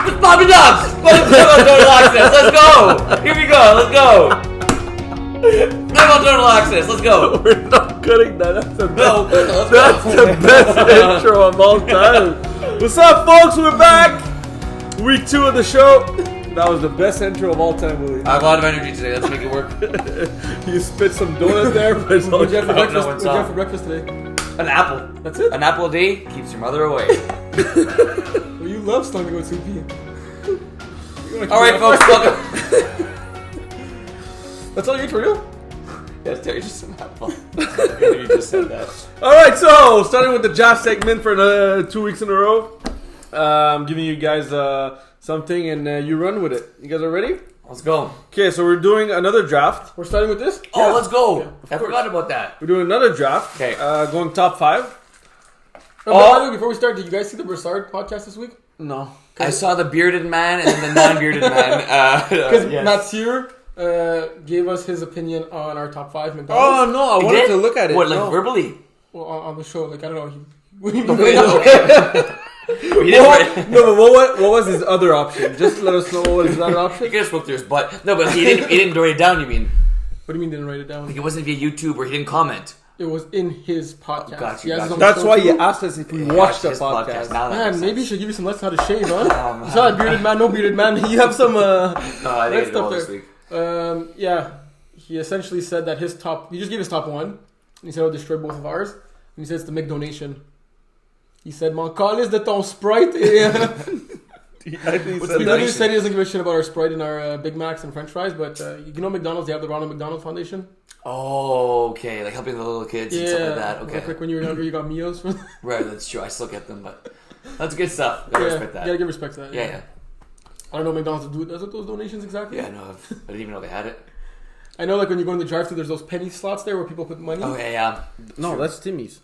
It's Bobby Dobbs! MFL Total Access, let's go! Here we go, let's go! MFL Total Access, let's go! We're not cutting that. That's the No, best, let's that's the best intro of all time. What's up, folks? We're back. Week 2 of the show. That was the best intro of all time, Willie. I have a lot of energy today, let's make it work. You spit some donut there, but it's all What'd you have for No, breakfast? no, it's What'd you have on. for breakfast today? An apple. That's it? An apple a day keeps your mother away. Well, you love slugging with Soupy. Alright, folks, welcome. That's all you eat for real? Yes, Terry, just an apple. You just said that. Alright, so starting with the draft segment for another 2 weeks in a row. Giving you guys something and you run with it. You guys are ready? Let's go. Okay, so we're doing another draft. We're starting with this? Oh, let's go. Yeah, I forgot about that. We're doing another draft. Okay. Going top 5. By the way, before we start, did you guys see the Broussard podcast this week? No. I saw the bearded man and then the non-bearded man. Because yes. Matt Sear gave us his opinion on our top 5 McDonald's. Oh, no, I He wanted did? to look at it. What, like No. verbally? Well, on the show. Like, I don't know. What do you No, mean? He didn't write- No, but what was his other option? Just let us know what was his other He option. could have spoke through his butt. No, but he didn't write it down, you mean? What do you mean didn't write it down? Like it wasn't via YouTube or he didn't comment. It was in his podcast. Gotcha, He has his gotcha. own That's show why too. you asked us if we watched the His podcast. Now that Man, makes maybe he sense. should give you some lessons how to shave, huh? man. You saw that bearded man, no bearded man. You have some No, I red think stuff it's there. this week. Yeah, he essentially said that his top. He just gave his top one. And he said, "I'll destroy both of ours." And he said it's the McDonation. He said, "Mon calice de ton Sprite." I think he What's said He the that. literally said he doesn't give a shit about our Sprite and our Big Macs and French fries. But you know McDonald's, they have the Ronald McDonald Foundation. Oh, okay. Like helping the little kids and stuff like that. Okay. Like when you were younger, you got Mios from. Right, that's true. I still get them, but that's good stuff. I respect that. You gotta give respect to that. Yeah, yeah. I don't know McDonald's does it those donations exactly. Yeah, no, I didn't even know they had it. I know, like when you go in the drive-thru, there's those penny slots there where people put money. Oh, yeah. No, that's Timmy's.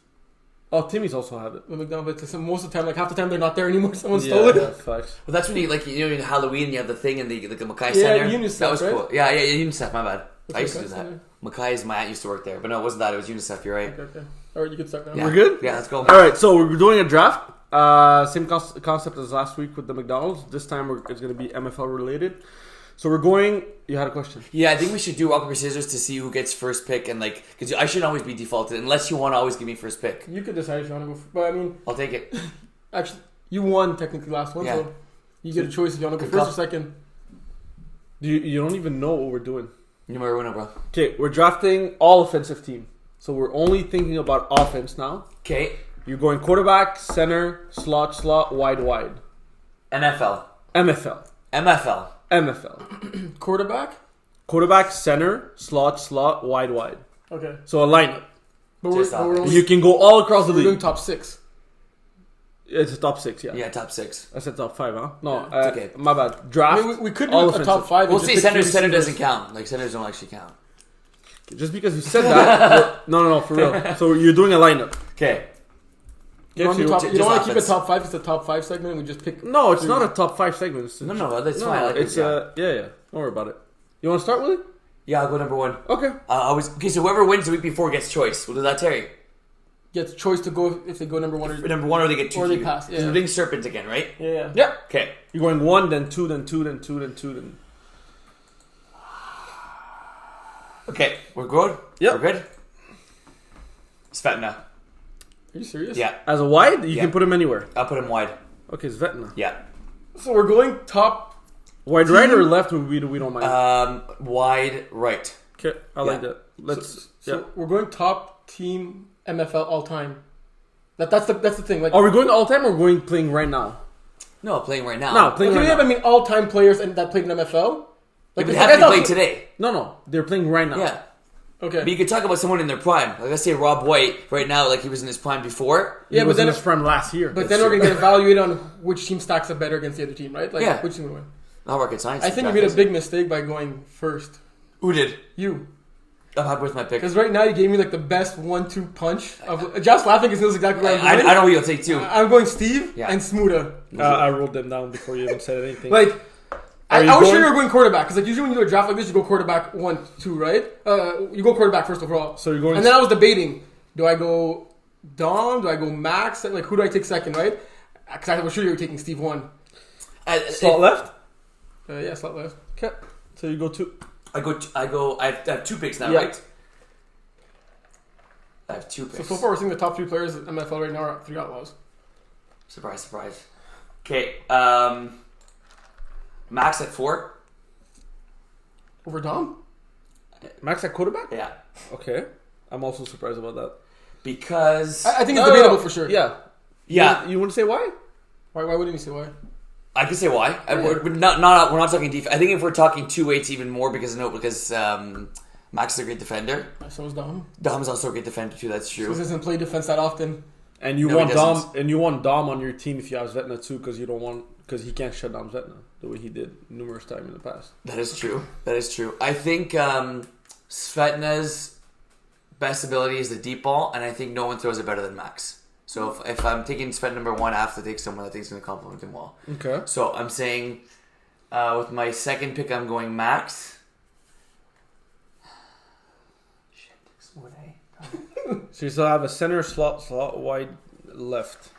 Oh, Timmy's also have it. The McDonald's, but most of the time, like half the time, they're not there anymore. Someone Yeah, stole it. facts. Well, that's when you like in Halloween you have the thing in the Mackay Yeah, Center. UNICEF, that was right? cool. Yeah, UNICEF. My bad. What's I used to do Mackay that. Center? Mackay's my aunt used to work there, but no, it wasn't that. It was UNICEF. You're right. Okay. All right, you can start now. Yeah. We're good? Yeah, let's go. All right, so we're doing a draft. Same concept as last week with the McDonald's. This time it's going to be MFL related. So we're going. You had a question. Yeah, I think we should do rock paper scissors to see who gets first pick, and like because I should always be defaulted unless you want to always give me first pick. You could decide if you want to go. But I mean, I'll take it. actually, you won technically last one, Yeah. so you get a choice if you want to go Good first call. or second. You don't even know what we're doing. Numero uno, bro. Okay, we're drafting all offensive team. So we're only thinking about offense now. Okay. You're going quarterback, center, slot, wide. NFL. MFL. MFL. MFL. Quarterback, center, slot, wide. Okay. So a lineup. But Just we're offense. only, You can go all across the we're doing league. top 6. It's a top 6, yeah. Yeah, top 6. I said top 5, huh? No, Yeah, it's okay. my bad. I Draft. mean, we could all do a offensive. top 5. and We'll just see. pick Center three doesn't receivers. count. Like centers don't actually count. Just because you said that. No, for real. So you're doing a lineup. Okay. You don't, If you- want just to keep it offense. top 5. It's a top 5 segment. We just pick. No, it's three. not a top 5 segment. It's No, that's no, fine. I like it's it, yeah. yeah. Don't worry about it. You want to start with it? Yeah, I'll go number 1. Okay. Okay, so whoever wins the week before gets choice. We'll do that, Terry. Gets choice to go if they go number 1 or Number 1 or they get 2. Or they pass, yeah. We're doing serpent again, right? yeah. Yeah. Okay. You're going 1, then 2, then 2, then 2, then 2, then. Okay, we're good? Yep. We're good? Svetna. Are you serious? Yeah, As a wide, you Yeah. can put him anywhere. I'll put him wide. Okay, Svetna. Yeah. So we're going top. Wide right or left? We don't mind. Wide right. Okay, I like yeah. that. Let's. So we're going top team MFL all time. That's the thing. Like, Are we going all time or going playing right now? No, playing right now. No, playing okay, right yeah, now. I mean all time players and that played in MFL. Like, the it guys has to that- play today. No, they're playing right now. Yeah. Okay. But you could talk about someone in their prime. Like, let's say Rob White right now, like he was in his prime before. He Yeah, but was then in his prime last year. But then we're gonna get evaluated on which team stacks up better against the other team, right? Like Yeah. which team will win. Not rocket science. I think you made a big mistake by going first. Who did? You. I'm happy with my pick. Because right now you gave me like the best 1-2 punch of Josh laughing because he knows exactly where I'm going. I know who you'll take too. I'm going Steve Yeah. and Smuda. I wrote them down before you even said anything. Like I you was going- sure you were going quarterback because like usually when you do a draft like this you go quarterback 1-2, right? You go quarterback first overall. So you're going. And then I was debating, do I go Dom? Do I go Max? Like who do I take second, right? Because I was sure you were taking Steve 1. Slot left. Yeah, slot left. Okay. So you go two. I have 2 picks now, Yeah. right? I have 2 picks. So far we're seeing the top 3 players at MFL right now are 3 outlaws. Surprise, surprise. Okay, Max at 4. Over Dom? Max at quarterback. Yeah, Okay. I'm also surprised about that. because I think it's debatable for sure. Yeah. yeah, You want to say why? Why wouldn't you say why? I can say why. We're not talking defense. I think if we're talking 2-8s even more because Max is a great defender. So is Dom. Dom's also a great defender too. That's He true. doesn't play defense that often. And you No, want he Dom, doesn't. and you want Dom on your team if you have Zvetna too, because he can't shut down Zvetna the way he did numerous times in the past. That is true. That is true. I think Svetna's best ability is the deep ball, and I think no one throws it better than Max. So if I'm taking Svetna number 1, I have to take someone that I think is going to complement him well. Okay. So I'm saying with my second pick, I'm going Max. Shit, smooth, eh? So you still have a center slot wide left.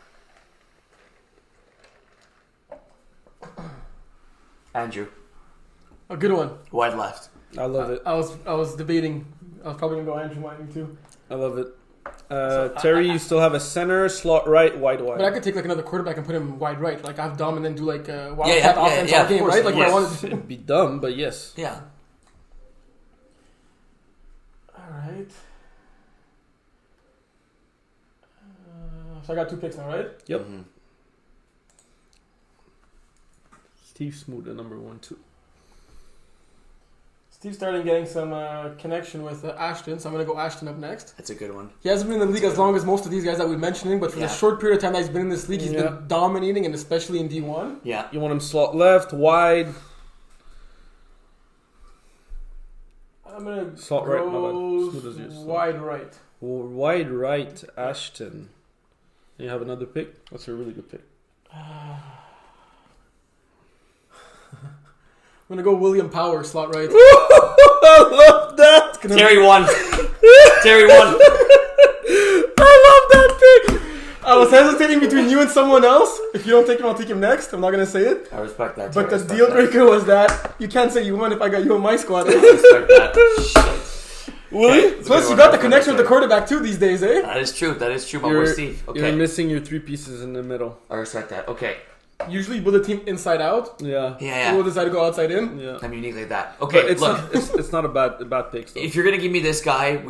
Andrew, A good one. wide left. I love it. I was debating. I was probably gonna go Andrew Whiting too. I love it. Terry, you still have a center slot right wide. But I could take like another quarterback and put him wide right. Like I have Dom and then do like a wildcat Yeah, offense yeah, all of game, course, right? Like if I yes. wanted to. It'd be dumb, but yes. Yeah. Alright. So I got 2 picks now, right? Yep. Mhm. Steve Smoot at number 1 too. Steve's starting getting some connection with Ashton, so I'm going to go Ashton up next. That's a good one. He hasn't been in the league as long as most of these guys that we're mentioning, but for the Yeah. short period of time that he's been in this league, he's Yeah. been dominating, and especially in D1. Yeah. You want him slot left, wide. I'm going to Slot right, my go bad. Smooth as yours. wide right. Wide right, Ashton. You have another pick? That's a really good pick. I'm going to go William Power, slot right. I love that. Terry won. Terry won. I love that pick. I was hesitating between you and someone else. If you don't take him, I'll take him next. I'm not going to say it. I respect that. But Terry. the I respect deal that. breaker was that you can't say you won if I got you on my squad. I respect that. Shit. Willie? Okay, Plus, good you one. got the That's connection with the good. quarterback too these days, eh? That is true. That is true. My boy Steve. You're Okay. missing your 3 pieces in the middle. I respect that. Okay. Usually you build a team inside out. Yeah. Yeah, We'll yeah. decide to go outside in. Yeah. I'm unique like that. Okay, But it's look. not it's not a bad pick though. If you're gonna give me this guy, guy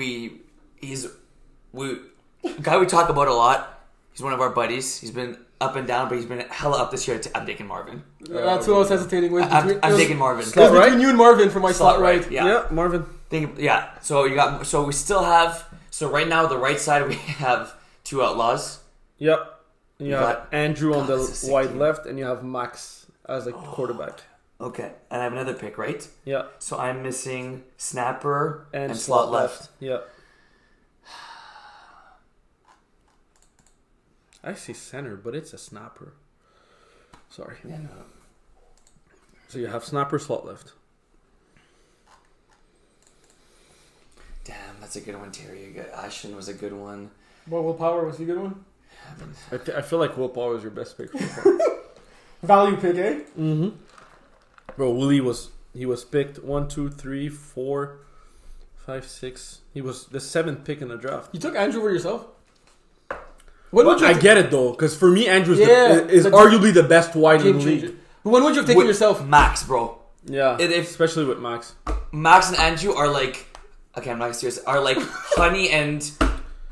we talk about a lot. He's one of our buddies. He's been up and down, but he's been hella up this year. I'm taking Marvin. That's who I was hesitating with. I'm It was- taking Marvin. it was Slot right? between you and Marvin for my slot right. Yeah. Marvin. So we still have. So right now, the right side we have 2 outlaws. Yep. And you You have got- Andrew on God, this is the sick, wide dude. left, and you have Max as a quarterback. Okay, and I have another pick, right? Yeah. So I'm missing snapper And slot left. Yeah. I say center, but it's a snapper. Sorry. Yeah, no. So you have snapper slot left. Damn, that's a good one, Terry. Ashton was a good one. What willpower was he a good one? I feel like Will Power was your best pick so far. Value pick, eh? Mm-hmm. Bro, Willie was picked 1, 2, 3, 4, 5, 6. He was the 7th pick in the draft. You took Andrew over yourself. When would But you I have get it though, because for me, Andrew's Yeah, is the arguably the best wide in game the changer? league. But when would you have taken yourself? Max, bro. Yeah, If- especially with Max. Max and Andrew are like, okay, I'm not serious. Are like honey and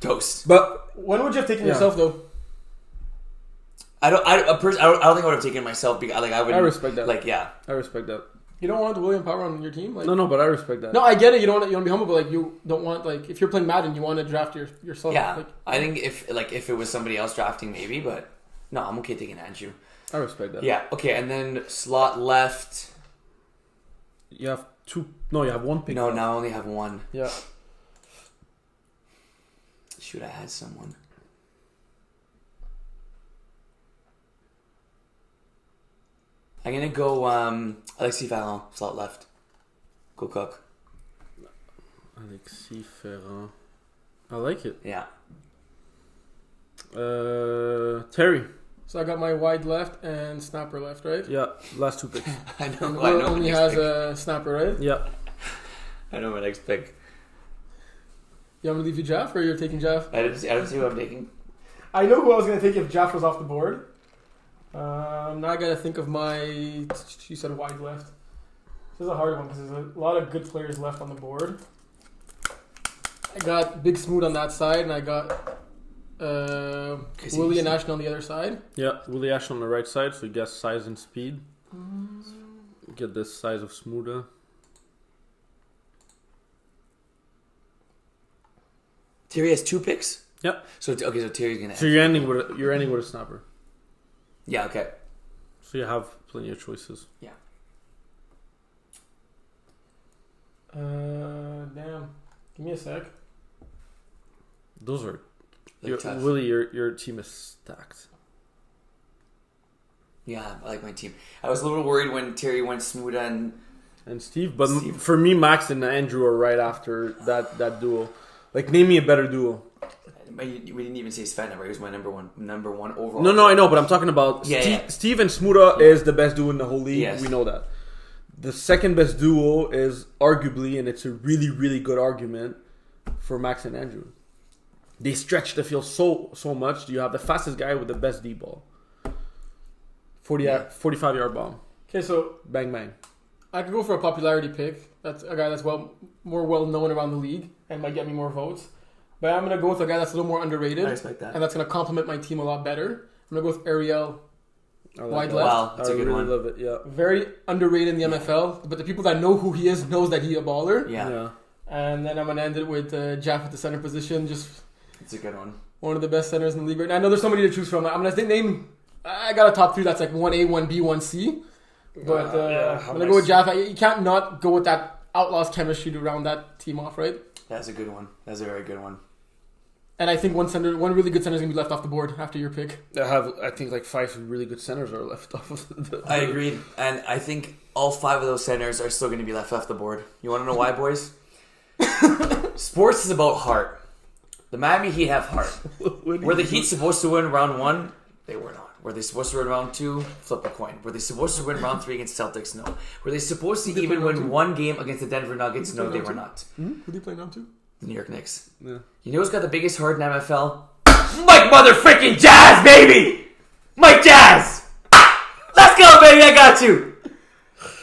toast. But When would you have taken Yeah. yourself though? I don't think I would have taken myself because like I would. I respect that. Like yeah, I respect that. You don't want William Power on your team? Like, No, but I respect that. No, I get it. You don't want to be humble, but like you don't want like if you're playing Madden, you want to draft yourself. yeah. Like, I think if it was somebody else drafting maybe, but no, I'm okay taking Andrew. I respect that. Yeah. Okay, and then slot left. You have 2. No, you have 1 pick. No, now I only have 1. Yeah. Shoot, I had someone. I'm gonna go Alexis Fallon, slot left. Go Cook. Alexis Ferrand. I like it. Yeah. Terry, So I got my wide left and snapper left, right? Yeah, last two picks. I And know. Will my only next has pick. a snapper, right? Yeah. I know my next pick. You want me to leave you Jaff, or you're taking Jaff? I don't see who I'm taking. I know who I was going to take if Jaff was off the board. Now I got to think of my... You said wide left. This is a hard one because there's a lot of good players left on the board. I got Big Smoot on that side, and I got Willie and Ashton on the other side. Yeah, Willie Ash on the right side, so you guess size and speed. Get this size of Smoother. Terry has 2 picks? Yep. So Terry's going to... So you're ending with a snapper. Yeah, okay. So you have plenty of choices. Yeah. Damn. Give me a sec. Those are Tough. Willie. Your team is stacked. Yeah, I like my team. I was a little worried when Terry went smooth and Steve, but Steve. For me, Max and Andrew are right after that duo. Like, name me a better duo. we didn't even say Sven number. He was my number one overall. No, I know, but I'm talking about Yeah. Steve and Smuda is the best duo in the whole league. Yes. We know that. The second best duo is arguably, and it's a really, really good argument, for Max and Andrew. They stretch the field so much. You have the fastest guy with the best deep ball. 45-yard bomb. Okay, so Bang, bang. I could go for a popularity pick. That's a guy that's more well known around the league and might get me more votes. But I'm going to go with a guy that's a little more underrated. I respect that. And that's going to complement my team a lot better. I'm going to go with Ariel. I like Wide that. left. Wow, that's I a good really one. love it, yeah. Very underrated in the MFL. But the people that know who he is knows that he's a baller. Yeah, And then I'm going to end it with Jaff at the center position. Just it's a good one. one of the best centers in the league right now. I know there's somebody to choose from. I'm going to name... I got a top 3 that's like 1A, 1B, 1C. But I'm going to go with Jaff. You can't not go with that Outlaws chemistry to round that team off, right? That's a good one. That's a very good one. And I think one really good center is going to be left off the board after your pick. I think like 5 really good centers are left off of the... I agree, and I think all 5 of those centers are still going to be left off the board. You want to know why, boys? Sports is about heart. The Miami Heat have heart. Were the Heat supposed to win round 1? They were not. Were they supposed to win round 2? Flip a coin. Were they supposed to win round 3 against Celtics? No. Were they supposed to even win one game against the Denver Nuggets? No, they were not. Who do you play round 2? The New York Knicks. Yeah. You know who's got the biggest heart in MFL? Mike motherfucking Jazz, baby! Mike Jazz! Let's go, baby! I got you!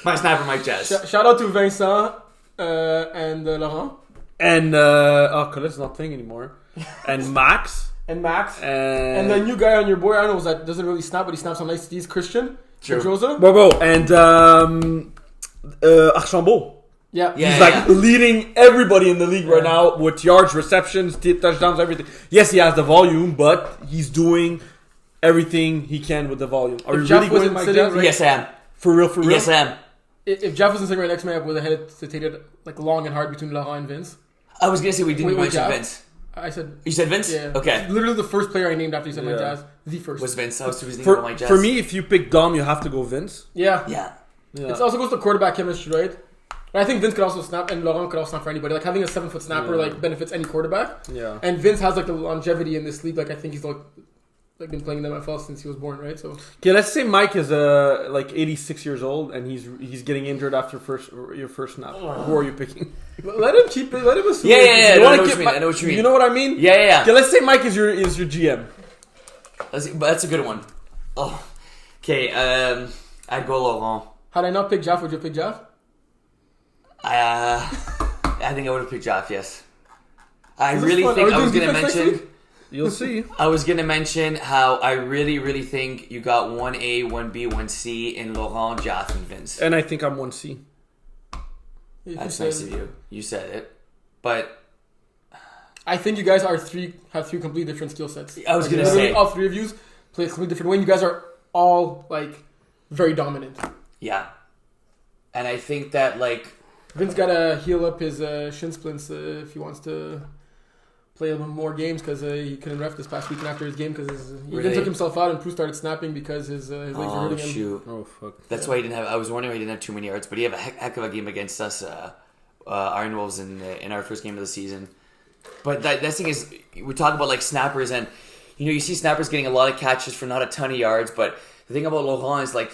My sniper, Mike Jazz. Shout out to Vincent and Laurent. And, Colette's not playing anymore. And Max. And Max. And the new guy on your board, I don't know, that doesn't really snap, but he snaps on nice D's, Christian. True. Pedroza. Bro. And, Archambault. Yeah. He's like leading everybody in the league right now with yards, receptions, touchdowns, everything. Yes, he has the volume, but he's doing everything he can with the volume. Are If you Jeff really going wasn't Mike sitting Jazz? right- Yes, I am. For real? Yes, I am. If Jeff wasn't sitting right next to me, I would have hesitated like long and hard between Laurent and Vince. I was going to say we didn't Wait, mention Jeff? Vince. I said... You said Vince? Yeah. Okay. Literally the first player I named after you said Mike Yeah. Jazz. The first. Was Vince. I was thinking about Mike Jazz. For me, if you pick Dom, you have to go Vince. Yeah. Yeah. Yeah. It also goes to quarterback chemistry, right? And I think Vince could also snap, and Laurent could also snap for anybody. Like having a 7-foot snapper like benefits any quarterback. Yeah. And Vince has like the longevity in this league. Like I think he's like been playing in the MFL since he was born, right? So Okay, let's say Mike is like 86 years old and he's getting injured after your first snap. Who are you picking? let him keep it. Let him assume. Yeah. it. I You know wanna what get you mean. I know what you mean. You know what I mean? Yeah. Okay, let's say Mike is your GM. But that's a good one. Oh. Okay, I'd go Laurent. Had I not picked Jaff, would you pick Jaff? I think I would have picked Joff, yes. I Is this really fun? think Are we I was doing going to defense next mention... week? You'll see. I was going to mention how I really, really think you got 1A, 1B, 1C in Laurent, Joff, and Vince. And I think I'm 1C. That's nice of you. You said it. But I think you guys have three completely different skill sets. I was Like, gonna literally say- all 3 of you play a completely different way. And you guys are all like very dominant. yeah. And I think that, like... Vince gotta heal up his shin splints if he wants to play a little more games because he couldn't ref this past weekend after his game because he even Really? took himself out and Prue started snapping because his legs were Oh, hurting him. shoot. Oh, fuck. That's why he didn't have... I was wondering why he didn't have too many yards, but he had a heck of a game against us, Iron Wolves, in our first game of the season. But that thing is... We talk about, like, snappers, and you see snappers getting a lot of catches for not a ton of yards, but the thing about Laurent is like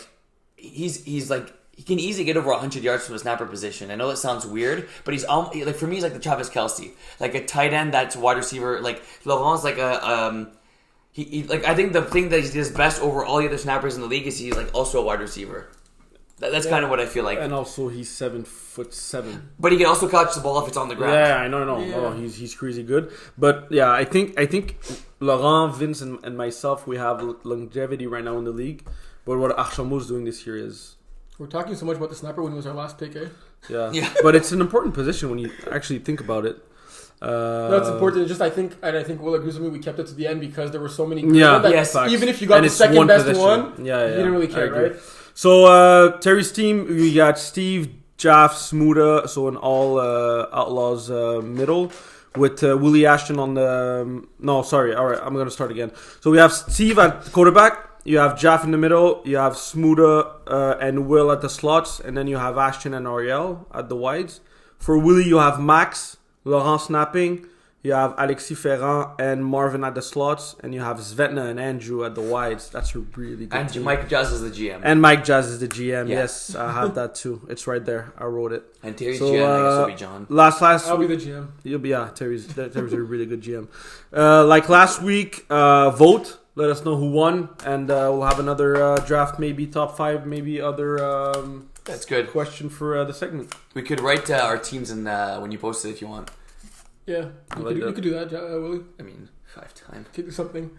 he's like he can easily get over 100 yards from the snapper position. I know that sounds weird, but he's like for me he's like the Travis Kelce, like a tight end that's wide receiver. Like Laurent's like a he like I think the thing that he does best over all the other snappers in the league is he's like also a wide receiver. That's kind of what I feel like. And also he's 7'7". But he can also catch the ball if it's on the ground. Yeah, I know. No, he's crazy good. But yeah, I think Laurent, Vince, and myself, we have longevity right now in the league. But what Archambault is doing this year is... We're talking so much about the snapper when it was our last pick, eh? Yeah. But it's an important position when you actually think about it. That's important. Just I think Will agrees with me. We kept it to the end because there were so many. Yes. Even if you got the second best one, you didn't really care, right? So Terry's team, we got Steve, Jaff, Smuda, so an all Outlaws middle, with Willie Ashton on the... No, sorry. All right, I'm going to start again. So we have Steve at quarterback. You have Jaff in the middle. You have Smuda and Will at the slots. And then you have Ashton and Ariel at the wides. For Willie, you have Max, Laurent snapping. You have Alexis Ferrand and Marvin at the slots. And you have Svetna and Andrew at the wides. That's a really good team. And Mike Jazz is the GM. And Mike Jazz is the GM. Yeah. Yes, I have that too. It's right there. I wrote it. And Terry's GM, I guess will be John. Last I'll be the GM. You'll be, Terry's a really good GM. Like last week, vote. Let us know who won. And we'll have another draft, maybe top 5, maybe other that's good question for the segment. We could write our teams in when you post it if you want. Yeah, you could do that, Willie. I mean, 5 times. Could do something.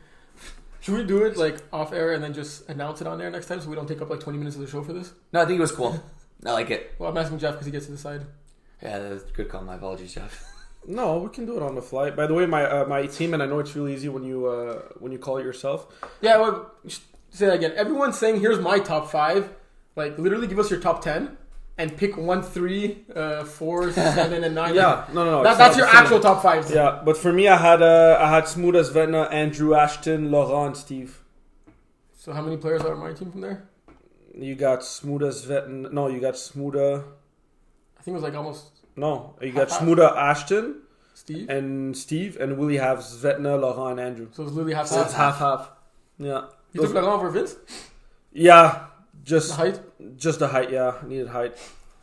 Should we do it like off air and then just announce it on air next time so we don't take up like 20 minutes of the show for this? No, I think it was cool. I like it. Well, I'm asking Jeff because he gets to decide. Yeah, that's a good call. My apologies, Jeff. No, we can do it on the fly. By the way, my team, and I know it's really easy when you call it yourself. Yeah, well, say that again. Everyone's saying, here's my top 5. Like, literally give us your top 10. And pick 1, 3, 4, 7, and 9. Yeah, no. That's your actual top 5. Yeah, but for me, I had Smuda, Svetna, Andrew, Ashton, Laurent, and Steve. So how many players are on my team from there? You got Smuda, Svetna. No, you got Smuda. I think it was like almost. No, you got Smuda, Ashton, Steve, and Willie have Svetna, Laurent, and Andrew. So it's literally half. So it's half. Yeah. You took Laurent over Vince? Yeah. Just the height? Just the height, yeah. Needed height.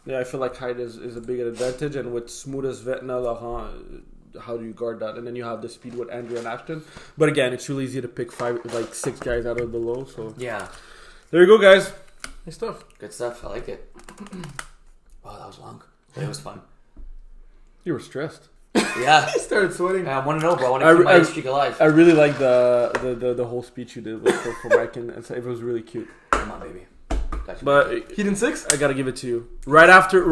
Yeah, I feel like height is a big advantage. And with Smuda, Svetna, Laurent, how do you guard that? And then you have the speed with Andrew and Ashton. But again, it's really easy to pick 6 guys out of the low. So yeah. There you go, guys. Nice stuff. Good stuff. I like it. Wow, that was long. It was fun. You were stressed. Yeah. I started sweating. I want to know, bro. I want to keep my streak alive. I really like the whole speech you did for Mike, and it was really cute. Come on, baby. But Heat in 6? I gotta give it to you. Right after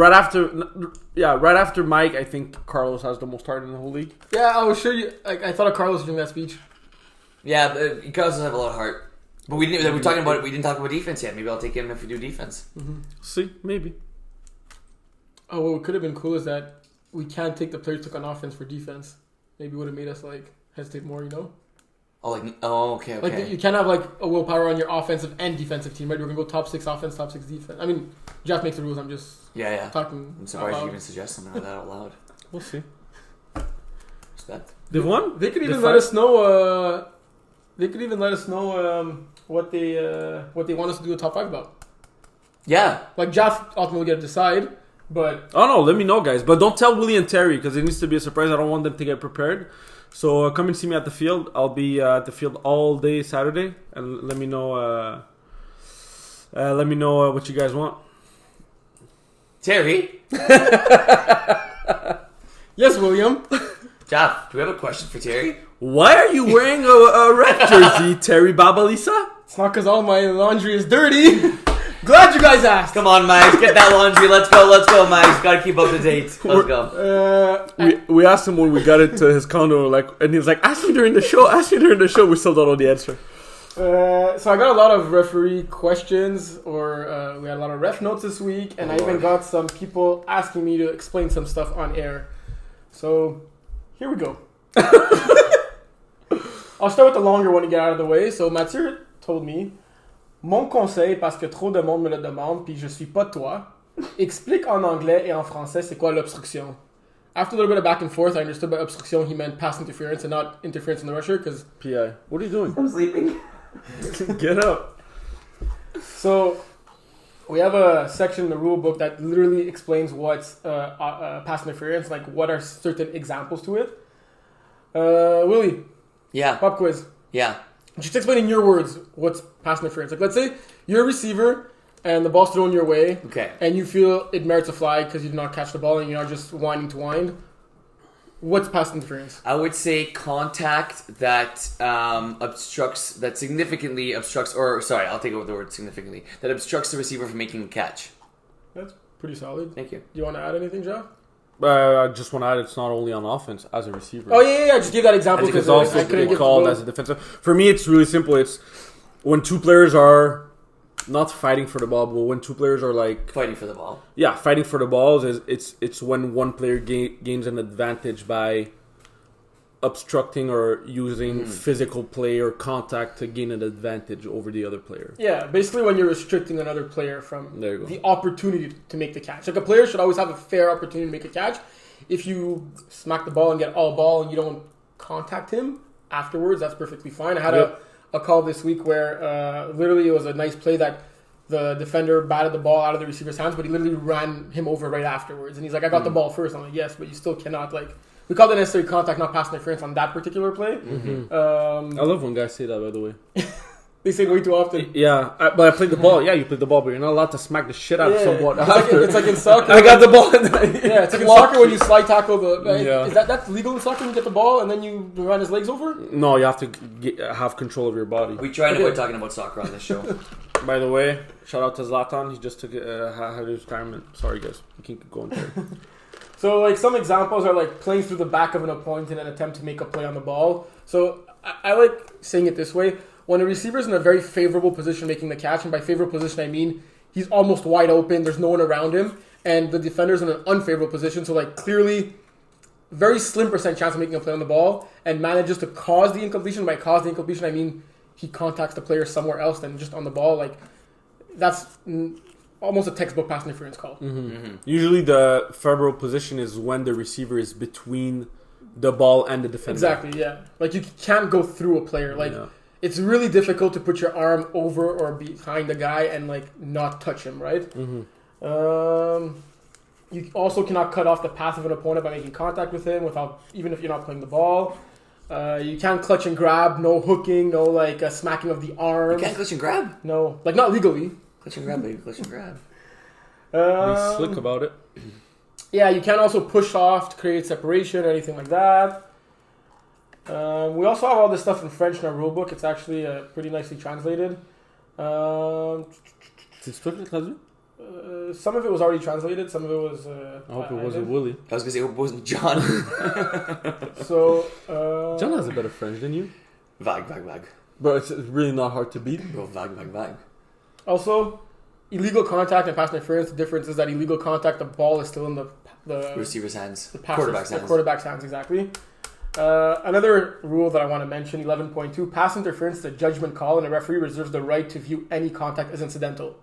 Mike, I think Carlos has the most heart in the whole league. Yeah, I was sure you. I thought of Carlos during that speech. Yeah, but Carlos doesn't have a lot of heart. But we didn't. We're talking about it. We didn't talk about defense yet. Maybe I'll take him if we do defense. Mm-hmm. See, maybe. Oh, what could have been cool is that we can't take the players took on offense for defense. Maybe would have made us hesitate more, you know. Okay. Like you can't have a willpower on your offensive and defensive team, right? We're gonna go top 6 offense, top 6 defense. I mean, Jeff makes the rules. I'm just talking. I'm surprised you even suggest something like that out loud. We'll see. Respect. They've won. They could even let us know. They could even let us know what they want us to do a top 5 about. Yeah. Like Jeff ultimately get to decide, but let me know, guys. But don't tell Willie and Terry because it needs to be a surprise. I don't want them to get prepared. So come and see me at the field. I'll be at the field all day Saturday, and let me know. What you guys want. Terry. Yes, William. Jeff, do we have a question for Terry? Why are you wearing a ref jersey, Terry Babalisa? It's not because all my laundry is dirty. Glad you guys asked. Come on, Max. Get that laundry. Let's go, Max. Gotta keep up to date. Let's go. We asked him when we got into his condo, and he was like, ask me during the show. We still don't know the answer. So I got a lot of referee questions, or we had a lot of ref notes this week, and I even got some people asking me to explain some stuff on air. So here we go. I'll start with the longer one to get out of the way. So Mathieu told me, mon conseil, parce que trop de monde me le demande, puis je suis pas toi, explique en anglais et en français c'est quoi l'obstruction. after a little bit of back and forth, I understood by obstruction he meant pass interference and not interference in the rusher. Because PI. What are you doing? I'm sleeping. Get up. so we have a section in the rule book that literally explains what's pass interference, like what are certain examples to it. Willie, Yeah. pop quiz. Yeah. Just explain in your words what's pass interference. Like, let's say you're a receiver and the ball's thrown your way, Okay. and you feel it merits a flag because you did not catch the ball and you're not just winding to wind. What's pass interference? I would say contact that significantly obstructs, or sorry, I'll take over the word significantly, that obstructs the receiver from making a catch. That's pretty solid. Thank you. Do you want to add anything, Joe? I just want to add, it's not only on offense as a receiver. Oh yeah. Just give that example It's because also I couldn't get called the as a defensive. For me, it's really simple. It's when two players are not fighting for the ball, but when two players are like Fighting for the ball. fighting for the balls. It's when one player gains an advantage by obstructing or using physical play or contact to gain an advantage over the other player. Yeah, basically when you're restricting another player from There you go. the opportunity to make the catch. Like a player should always have a fair opportunity to make a catch. If you smack the ball and get all ball and you don't contact him afterwards, that's perfectly fine. I had a call this week where literally it was a nice play that the defender batted the ball out of the receiver's hands, but he literally ran him over right afterwards. And he's like, I got the ball first. I'm like, yes, but you still cannot, like, we call that necessary contact, not pass interference on that particular play. I love when guys say that, by the way. They say it way too often. Yeah, but I played the ball. Yeah, you played the ball, but you're not allowed to smack the shit out of someone. It's like in soccer. I got the ball. Yeah, it's like in soccer when you slide tackle the. Yeah. Is that's legal in soccer when you get the ball and then you run his legs over? No, you have to have control of your body. We try to avoid talking about soccer on this show. By the way, shout out to Zlatan. He just took had his retirement. Sorry, guys. We can keep going there. So, like, some examples are like playing through the back of an opponent in an attempt to make a play on the ball. So, I like saying it this way. When a receiver's in a very favorable position making the catch, and by favorable position I mean he's almost wide open, there's no one around him, and the defender's in an unfavorable position, so like clearly very slim % chance of making a play on the ball, and manages to cause the incompletion. By cause the incompletion I mean he contacts the player somewhere else than just on the ball. Like, that's almost a textbook pass interference call. Usually the favorable position is when the receiver is between the ball and the defender. Exactly, yeah. Like, you can't go through a player. Like, it's really difficult to put your arm over or behind the guy and, like, not touch him, right? You also cannot cut off the path of an opponent by making contact with him without, even if you're not playing the ball. You can't clutch and grab, no hooking, no, like, smacking of the arm. You can't clutch and grab? No. Like, not legally. Clutch and grab, baby. Clutch and grab. Be slick about it. Yeah, you can't also push off to create separation or anything like that. We also have all this stuff in French in our rulebook. It's actually pretty nicely translated. Some of it was already translated. Some of it was... I hope it wasn't Willie. I was going to say, I hope it wasn't John. So... John has a better French than you. Vague. But it's really not hard to beat. Bro, vague. Also, illegal contact and pass interference. The difference is that illegal contact, the ball is still in the receiver's hands. The Quarterback's hands. Exactly. Another rule that I want to mention, 11.2, pass interference is a judgment call, and a referee reserves the right to view any contact as incidental.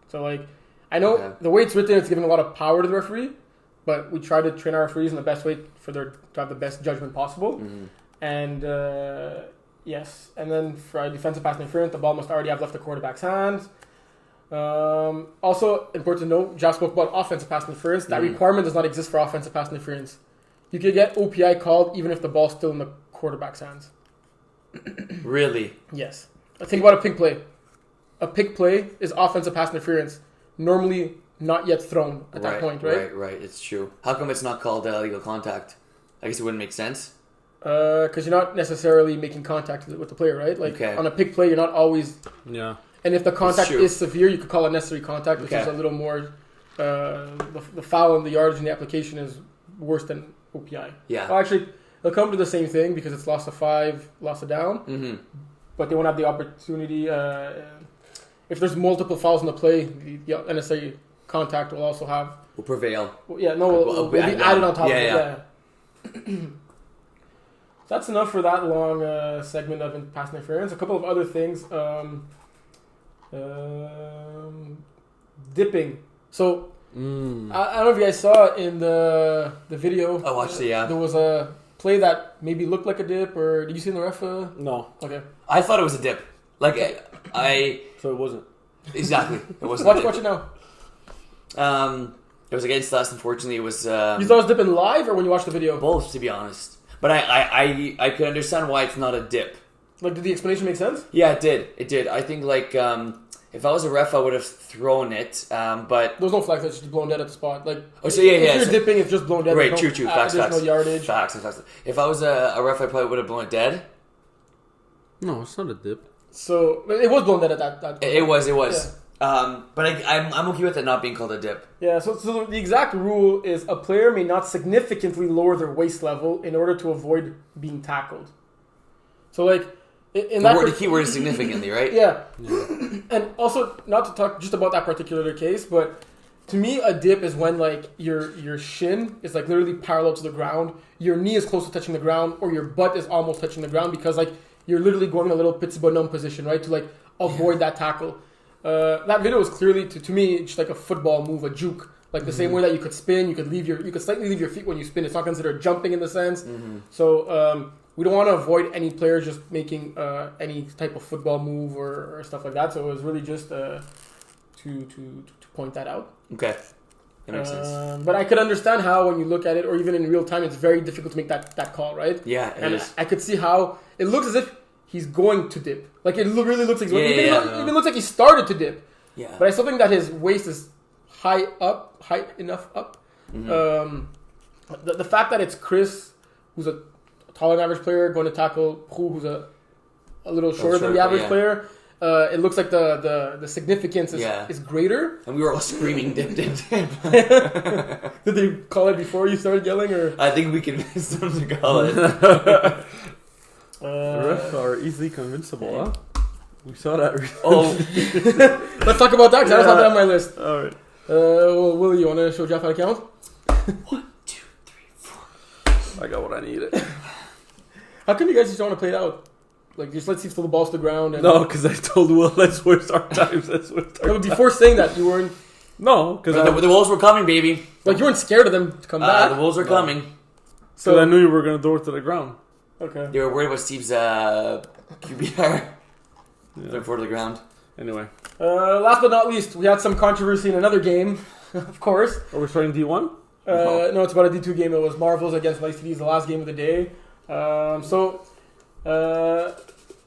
So, like, I know the way it's written, it's giving a lot of power to the referee, but we try to train our referees in the best way to have the best judgment possible. And yes, and then for a defensive pass interference, the ball must already have left the quarterback's hands. Also, important to note, Josh spoke about offensive pass interference. That requirement does not exist for offensive pass interference. You can get OPI called even if the ball's still in the quarterback's hands. Really? Yes. Think about a pick play. A pick play is offensive pass interference. Normally not yet thrown at that point, right? Right. It's true. How come it's not called illegal contact? I guess it wouldn't make sense. Because you're not necessarily making contact with the player, right? Like, on a pick play, you're not always... Yeah. And if the contact is severe, you could call it necessary contact, which is a little more... the foul and the yardage in the application is worse than OPI. Yeah. Well, actually, they'll come to the same thing because it's loss of 5, loss of down. But they won't have the opportunity... if there's multiple fouls in the play, the unnecessary contact will also have... Will prevail. Will be added on top of it. Yeah. So that's enough for that long segment of pass interference. A couple of other things. Dipping. So I don't know if you guys saw it in the video. I watched it, yeah. There was a play that maybe looked like a dip, or did you see in the ref? No. Okay. I thought it was a dip. Like, So it wasn't. Exactly. It wasn't a dip. Watch it now. It was against us, unfortunately. It was... You thought it was dipping live or when you watched the video? both, to be honest. But I could understand why it's not a dip. Like, did the explanation make sense? Yeah, it did. It did. I think, like, if I was a ref, I would have thrown it. But... There was no flag, it's just blown dead at the spot. Like, Oh, so yeah, if yeah. you're dipping, it's just blown dead. Right, There's true. no, Facts. There's no yardage. Facts. If I was a ref, I probably would have blown it dead. No, it's not a dip. So, it was blown dead at that point. It was. But I'm okay with it not being called a dip. Yeah, so the exact rule is a player may not significantly lower their waist level in order to avoid being tackled. So, like, The key word is significantly, right? Yeah. And also, not to talk just about that particular case, but to me, a dip is when, like, your shin is, like, literally parallel to the ground, your knee is close to touching the ground, or your butt is almost touching the ground because, like, you're literally going in a little pizza-but-numb position, right, to, like, avoid that tackle. That video was clearly, to me, just like a football move, a juke. Like the same way that you could spin, you could slightly leave your feet when you spin. It's not considered jumping in the sense. So we don't want to avoid any players just making any type of football move or stuff like that. So it was really just to point that out. Okay, that makes sense. But I could understand how when you look at it, or even in real time, it's very difficult to make that call, right? Yeah, it is. I could see how it looks as if he's going to dip. Like it really looks like even looks like he started to dip. Yeah. But I still think that his waist is high enough up. The fact that it's Chris, who's a taller than average player, going to tackle who's a little shorter than the average player, it looks like the significance is greater. And we were all screaming dip, dip, dip. Did they call it before you started yelling, or? I think we convinced them to call it. The refs are easily convincible, huh? We saw that recently. Oh. Let's talk about that, because I don't have that on my list. Alright. Will, you want to show Jeff how to count? 1, 2, 3, 4. I got what I needed. How come you guys just don't want to play it out? Like, just let's see if the ball's to the ground. And No, because I told Will, let's waste our times. Before saying that, you weren't... No, because The Wolves were coming, baby. Like, you weren't scared of them to come back. The Wolves were coming. so I knew you were going to throw it to the ground. Okay. They were worried about Steve's QBR. They're forward to the ground. Anyway. Last but not least, we had some controversy in another game, of course. Are we starting D1? No, it's about a D2 game. It was Marvels against Nice TDs, the last game of the day.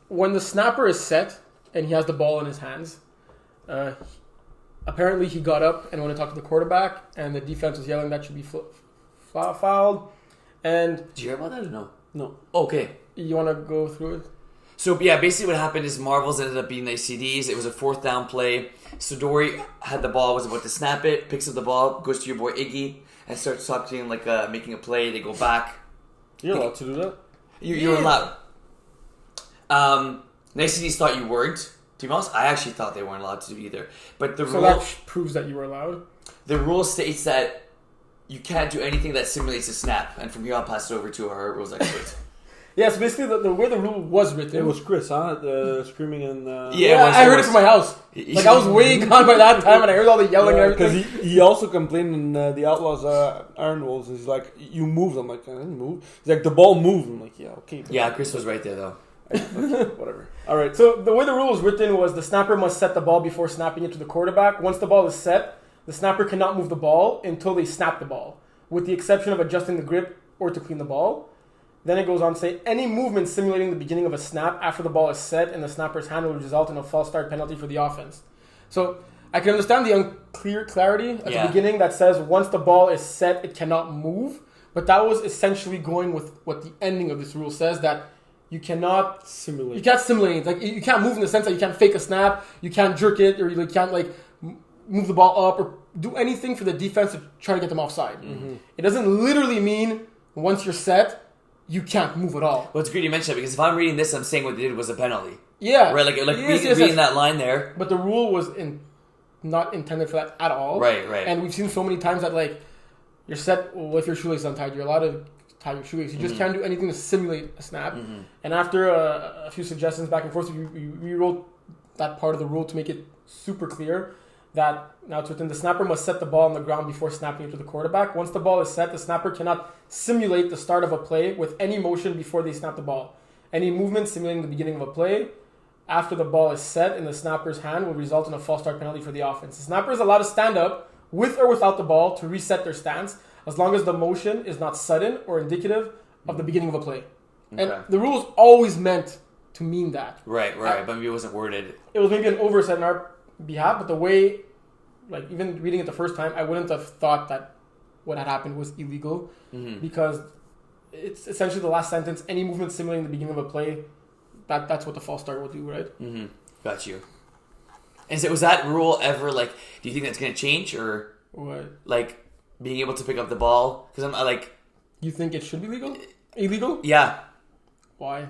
When the snapper is set and he has the ball in his hands, apparently he got up and wanted to talk to the quarterback, and the defense was yelling that should be fouled. And Did you hear about that or no? no, Okay. you want to go through it? So, yeah, basically what happened is Marvels ended up being the CDs. It was a 4th down play. Sidori had the ball, was about to snap it, picks up the ball, goes to your boy Iggy, and starts talking like making a play. They go back. You're allowed to do that. You're allowed. Nice CDs thought you weren't. To be honest, I actually thought they weren't allowed to do either. But the So rule, that proves that you were allowed? the rule states that you can't do anything that simulates a snap. And from here, I'll pass it over to our rules expert. Yeah, so basically the way the rule was written... It was Chris, huh? The screaming and... Yeah, I heard it from my house. Like, I was way gone by that time, and I heard all the yelling and Because everything. he also complained in the Outlaws Iron Wolves. He's like, you moved. I'm like, I didn't move. He's like, the ball moved. I'm like, yeah, okay. Yeah, Chris was right there, though. Okay, whatever. All right. So the way the rule was written was the snapper must set the ball before snapping it to the quarterback. Once the ball is set, the snapper cannot move the ball until they snap the ball, with the exception of adjusting the grip or to clean the ball. Then it goes on to say, any movement simulating the beginning of a snap after the ball is set in the snapper's hand will result in a false start penalty for the offense. So I can understand the unclear clarity at the beginning that says once the ball is set, it cannot move. But that was essentially going with what the ending of this rule says, that you cannot simulate. You can't simulate. Like, you can't move in the sense that you can't fake a snap, you can't jerk it, or you can't like move the ball up or do anything for the defense to try to get them offside. Mm-hmm. It doesn't literally mean once you're set, you can't move at all. Well, it's great you mentioned that, because if I'm reading this, I'm saying what they did was a penalty. Yeah. Right, reading that line there. But the rule was not intended for that at all. Right. And we've seen so many times that, like, you're set with your shoelace untied. You're allowed to tie your shoelace. You just can't do anything to simulate a snap. Mm-hmm. And after a few suggestions back and forth, we rewrote that part of the rule to make it super clear. that now it's within the snapper must set the ball on the ground before snapping it to the quarterback. Once the ball is set, the snapper cannot simulate the start of a play with any motion before they snap the ball. Any movement simulating the beginning of a play after the ball is set in the snapper's hand will result in a false start penalty for the offense. The snapper is allowed to stand up with or without the ball to reset their stance as long as the motion is not sudden or indicative of the beginning of a play. Okay. And the rule is always meant to mean that. Right, but maybe it wasn't worded. It was maybe an oversight on our behalf, but the way, like even reading it the first time, I wouldn't have thought that what had happened was illegal because it's essentially the last sentence. Any movement simulating the beginning of a play, that's what the false start will do, right? Mm-hmm. Got you. And so was that rule ever like? Do you think that's going to change or What? like being able to pick up the ball? Because I'm like, You think it should be legal? Illegal? yeah. Why?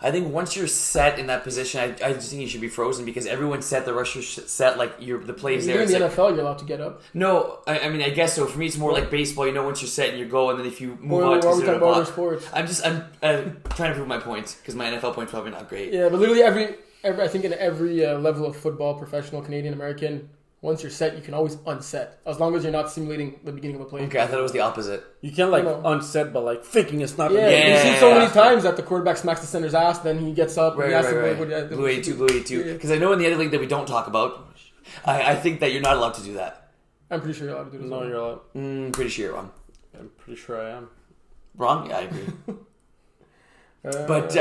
I think once you're set in that position, I just think you should be frozen because everyone's set. The rushers set like the plays there. Even It's in the like, NFL, you're allowed to get up. no, I mean I guess so. For me, it's more like baseball. You know, once you're set and you go, and then if you move Or on are to we consider talking a about other block. sports? I'm trying to prove my point because my NFL point's probably not great. Yeah, but literally every I think in every level of football, professional, Canadian, American, once you're set, you can always unset as long as you're not simulating the beginning of a play. Okay, I thought it was the opposite. You can't like No. unset, but like thinking it's not. Yeah, Yeah. we've seen so many times that the quarterback smacks the center's ass, then he gets up and he asks him, Right. Blue 82. Yeah. Because I know in the other league that we don't talk about, I think that you're not allowed to do that. I'm pretty sure you're allowed to do this. No, you're allowed. Pretty sure you're wrong. I'm pretty sure I am. Wrong? Yeah, I agree. But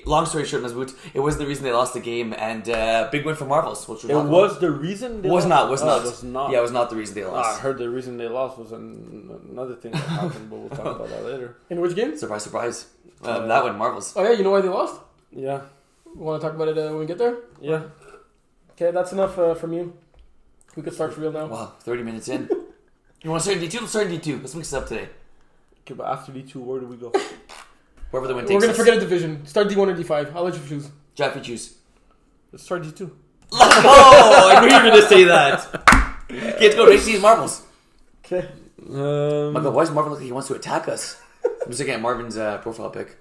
Long story short, Boots, it was the reason they lost the game, and big win for Marvels, which It was the reason they was lost? not. Oh, it was not. Yeah, it was not the reason they I lost. heard the reason they lost was another thing that happened, but we'll talk about that later. in which game? Surprise, surprise. That one, Marvels. Oh yeah, you know why they lost? Yeah, Want to talk about it when we get there? yeah. Okay, that's enough from you. We could start for real now. Wow, 30 minutes in. You want to start in D2? Let's start in D2. Let's mix it up today. Okay, but after D2, where do we go? Wherever the win We're takes gonna us. forget a division. Start D1 or D5. I'll let you choose. Jack, you choose. Let's start D2. Oh, I knew you were going to say that. Okay, let's go. Let's see his Marvels. Okay. My God, why does Marvin look like he wants to attack us? I'm just looking at Marvin's profile pic.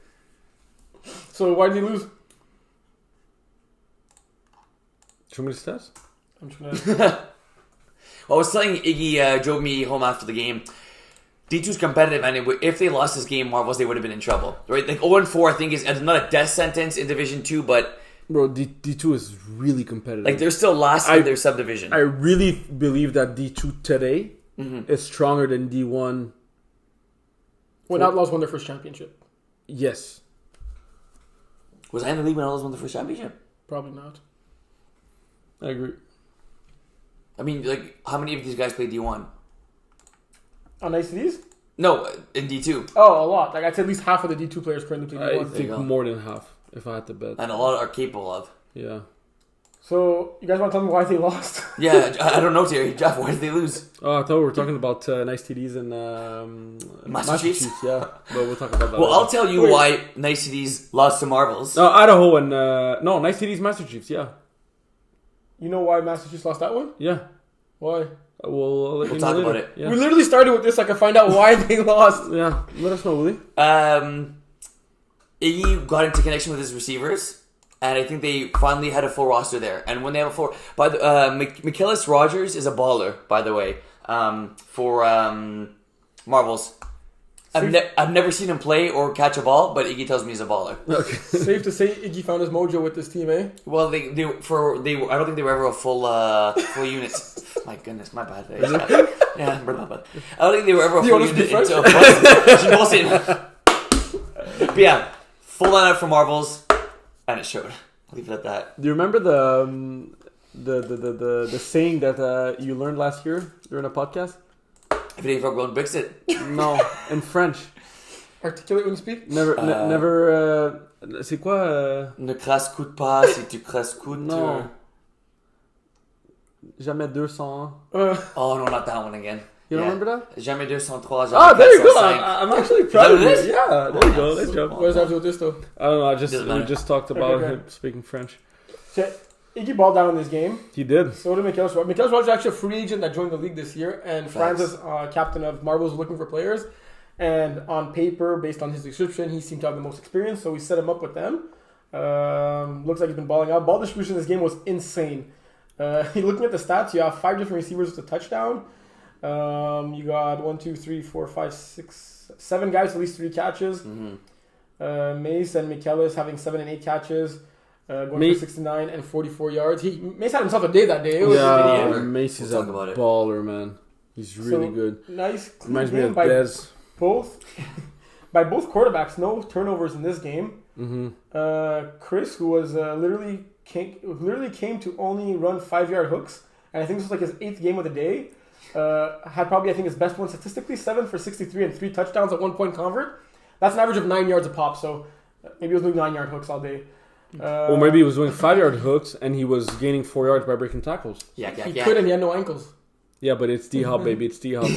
So why did he lose? Show me the stats. I'm trying to. Well, I was telling Iggy drove me home after the game. D2's competitive, and if they lost this game, Marvels, they would have been in trouble. Right? Like 0-4, I think, is not a death sentence in Division 2, but Bro, D2 is really competitive. like they're still last in their subdivision. I really believe that D2 today is stronger than D1. When Outlaws won their first championship. Yes. Was I in the league when Outlaws won the first championship? Probably not. I agree. I mean, like, how many of these guys played D1? On ICDs? No, in D2. Oh, a lot. Like I'd say at least half of the D2 players currently play I D1. think go. more than half, if I had to bet. And a lot are capable of. Yeah. So you guys want to tell me why they lost? Yeah, I don't know, Terry. Jeff, why did they lose? Oh, I thought we were talking about nice TDs and Master Chiefs? Yeah, but we'll talk about that. Well, later. I'll tell you why Nice Cities lost to Marvels. No, Idaho and no, nice TDs, Master Chiefs. Yeah, You know why Massachusetts lost that one? yeah. Why? I'll let We'll you talk know about later. it. Yeah. We literally started with this so I could find out why they lost. Yeah, let us know, Willie. Iggy got into connection with his receivers, and I think they finally had a full roster there. And when they have a full, McKillis Rogers is a baller, by the way, for Marvels. I've never seen him play or catch a ball, but Iggy tells me he's a baller. Okay. Safe to say Iggy found his mojo with this team, eh? Well, I don't think they were ever a full unit. My goodness, my bad. Yeah, blah. I don't think they were ever a You full want to unit speak until But yeah, full lineup for Marvels, and it showed. I'll leave it at that. Do you remember the saying that you learned last year during a podcast? If it ain't broke, don't fix it. No, in French. Articulate when you speak? Never. C'est quoi? Ne crasse-coute pas si tu crasse-coutes. Non. Jamais 200. Oh no, not that one again. You Yeah. remember that? Jamais 203, jamais Ah, there you go. 405. I'm actually proud of that what it you. is? Yeah, there you go. Nice job. What does that have to do with this, though? I don't know. Doesn't We matter. just talked about Okay. him speaking French. So, Iggy balled down in this game. He did. So did Mikhail Schwartz. Mikhail Schwartz is actually a free agent that joined the league this year, and Franz Facts. is captain of Marvels looking for players. And on paper, based on his description, he seemed to have the most experience, so we set him up with them. Looks like he's been balling out. Ball distribution in this game was insane. Looking at the stats, you have 5 different receivers with a touchdown. You got 1, 2, 3, 4, 5, 6, 7 guys with at least 3 catches. Mace and McKellis having 7 and 8 catches. Going for 69 and 44 yards. Mace had himself a day that day. It was Mace is a baller, man. He's really good. Nice. Reminds me of Dez. By both quarterbacks, no turnovers in this game. Chris, who was literally came to only run 5-yard hooks, and I think this was like his 8th game of the day. Had probably, I think, his best one statistically, 7 for 63 and 3 touchdowns at 1-point convert. That's an average of 9 yards a pop. So maybe he was doing 9-yard hooks all day. Or maybe he was doing 5-yard hooks and he was gaining 4 yards by breaking tackles. He could, and he had no ankles. Yeah, but it's D-Hop, baby. It's D-Hop.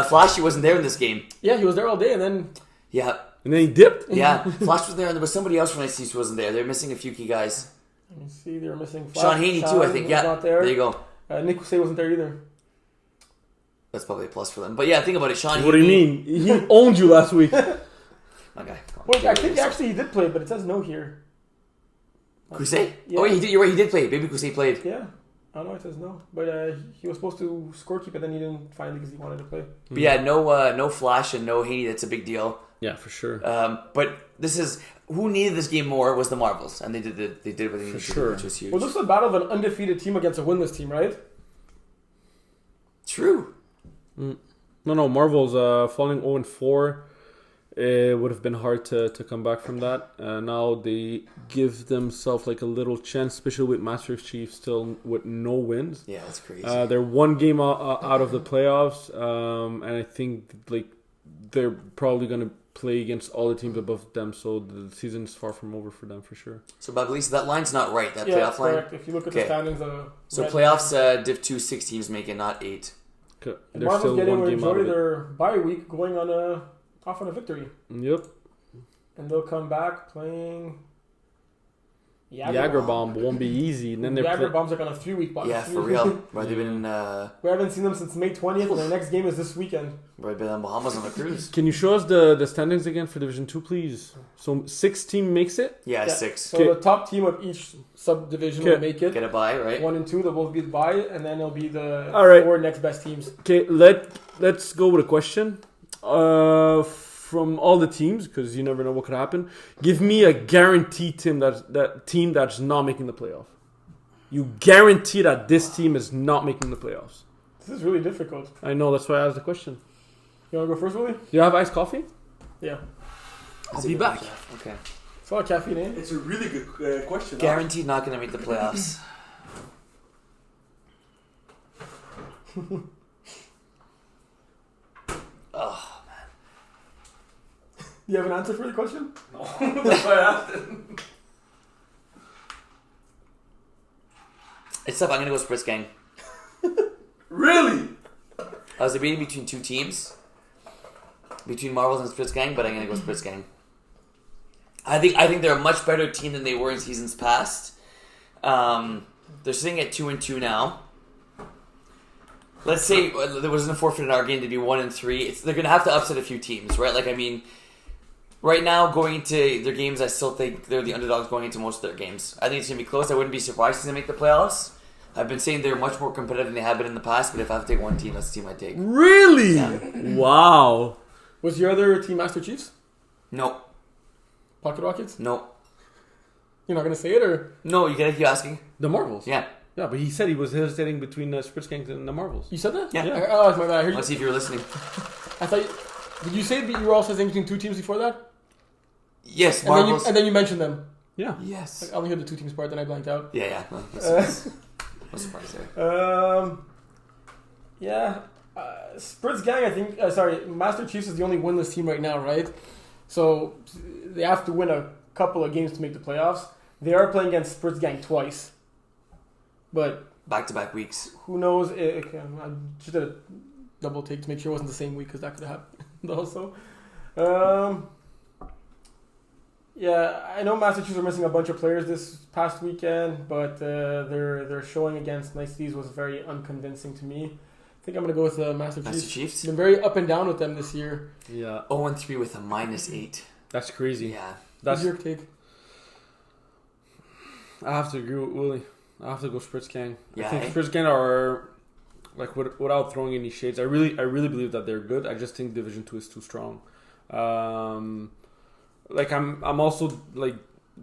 Flashy wasn't there in this game. Yeah, he was there all day, and then... Yeah. And then he dipped? Yeah. Flash was there, and there was somebody else from ICC who wasn't there. They were missing a few key guys. Let me see, they were missing Flash. Sean Haney, too, I think. Yeah, not there. There you go. Nick Hussein wasn't there either. That's probably a plus for them. But yeah, think about it. Sean What Haney... do you mean? He owned you last week. Okay. Well, I think actually he did play, but it says no here. Kusei? Yeah. Oh, he did. You're right. He did play. Baby Kusei played. Yeah. I don't know. It says no, but he was supposed to scorekeep, but then he didn't finally because he wanted to play. But yeah, no Flash and no Haney. That's a big deal. Yeah, for sure. But this is who needed this game more was the Marvels, and they did what they needed to do, which was huge. Well, this was a battle of an undefeated team against a winless team, right? True. No, Marvel's falling 0-4. It would have been hard to come back from that. Now they give themselves like a little chance, especially with Master Chief still with no wins. Yeah, that's crazy. They're one game out of the playoffs, and I think like they're probably going to play against all the teams above them, so the season is far from over for them for sure. So, Baglisa, that line's not right, that yeah, playoff line? Correct. If you look at the standings... So playoffs, Div 2, 6 teams make it, not 8. Okay. They're still one game out of their bye week going on off on a victory. Yep. And they'll come back playing... Jagerbomb won't be easy. And then Jagerbomb's like on a 3-week bye. Yeah, for real. Right, they've been we haven't seen them since May 20th, and their next game is this weekend. Right, been in Bahamas on a cruise. Can you show us the standings again for Division 2, please? So 6 team makes it? Yeah, 6. So the top team of each subdivision will make it. Get a bye, right? 1 and 2, they'll both be the bye, and then it'll be the 4 next best teams. Okay, let's go with a question. From all the teams, because you never know what could happen. Give me a guaranteed team that's not making the playoff. You guarantee that this team is not making the playoffs. This is really difficult. I know, that's why I asked the question. You want to go first, Willie? Do you have iced coffee? Yeah. I'll be back. Okay. It's a lot of caffeine, eh? It's a really good question. Guaranteed not going to make the playoffs. Oh. Do you have an answer for the question? No, that's why I asked it. It's tough. I'm going to go Spritz Gang. Really? I was debating between 2 teams. Between Marvels and Spritz Gang, but I'm going to go Spritz Gang. I think they're a much better team than they were in seasons past. They're sitting at 2-2 now. Let's say there wasn't a forfeit in our game to be 1-3. They're going to have to upset a few teams, right? Like, I mean... Right now, going into their games, I still think they're the underdogs going into most of their games. I think it's going to be close. I wouldn't be surprised if they make the playoffs. I've been saying they're much more competitive than they have been in the past, but if I have to take one team, that's the team I take. Really? Yeah. Wow. Was your other team Master Chiefs? No. Pocket Rockets? No. You're not going to say it, or? No, you gotta keep asking. The Marvels? Yeah. Yeah, but he said he was hesitating between Spritz Gang and the Marvels. You said that? Yeah. Oh, it's my bad. I heard Let's see if you were listening. I thought... Did you say that you were also saying between 2 teams before that? Yes, Marvels. And then you mentioned them. Yeah. Yes. I only heard the 2 teams part, then I blanked out. Yeah. No, no surprise there. Yeah. Spritz Gang, I think... Master Chiefs is the only winless team right now, right? So they have to win a couple of games to make the playoffs. They are playing against Spritz Gang twice. But... Back-to-back weeks. Who knows? I just did a double take to make sure it wasn't the same week, because that could have happened also. Yeah, I know Massachusetts are missing a bunch of players this past weekend, but their showing against Nice Leads was very unconvincing to me. I think I'm going to go with Massachusetts. Master Chiefs? Been very up and down with them this year. Yeah. 0-3 with a -8. That's crazy. Yeah. What's your take? I have to agree with Willie. I have to go Spritz Gang. Yeah, I think eh? Spritz Gang are like without throwing any shades. I really believe that they're good. I just think Division 2 is too strong. Like I'm also like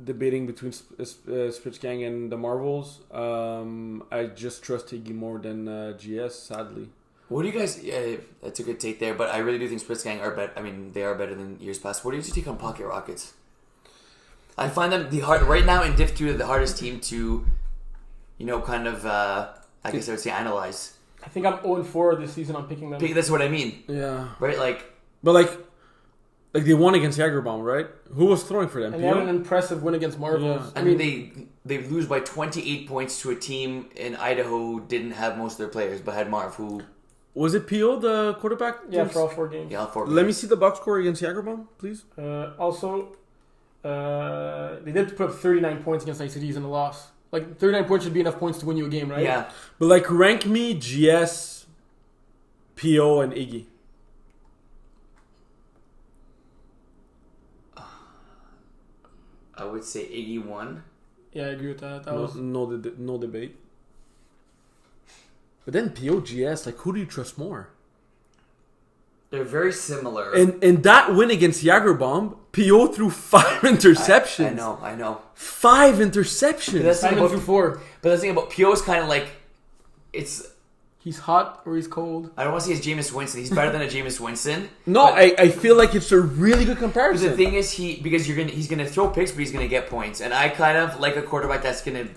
debating between Spritz Gang and the Marvels. I just trust Iggy more than GS. Sadly. What do you guys? Yeah, that's a good take there. But I really do think Spritz Gang are better. I mean, they are better than years past. What do you take on Pocket Rockets? I find them right now in Div 2 the hardest team to, kind of. I guess I would say analyze. I think I'm 0-4 this season on picking them. That's what I mean. Yeah. Right, like. But like they won against Jagerbomb, right? Who was throwing for them? And they had an impressive win against Marvels. Yeah. I mean, they lose by 28 points to a team in Idaho who didn't have most of their players, but had Marv, who... Was it P.O. the quarterback? Yeah, for all 4 games. Yeah, all 4 Let me see the box score against Jagerbomb, please. Also, they did put up 39 points against ICDs in the loss. Like, 39 points should be enough points to win you a game, right? Yeah. But like, rank me GS, P.O. and Iggy. I would say Iggy won. Yeah, I agree with that. No debate. But then P.O. GS, like, who do you trust more? They're very similar. And in that win against Jagerbomb, P.O. threw 5 interceptions. I know. 5 interceptions. But that's the thing Simon about, threw 4. but that's the thing about P.O. is kind of like, it's... He's hot or he's cold. I don't want to say he's Jameis Winston. He's better than a Jameis Winston. No, but, I feel like it's a really good but comparison. the thing is, he's gonna throw picks, but he's gonna get points. And I kind of like a quarterback that's gonna,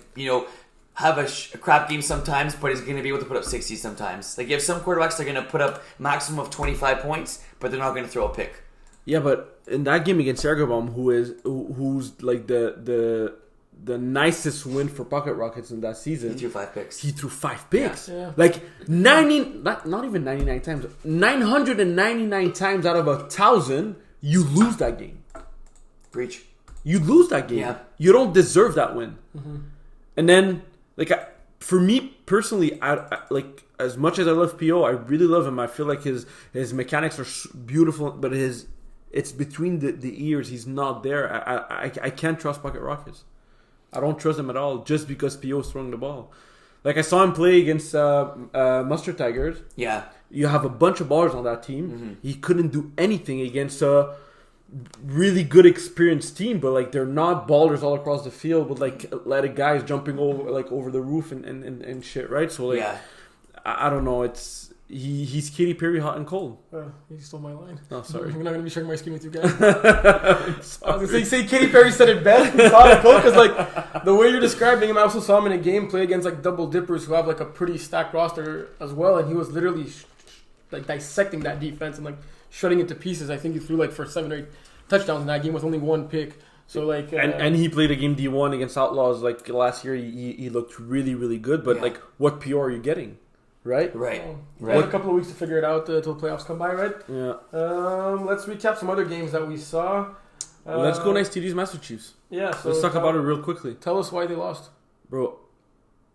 have a crap game sometimes, but is gonna be able to put up 60 sometimes. Like, you have some quarterbacks that are gonna put up maximum of 25 points, but they're not gonna throw a pick. Yeah, but in that game against Jagerbomb, who's like the nicest win for Pocket Rockets in that season. He threw 5 picks. He threw 5 picks. Yeah. Like not even 99 times. 999 times out of 1,000, you lose that game. Breach. You lose that game. Yeah. You don't deserve that win. Mm-hmm. And then, like, for me personally, I like, as much as I love PO, I really love him. I feel like his mechanics are beautiful, but it's between the ears. He's not there. I can't trust Pocket Rockets. I don't trust him at all just because PO is throwing the ball. Like, I saw him play against Mustard Tigers. Yeah. You have a bunch of ballers on that team. Mm-hmm. He couldn't do anything against a really good experienced team, but like, they're not ballers all across the field, but like a lot of guys jumping over the roof and shit, right? So like, Yeah. I don't know. He's Katy Perry hot and cold. He stole my line. Oh, sorry. I'm not going to be sharing my screen with you guys. I was going to say Katy Perry said it best. He's hot and cold because, like, the way you're describing him, I also saw him in a game play against, like, double dippers who have, like, a pretty stacked roster as well, and he was literally, like, dissecting that defense and, like, shutting it to pieces. I think he threw, like, for 7 or 8 touchdowns in that game with only 1 pick. So, like... and he played a game D1 against Outlaws, like, last year. He looked really, really good, but, like, what PR are you getting? Right? Right. We have a couple of weeks to figure it out until the playoffs come by, right? Yeah. Let's recap some other games that we saw. Let's go Nice TD's Master Chiefs. Yeah. So Let's talk about it real quickly. Tell us why they lost. Bro,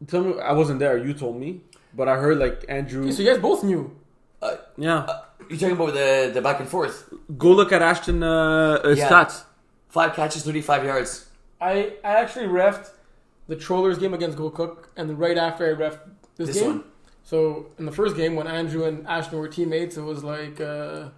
tell me, I wasn't there. You told me. But I heard, like, Andrew... Okay, so you guys both knew. Yeah. You're talking about the back and forth. Go look at Ashton stats. 5 catches, 35 yards. I actually reffed the Trollers game against Go Cook, and then right after I reffed this game. One. So in the first game, when Andrew and Ashton were teammates, it was like They're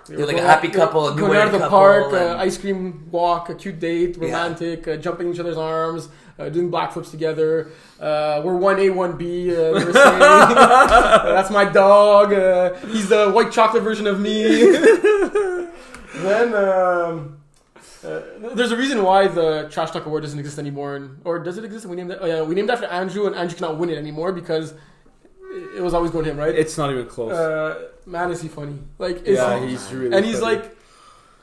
like a happy couple, a new going out of the couple, park, and- ice cream walk, a cute date, romantic, jumping in each other's arms, doing backflips together. We're 1A, 1B. They were saying, that's my dog. He's the white chocolate version of me. Then there's a reason why the Trash Talk Award doesn't exist anymore, or does it exist? And we named it. Oh yeah, we named it after Andrew, and Andrew cannot win it anymore because it was always going to him, right? It's not even close. Man, is he funny? Like, he's really and he's funny.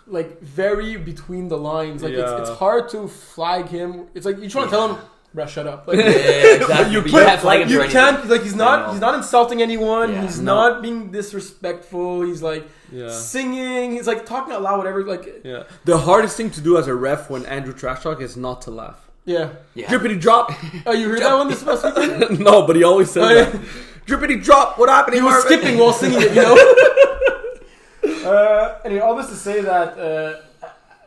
like very between the lines. Like, Yeah. it's hard to flag him. It's like you trying to tell him, "Bruh, shut up." Like, Yeah, exactly. you But can't flag him for anything. can't. Like, he's not insulting anyone. Yeah. He's No. not being disrespectful. He's like Yeah. singing. He's like talking out loud. Whatever. Like, Yeah. The hardest thing to do as a ref when Andrew trash talk is not to laugh. yeah. Yeah. Drippity drop. Oh, you heard that one this past weekend? No, but he always says Oh, yeah. that. Drippity drop. What happened? He was Marvin? skipping while singing it, you know? Anyway, all this to say that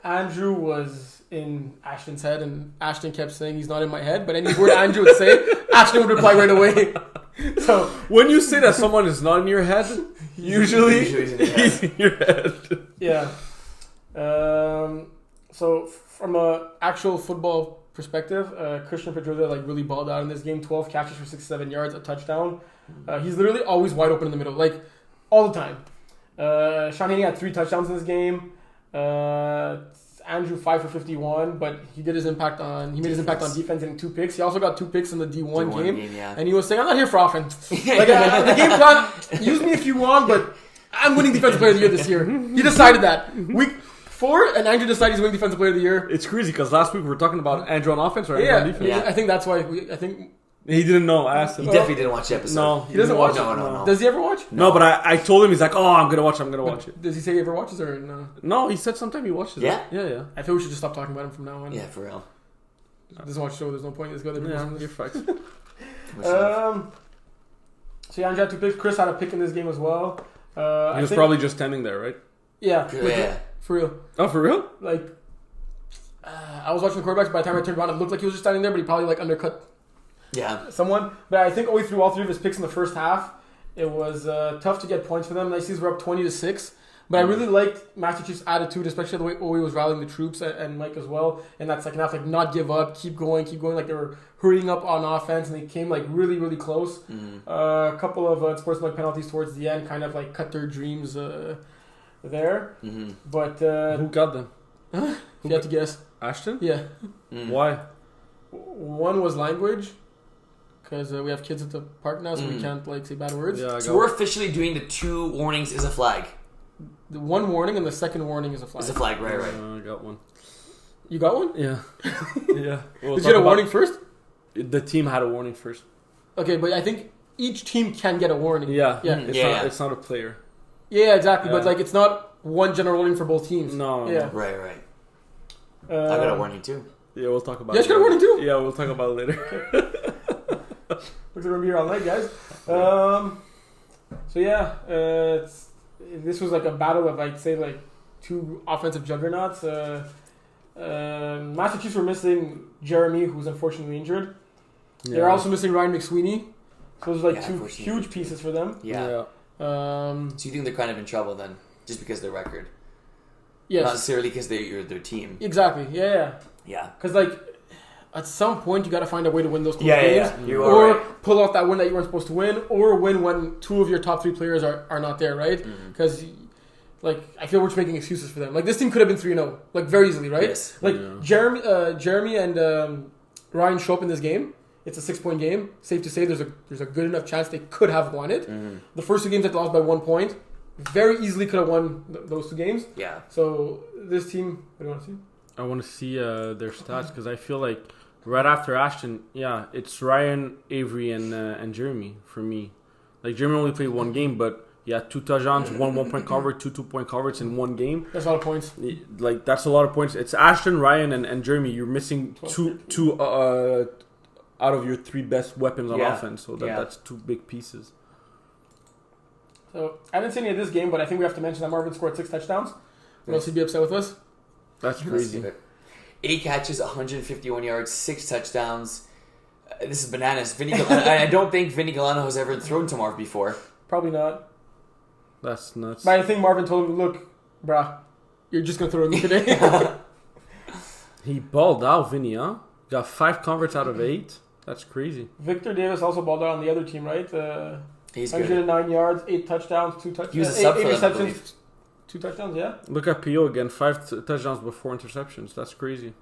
Andrew was in Ashton's head, and Ashton kept saying he's not in my head. But any word Andrew would say, Ashton would reply right away. So when you say that someone is not in your head, usually he's he's in your head. yeah. So from a actual football perspective, Christian Pedroza like really balled out in this game. 12 catches for 67 yards, a touchdown. He's literally always wide open in the middle, like all the time. Sean Haney had 3 touchdowns in this game. Andrew 5 for 51, but he made his impact on defense, getting 2 picks. He also got 2 picks in the D1 game, yeah. and he was saying, "I'm not here for offense. Like the game plan, use me if you want, but I'm winning defensive player of the year this year." He decided that week 4, and Andrew decided he's winning defensive player of the year. It's crazy because last week we were talking about Andrew on offense or Andrew on defense. I think that's why. He didn't know. I asked him. He definitely didn't watch the episode. No, He doesn't watch it? No. Does he ever watch? No, but I told him, he's like, oh, I'm going to watch it. Does he say he ever watches or no? No, he said sometime he watches Yeah? it. Yeah. I feel we should just stop talking about him from now on. Yeah, for real. Doesn't watch the show. There's no point. Let's go there. Yeah, you're facts. So yeah, Andrew had 2 picks. Chris had a pick in this game as well. He was probably just standing there, right? Yeah. Yeah. For real. Oh, for real? Like, I was watching the quarterbacks. By the time I turned around, it looked like he was just standing there, but he probably like undercut someone. But I think through all 3 of his picks in the first half, it was tough to get points for them. Niceties were up 20-6. But I really liked Master Chief's attitude, especially the way Owe was rallying the troops and Mike as well. And that second half, like not give up, keep going. Like they were hurrying up on offense, and they came like really, really close. A couple of sportsmanlike penalties towards the end, kind of like cut their dreams there. But Who got them? if you had to guess, Ashton? yeah, Why? one was language. Because we have kids at the park now, so we can't like say bad words. Yeah, So we're officially doing the 2 warnings is a flag. The 1 warning and the second warning is a flag. Is a flag, right? I got one. You got one? Yeah. Yeah. We'll Did you talk get a about- warning first? The team had a warning first. Okay, but I think each team can get a warning. Yeah. Yeah. It's not a player. Yeah, exactly. But Yeah. like, it's not one general warning for both teams. No. Yeah. Right. I got a warning too. Yeah, we'll talk about You it. guys got a warning too? Yeah, we'll talk about it later. We're gonna be here all night, guys. So yeah, this was like a battle of I'd say like 2 offensive juggernauts. Master Chiefs were missing Jeremy, who's unfortunately injured. They're also missing Ryan McSweeney. So those are like 2 huge pieces for them. Yeah. So you think they're kind of in trouble then, just because of their record? yes, Not necessarily because they're their team. exactly. Yeah. Yeah. Because like at some point you got to find a way to win those close Yeah. games, You are or right. pull off that win that you weren't supposed to win, or win when 2 of your top 3 players are not there, right? Because like I feel we're just making excuses for them. Like this team could have been 3-0, like very easily, right? Yes. Like Jeremy and Ryan show up in this game. It's a 6-point game. Safe to say, there's a good enough chance they could have won it. The first 2 games that they lost by 1 point, very easily could have won those 2 games. Yeah. So this team, what do you want to see? I want to see their stats because I feel like right after Ashton, it's Ryan, Avery, and Jeremy for me. Like Jeremy only played 1 game, but 2 touchdowns, 1 1-point coverage, 2 2-point coverage in 1 game. That's a lot of points. Like that's a lot of points. It's Ashton, Ryan, and Jeremy. You're missing two out of your 3 best weapons on offense. So that's 2 big pieces. So I didn't see any of this game, but I think we have to mention that Marvin scored 6 touchdowns. Will he be upset with us? That's crazy. 8 catches, 151 yards, 6 touchdowns. This is bananas. I don't think Vinny Galano has ever thrown to Marv before. Probably not. That's nuts. But I think Marvin told him, look, brah, you're just going to throw me today. He balled out, Vinny, huh? Got 5 converts out of 8. That's crazy. Victor Davis also balled out on the other team, right? He's good. 109 yards, 8 touchdowns, 2 touchdowns. He was a sub for them, I receptions. believe. 2 touchdowns, yeah? Look at P.O. again. 5 touchdowns before interceptions. That's crazy.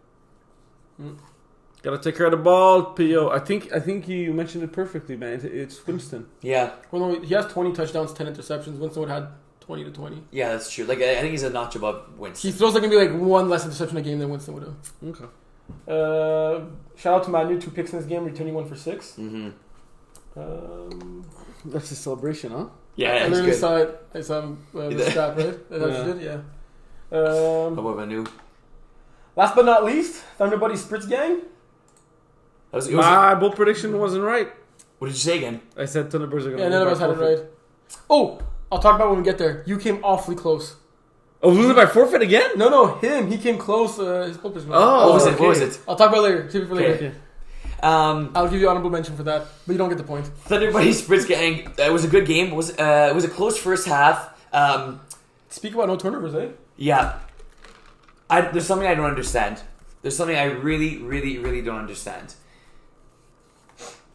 Gotta take care of the ball, P.O. I think you mentioned it perfectly, man. It's Winston. Yeah. Well, no, he has 20 touchdowns, 10 interceptions. Winston would have had 20 to 20. Yeah, that's true. Like I think he's a notch above Winston. He throws like going to be like 1 less interception a game than Winston would have. Okay. Shout out to Manu, 2 picks in this game, returning 1 for 6. That's his celebration, huh? Yeah, I it's literally good. saw it. I saw him the strap, right? That's what you did, yeah. How about Manu? Last but not least, Thunder Buddy Spritz Gang. My bold prediction wasn't right. What did you say again? I said Thunderbirds are going to Yeah, none of us had it right. Oh, I'll talk about it when we get there. You came awfully close. Oh, losing by forfeit again? No, him. He came close. His pulpit. Oh, What okay. was it? I'll talk about it later. Save it for later. Okay. I'll give you honorable mention for that, but you don't get the point. Thunder Buddy Spritz Gang. It was a good game. It was a close first half. Speak about no turnovers, eh? Yeah. There's something I don't understand. There's something I really, really, really don't understand.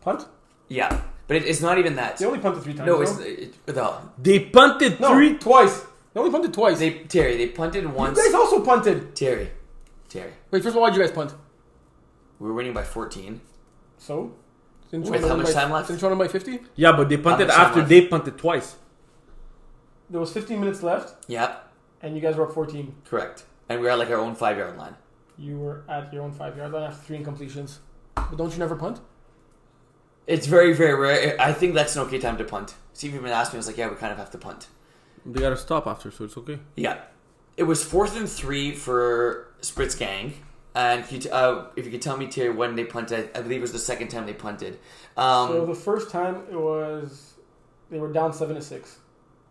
Punt? Yeah. But it's not even that. They only punted 3 times. No, though. They punted No, three. twice. They only punted twice. They punted once. You guys also punted. Terry. Wait, first of all, why'd you guys punt? We were winning by 14. So? Didn't With you how win much by- time left? Didn't you win by 50? Yeah, but they punted How much after time they punted twice. There was 15 minutes left, Yeah, and you guys were up 14. correct. And we were at like our own 5-yard line. You were at your own 5-yard line after 3 incompletions. But don't you never punt? It's very, very rare. I think that's an okay time to punt. Steve even asked me, I was like, yeah, we kind of have to punt. They gotta stop after, so it's okay. Yeah. It was 4th and 3 for Spritz Gang. And if you could tell me, Terry, when they punted, I believe it was the second time they punted. So the first time it was, they were down 7-6.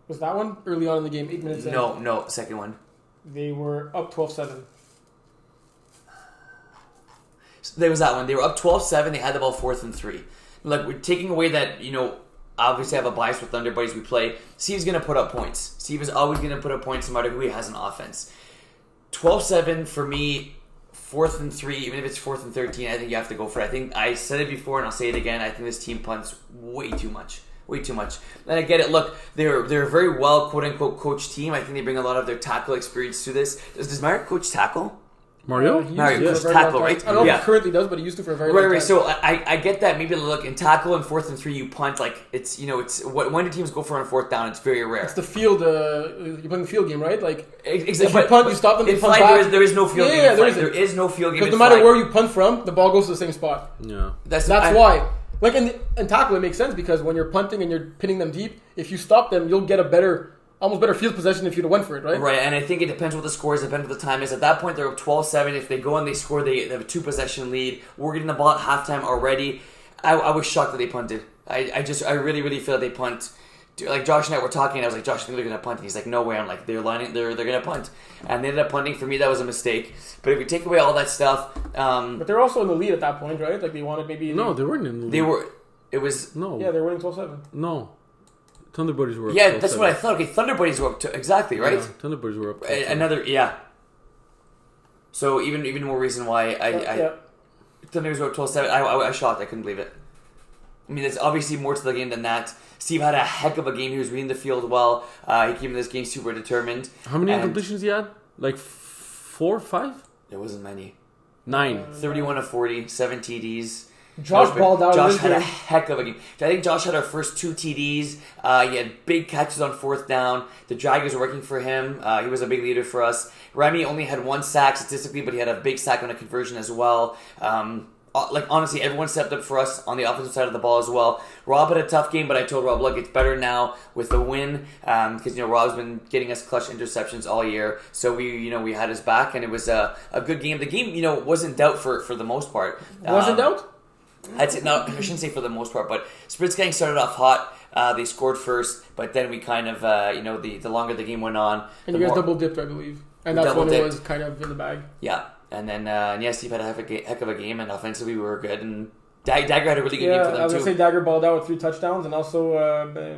Was that one? Early on in the game, 8 minutes in. No, second one. They were up 12-7. So there was that one. They were up 12-7. They had the ball 4th and 3. Like, we're taking away that, obviously I have a bias with Thunder Buddies we play. Steve's going to put up points. Steve is always going to put up points no matter who he has in offense. 12-7 for me, 4th and 3, even if it's 4th and 13, I think you have to go for it. I think I said it before and I'll say it again. I think this team punts way too much. Way too much. And I get it. Look, they're a very well, quote-unquote, coached team. I think they bring a lot of their tackle experience to this. Does Mario coach tackle? Mario? He used Mario, to for a just very tackle, long time. right? I don't know if Yeah. he currently does, but he used to for a very long time. Right. So I get that. Maybe look in tackle and 4th and 3, you punt like it's when do teams go for on 4th down? It's very rare. It's the field. You're playing the field game, right? Like Exactly. if you punt, you stop them. They In punt flight, back. there is no field game. Yeah, in there flight. isn't. There is no field game. Because in no matter flight. where you punt from, the ball goes to the same spot. Yeah. That's I- why. Like in tackle, it makes sense because when you're punting and you're pinning them deep, if you stop them, you'll get almost better field possession if you'd have went for it, right? Right, and I think it depends what the score is, depends what the time is. At that point, they're up 12-7. If they go and they score, they have a 2-possession lead. We're getting the ball at halftime already. I was shocked that they punted. I really, really feel they punt. Like Josh and I were talking, and I was like, Josh, I think they're going to punt. And he's like, no way. I'm like, they're going to punt. And they ended up punting. For me, that was a mistake. But if you take away all that stuff... But they're also in the lead at that point, right? Like they wanted maybe... No, they weren't in the league. they were... It was... No. Yeah, they were winning 12-7. No. Thunder Buddies were up. Yeah, that's 12-7. what I thought. Okay, Thunder Buddies were up to... Exactly, right? Yeah, Thunder Buddies were up. 12-7. Another... Yeah. So even more reason why Yeah. Thunders were up 12-7. I was shocked. I couldn't believe it. I mean, there's obviously more to the game than that. Steve had a heck of a game. He was reading the field well. He came in this game super determined. How many And incompletions he had? Like 4, 5? There wasn't many. 9. 31 of 40, 7 TDs. Josh balled out in Josh this had a game. heck of a game. I think Josh had our first 2 TDs. He had big catches on 4th down. The Jaggers were working for him. He was a big leader for us. Remy only had 1 sack statistically, but he had a big sack on a conversion as well. Honestly, everyone stepped up for us on the offensive side of the ball as well. Rob had a tough game, but I told Rob, look, it's better now with the win because Rob's been getting us clutch interceptions all year. So we had his back, and it was a good game. The game was in doubt for the most part. Was in doubt? I'd say no. I shouldn't say for the most part, but Spritz Gang started off hot. They scored first, but then we kind of the longer the game went on, And the you guys more- double dipped, I believe. And that's when it was kind of in the bag. yeah. And then Steve had a heck of a game, and offensively we were good. And Dagger had a really good game for I them was too. going to say Dagger balled out with 3 touchdowns, and also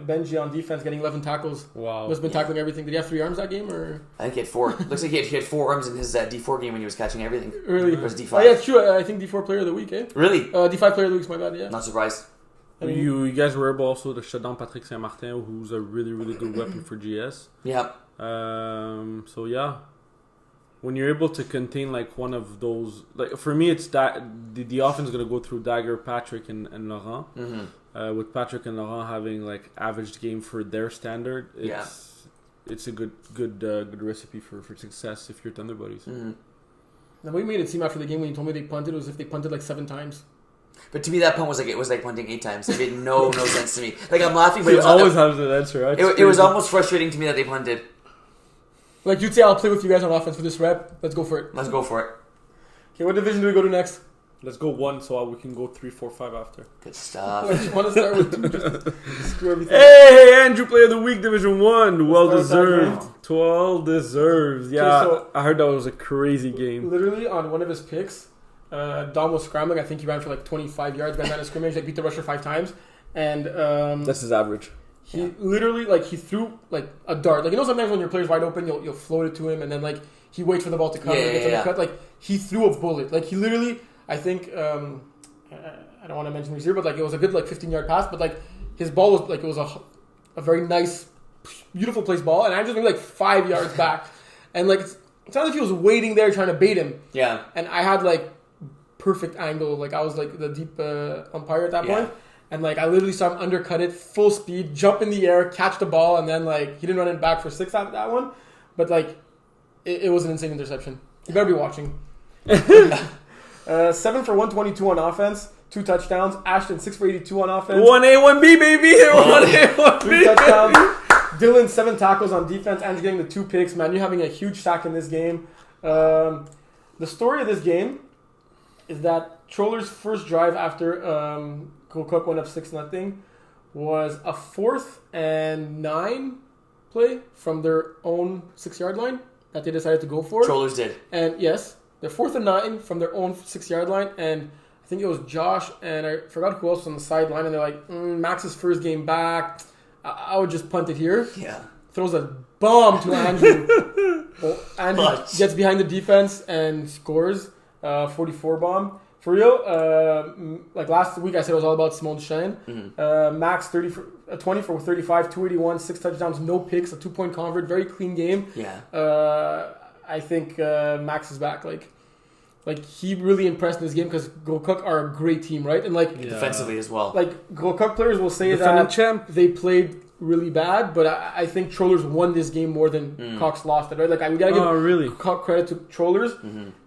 Benji on defense getting 11 tackles. Wow. Must have been tackling everything. Did he have 3 arms that game? Or I think he had 4. Looks like he had 4 arms in his D4 game when he was catching everything. Really? It was D5. Oh, yeah, it's true. I think D4 player of the week, eh? Really? D5 player of the week's my bad, yeah. Not surprised. I mean, You guys were able also to shut down Patrick Saint-Martin, who's a really, really good weapon for GS. Yeah. So yeah, when you're able to contain like one of those, like for me, it's that the offense is gonna go through Dagger, Patrick, and Laurent. Mm-hmm. With Patrick and Laurent having like average game for their standard, it's a good recipe for success if you're Thunder Buddies. Mm-hmm. the way you made it seem after the game when you told me they punted was if they punted like 7 times. But to me, that punt was like punting 8 times. It made no sense to me. Like I'm laughing, but He always has an answer. Right? it was almost frustrating to me that they punted. Like you'd say, I'll play with you guys on offense for this rep. Let's go for it. Let's go for it. Okay, what division do we go to next? Let's go 1 so we can go 3, 4, 5 after. Good stuff. I want to start with 2 just to screw everything. Hey, Andrew, Player of the Week, Division 1. Well Let's start that deserved. Well deserved. Yeah, Okay, so- I heard that was a crazy game. Literally on one of his picks, Dom was scrambling. I think he ran for like 25 yards, ran out of scrimmage, like beat the rusher 5 times, and That's his average. he literally like he threw like a dart. Like, you know, sometimes when your player's wide open, you'll float it to him, and then like he waits for the ball to come. and gets on the cut. Like he threw a bullet. Like he literally, I think I don't want to mention receiver, but like it was a good like 15-yard pass. But like his ball was like, it was a very nice, beautiful placed ball, and I just maybe like 5 yards back, and like it sounded like he was waiting there trying to bait him. Yeah. And I had like perfect angle. Like I was like the deep umpire at that point. And like I literally saw him undercut it, full speed, jump in the air, catch the ball, and then like he didn't run it back for 6 after that one. But like it was an insane interception. You better be watching. 7 for 122 on offense, 2 touchdowns. Ashton 6 for 82 on offense. 1A, 1B, baby. 1A, 1B. 3 touchdowns. Dylan 7 tackles on defense. Andrew getting the 2 picks. Man, you having a huge sack in this game. The story of this game is that Troller's first drive after Cook went up 6-0 was a 4th and 9 play from their own 6-yard line that they decided to go for. Trollers did. And yes, they're 4th and 9 from their own 6-yard line, and I think it was Josh and I forgot who else was on the sideline, and they're like, Max's first game back. I would just punt it here. Yeah. Throws a bomb to Andrew. Well, Andrew gets behind the defense and scores 44 bomb. For real, like last week I said it was all about Simone Shane. Max 20 for 35, 281, 6 touchdowns, no picks, a 2-point convert, very clean game. Yeah. I think Max is back. Like he really impressed in this game because Go Cook are a great team, right? And like Defensively as well. like Go Cook players will say Defending that champ. they played really bad, but I think Trollers won this game more than Cox lost it, right? Like we gotta give really? Cock credit to Trollers,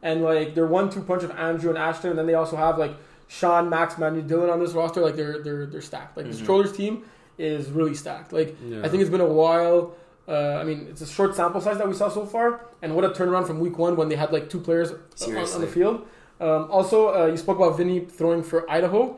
and like their 1-2 punch of Andrew and Ashton, and then they also have like Sean, Max, Manu, Dylan on this roster. Like they're stacked. Like this Trollers team is really stacked. Like I think it's been a while. I mean, it's a short sample size that we saw so far, and what a turnaround from week 1 when they had like 2 players on the field. Also, you spoke about Vinny throwing for Idaho.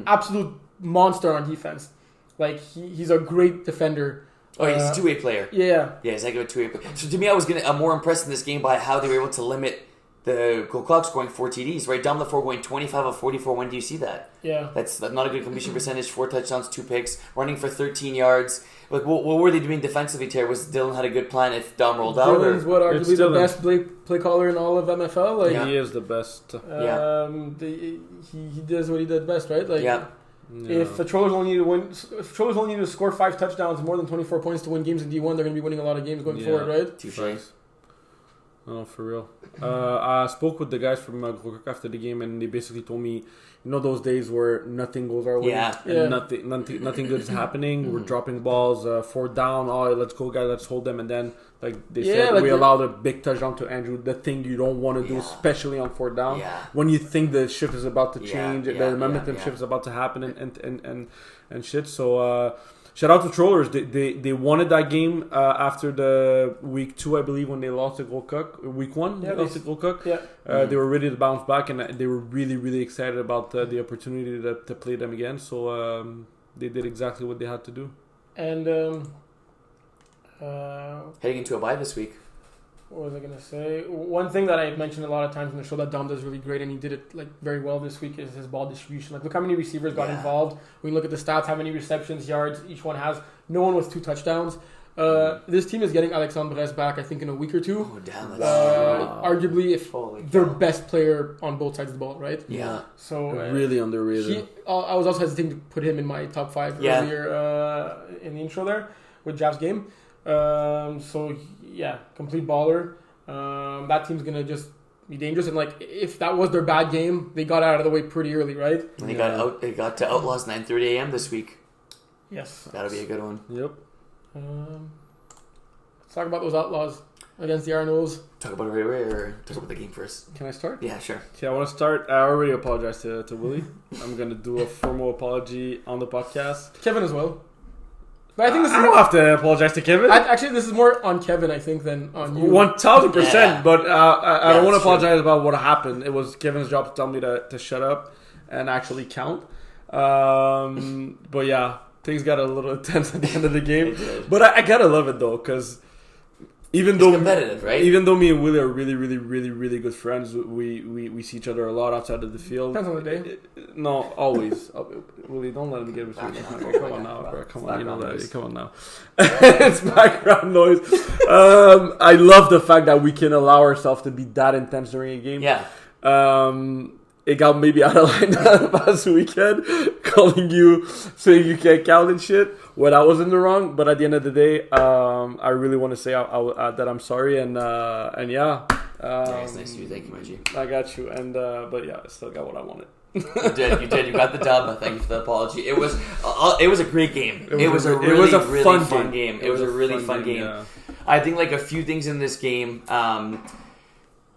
Absolute monster on defense. Like he's a great defender. Oh, he's a 2-way player. Yeah. Yeah, he's like a 2-way player. So to me, I'm more impressed in this game by how they were able to limit the Go Clock scoring 4 TDs, right? Dom LaFleur going 25 of 44. When do you see that? Yeah. That's not a good completion percentage. 4 touchdowns, 2 picks, running for 13 yards. Like, what were they doing defensively, Terry? Was Dylan had a good plan if Dom rolled out? Dylan's arguably the best play caller in all of MFL. Like He is the best. he does what he did best, right? Like if the Trollers only need to score 5 touchdowns, more than 24 points to win games in D1, they're going to be winning a lot of games going forward, right? Touché. Oh, for real. I spoke with the guys from Cook after the game, and they basically told me, you know, those days where nothing goes our way, and nothing good is happening. We're dropping balls, 4th down. Oh, let's go, guys, let's hold them. And then, like they said, we allowed a big touchdown to Andrew. The thing you don't want to do, especially on 4th down, when you think the shift is about to change, the momentum shift is about to happen, and shit. So. Shout out to Trollers. They wanted that game after the week 2, I believe, when they lost to Gold Cook. Week 1, they lost to Gold Cook. Yeah. They were ready to bounce back, and they were really, really excited about the opportunity to play them again. So they did exactly what they had to do. And heading into a bye this week. What was I going to say? One thing that I've mentioned a lot of times in the show that Dom does really great, and he did it like very well this week, is his ball distribution. Like, look how many receivers got involved. When you look at the stats, how many receptions, yards each one has. No one with 2 touchdowns. This team is getting Alexandre back, I think, in a week or 2. Oh, damn. Arguably, if their best player on both sides of the ball, right? Yeah. So really underrated. I was also hesitating to put him in my top 5 earlier in the intro there with Jav's game. Complete baller. That team's gonna just be dangerous, and like if that was their bad game, they got out of the way pretty early, right? And they got to Outlaws 9:30 a.m. this week. Yes, that'll be a good one. Yep. Let's talk about those Outlaws against the Arnolds. Talk about it right away, or talk about the game first? Can I start? Yeah, sure. Okay, I want to start. I already apologized to Willie. I'm gonna do a formal apology on the podcast. Kevin as well. But I think this is I don't have to apologize to Kevin. actually this is more on Kevin, I think, than on you. 1000%. Yeah. But I don't want to that's true. apologize about what happened. It was Kevin's job to tell me to shut up and actually count. But yeah, things got a little intense at the end of the game. But I gotta love it though, because even though competitive, right? Even though me and Willie are really, really, really, really good friends, we see each other a lot outside of the field. Depends on the day. No, always. Willie, don't let him get between us. Come on now, bro. Come on, you know that. Come on now. It's background noise. I love the fact that we can allow ourselves to be that intense during a game. Yeah. It got maybe out of line that past weekend, calling you, saying you can't count and shit, when I was in the wrong. But at the end of the day, I really want to say that I'm sorry, and yeah. It's nice of you. Thank you, Reggie. I got you, and but yeah, I still got what I wanted. You did. You got the dub. Thank you for the apology. It was a great game. It was a really fun game. It was a really fun game. Yeah. I think like a few things in this game.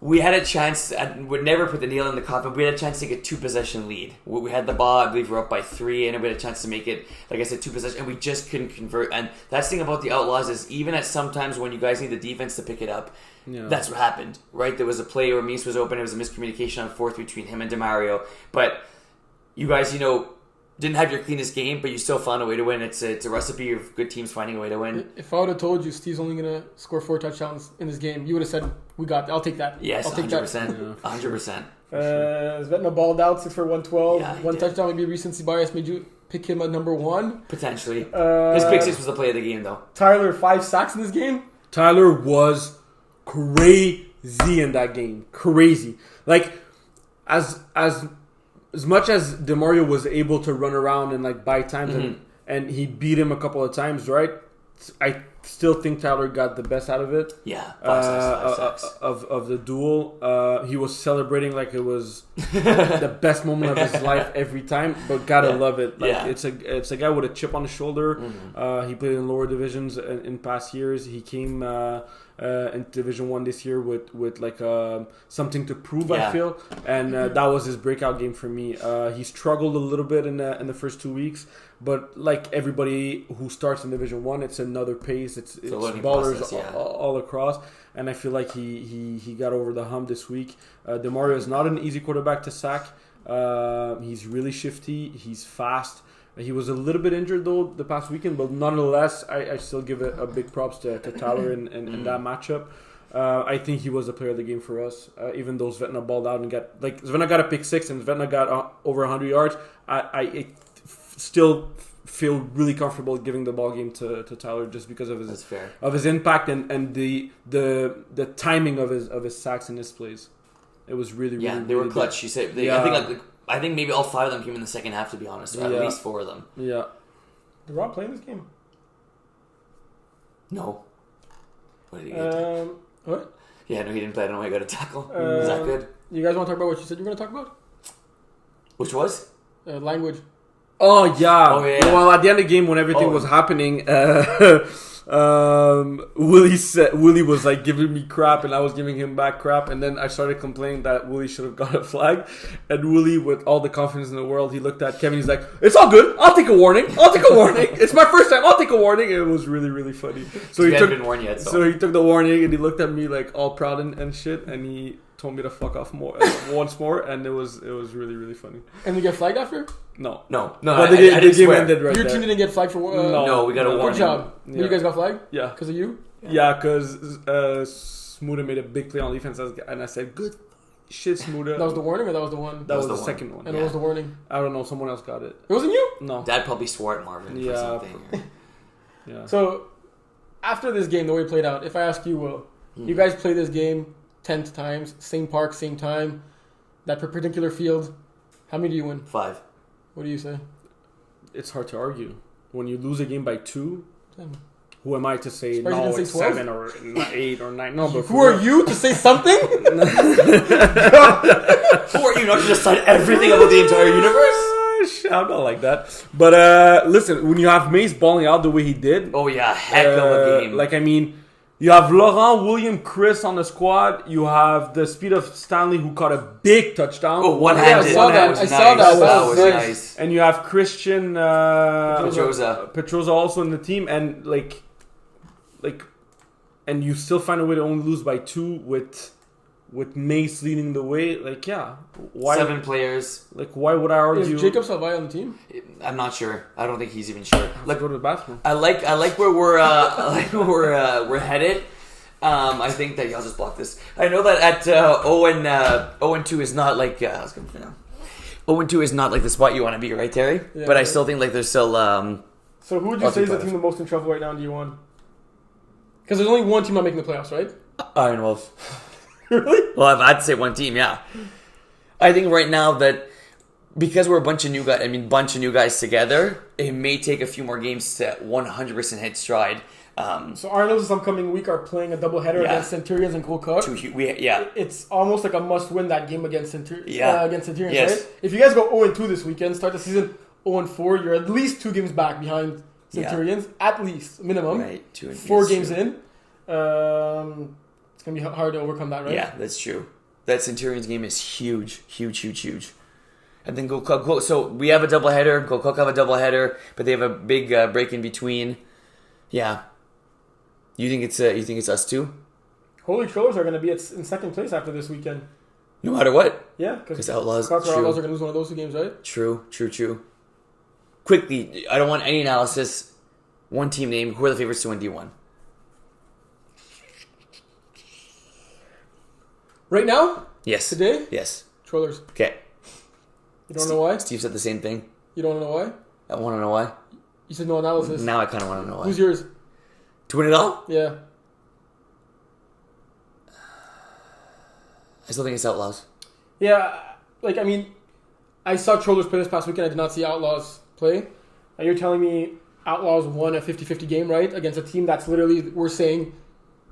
We had a chance. I would never put the nail in the coffin. We had a chance to take a 2-possession lead. We had the ball. I believe we were up by 3, and we had a chance to make it, like I said, 2 possession, and we just couldn't convert. And that's the thing about the Outlaws is even at sometimes when you guys need the defense to pick it up, that's what happened, right? There was a play where Mies was open. It was a miscommunication on 4th between him and DeMario. But you guys, didn't have your cleanest game, but you still found a way to win. It's a recipe of good teams finding a way to win. If I would have told you Steve's only going to score 4 touchdowns in this game, you would have said, "We got. I'll take that." Yes, I'll take 100%. 100%. Svetna balled out 6 for 112. Yeah, he one did. touchdown. Maybe recency bias made you pick him at number 1. Potentially. His pick 6 was the play of the game, though. Tyler 5 sacks in this game. Tyler was crazy in that game. Crazy. Like, as much as DeMario was able to run around and like buy times and he beat him a couple of times, right? I still think Tyler got the best out of it. Yeah, 5 sacks. Of the duel. He was celebrating like it was the best moment of his life every time. But gotta love it. Like it's a guy with a chip on his shoulder. He played in lower divisions in past years. He came in Division 1 this year with like something to prove. I feel, and that was his breakout game for me. He struggled a little bit in the first 2 weeks. But like everybody who starts in Division 1, it's another pace. It's ballers process, all across, and I feel like he got over the hump this week. DeMario is not an easy quarterback to sack. He's really shifty. He's fast. He was a little bit injured though the past weekend, but nonetheless, I still give it a big props to Tyler in that matchup. I think he was the player of the game for us, even though Svetna balled out and Svetna got a pick 6 and Svetna got over 100 yards. I still feel really comfortable giving the ball game to Tyler just because of his impact and the timing of his sacks and his plays. It was really they were clutch. She said I think maybe all 5 of them came in the second half, to be honest. At least 4 of them. Yeah. Did Rob play in this game? No. What did he get? What? Yeah, no, he didn't play. I don't know why he got a tackle. Is that good? You guys want to talk about what you said you were going to talk about? Which was? Language. Oh yeah. Well, at the end of the game, when everything was happening, Willie was like giving me crap, and I was giving him back crap, and then I started complaining that Willie should have got a flag, and Willie, with all the confidence in the world, he looked at Kevin. He's like, "It's all good. I'll take a warning. It's my first time. I'll take a warning." And it was really, really funny. So he took been warned yet. So he took the warning, and he looked at me like all proud and shit, and he told me to fuck off more once more, and it was really, really funny. And you get flagged after? No. But I the game swear. ended right Your there. team didn't get flagged for... no, we got a warning. Good job. Yeah. You guys got flagged? Yeah. Because of you? Yeah, because Smuda made a big play on defense, and I said, "Good shit, Smuda." That was the warning, or that was the one? That was the one. second one. And what was the warning? I don't know. Someone else got it. It wasn't you? No. Dad probably swore at Marvin for something. Yeah. So, after this game, the way it played out, if I ask you, Will, you guys play this game 10 times, same park, same time, that particular field, how many do you win? 5. What do you say? It's hard to argue. When you lose a game by 2, 10. who am I to say Surprised you no, didn't it's say 12? 7 or 8 or 9? No, but Who are you to say something? Who are you not to decide everything about the entire universe? I'm not like that. But listen, when you have Mace balling out the way he did, Oh yeah, heck of a game. like I mean, You have Laurent, William, Chris on the squad. You have the speed of Stanley, who caught a big touchdown. Oh, one-handed. I saw that. Was I nice. saw that. That was nice. And you have Christian Petroza also in the team, and and you still find a way to only lose by 2 with Mace leading the way. Like, yeah, why 7 players. Like, why would I argue? Is Jacob Salvay on the team? I'm not sure. I don't think he's even sure. Let's go to the bathroom. I like where we're we're headed. I think that I'll just block this. I know that at 0-2 is not like 0-2 is not like the spot you want to be, right, Terry? Yeah, but I right. still think like there's still. So who would you say is the team the most in trouble right now in D1? Because there's only one team not making the playoffs, right? Iron Wolves. Really? Well, if I had to say one team, yeah. I think right now that because we're a bunch of new guys together, it may take a few more games to 100% hit stride. So Arnold's this upcoming week are playing a doubleheader against Centurions and Gold Cook. It's almost like a must-win that game against Centurions, Yes. right? If you guys go 0-2 this weekend, start the season 0-4, you're at least 2 games back behind Centurions, at least, minimum. Right, 2 and 4 games in. It's going to be hard to overcome that, right? Yeah, that's true. That Centurions game is huge. And then so we have a doubleheader. Gold Cook have a doubleheader, but they have a big break in between. Yeah. You think it's us too? Holy Trollers are going to be in second place after this weekend. No matter what. Yeah, because Outlaws. Outlaws are going to lose one of those 2 games, right? True. Quickly, I don't want any analysis. One team name. Who are the favorites to win D1? Right now? Yes. Today? Yes. Trollers. Okay. You don't know why? Steve said the same thing. You don't know why? I want to know why. You said no analysis. Now I kind of want to know why. Who's yours? To win it all? Yeah. I still think it's Outlaws. Yeah, I saw Trollers play this past weekend. I did not see Outlaws play. You're telling me Outlaws won a 50-50 game, right? Against a team that's literally, we're saying,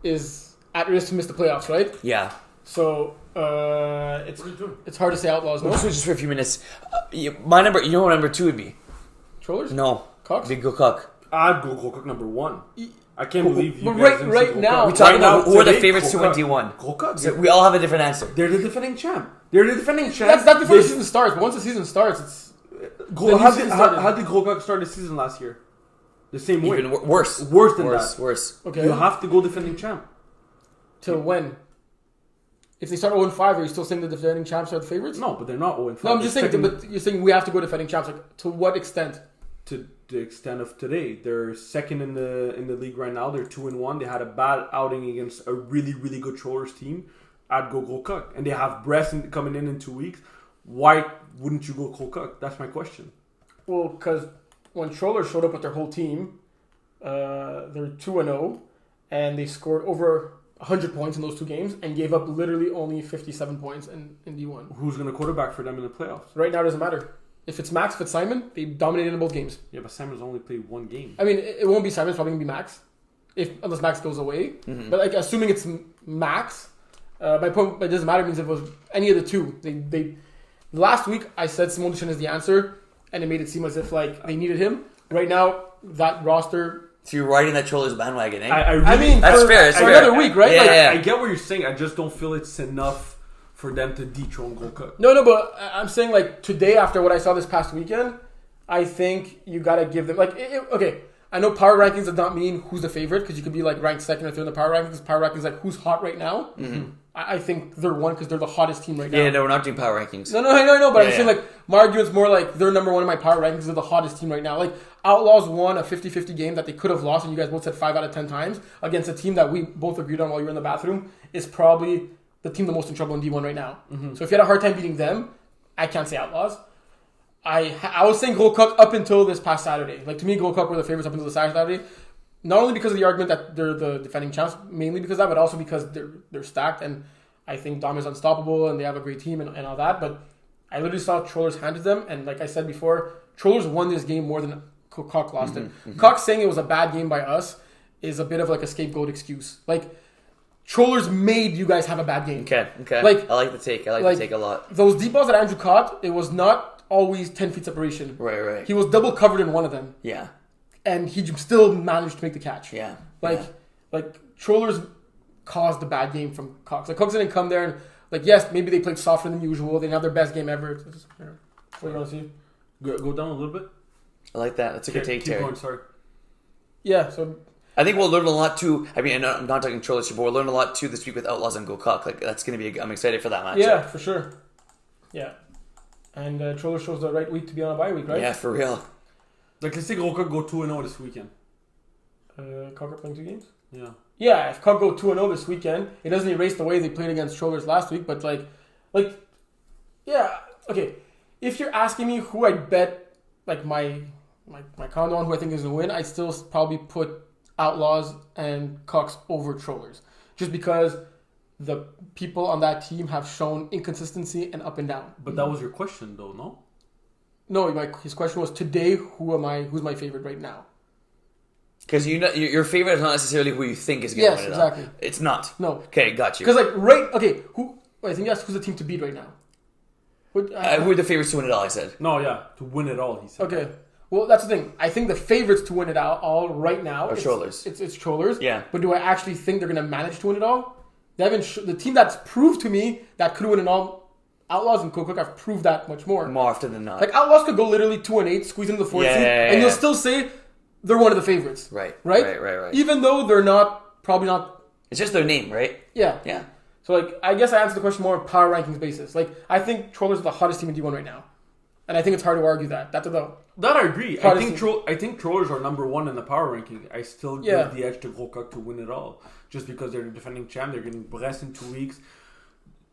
is at risk to miss the playoffs, right? Yeah. So, it's hard to say Outlaws, no? We'll switch just for a few minutes. My number, you know what number 2 would be? Trollers? No. Cox? Big Go Cook. I'd go Gold Cook number 1. I can't believe you But guys right didn't say now- Gold We Cook. talking about who are the today, favorites to win Gold Cook. D1? Gold Cook. So we all have a different answer. They're the defending champ. That's That's before the season starts. But once the season starts, it's... How did Gold Cook start the season last year? The same way. Even worse. Worse than that. Worse. Okay. You have to go defending champ. Till when? If they start 0-5, are you still saying the defending champs are the favorites? No, but they're not 0-5. No, I'm just saying, but you're saying we have to go defending champs. Like, to what extent? To the extent of today, they're second in the league right now. They're 2-1. They had a bad outing against a really, really good Trollers team. I'd go Gold Cook, and they have Brest coming in 2 weeks. Why wouldn't you go Gold Cook? That's my question. Well, because when Trollers showed up with their whole team, they're 2-0, and they scored over 100 points in those 2 games and gave up literally only 57 points in D1. Who's going to quarterback for them in the playoffs? Right now, it doesn't matter. If it's Max, if it's Simon, they dominated in both games. Yeah, but Simon's only played 1 game. I mean, it won't be Simon. It's probably going to be Max, unless Max goes away. Mm-hmm. But like, assuming it's Max, my point, it doesn't matter, means if it was any of the 2. They last week, I said Simon Duchesne is the answer, and it made it seem as if like they needed him. Right now, that roster... So you're riding that Trollers bandwagon, eh? I mean, that's fair. That's for fair. another week, right? Yeah, Like, yeah. I get what you're saying. I just don't feel it's enough for them to dethrone Gold Cook. No, but I'm saying like today, after what I saw this past weekend, I think you gotta give them okay. I know power rankings does not mean who's the favorite, because you could be like ranked second or third in the power rankings. Power rankings like who's hot right now. Mm-hmm. I think they're 1 because they're the hottest team right now. Yeah, no, we're not doing power rankings. No, I know, but Yeah, I'm saying like my argument's more like they're number 1 in my power rankings. They're the hottest team right now. Like Outlaws won a 50-50 game that they could have lost, and you guys both said 5 out of 10 times against a team that we both agreed on while you were in the bathroom is probably the team the most in trouble in D1 right now. Mm-hmm. So if you had a hard time beating them, I can't say Outlaws. I was saying Gold Cook up until this past Saturday. Like to me, Gold Cook were the favorites up until the Saturday. Not only because of the argument that they're the defending champs, mainly because of that, but also because they're stacked, and I think Dom is unstoppable and they have a great team and all that. But I literally saw Trollers handed them, and like I said before, Trollers won this game more than Cock lost it. Cock saying it was a bad game by us is a bit of like a scapegoat excuse. Like Trollers made you guys have a bad game. Okay. Like, I like the take. I like the take a lot. Those deep balls that Andrew caught, it was not always 10 feet separation. Right. He was double covered in one of them. Yeah. And he still managed to make the catch. Yeah. Like, like Trollers caused the bad game from Cox. Like Cox didn't come there and like yes, maybe they played softer than usual. They didn't have their best game ever. It's just, what you want to see? Go down a little bit. I like that. That's a good take, Keep Terry. going, sorry. Yeah, so I think we'll learn a lot too. I mean, I'm not talking Trollers, but we'll learn a lot too this week with Outlaws and Gokak. Like that's going to be. I'm excited for that match. yeah, for sure. Yeah, and Trollers chose the right week to be on a bye week, right? Yeah, for real. Like, let's say Gokak go 2-0 this weekend. Cock are playing 2 games. Yeah. Yeah, if Cock go 2-0 this weekend, it doesn't erase the way they played against Trollers last week. But yeah, okay. If you're asking me who I'd bet, like my condo on who I think is gonna win, I'd still probably put Outlaws and Cox over Trollers, just because the people on that team have shown inconsistency and up and down. But that was your question, though, no? No, his question was today. Who's my favorite right now? Because your favorite is not necessarily who you think is going to Yes, win it. exactly. It's not. No. Okay, got you. Because I think that's who's the team to beat right now. Who are the favorites to win it all? I said. No, yeah, to win it all, he said. Okay. Well, that's the thing. I think the favorites to win it all right now Are Trollers. It's Trollers. Yeah. But do I actually think they're going to manage to win it all? They haven't. The team that's proved to me that could win it all, Outlaws and Cook have proved that much more. More often than not. Like Outlaws could go literally 2-8, squeeze into the fourth seed, and you'll still say they're one of the favorites. Right. Right. Even though they're probably not. It's just their name, right? Yeah. Yeah. So, like, I guess I answered the question more on power rankings basis. Like, I think Trollers are the hottest team in D1 right now. And I think it's hard to argue that. That I agree. I think Trollers are number 1 in the power ranking. I still give the edge to Gokak to win it all. Just because they're the defending champ. They're getting Brest in 2 weeks.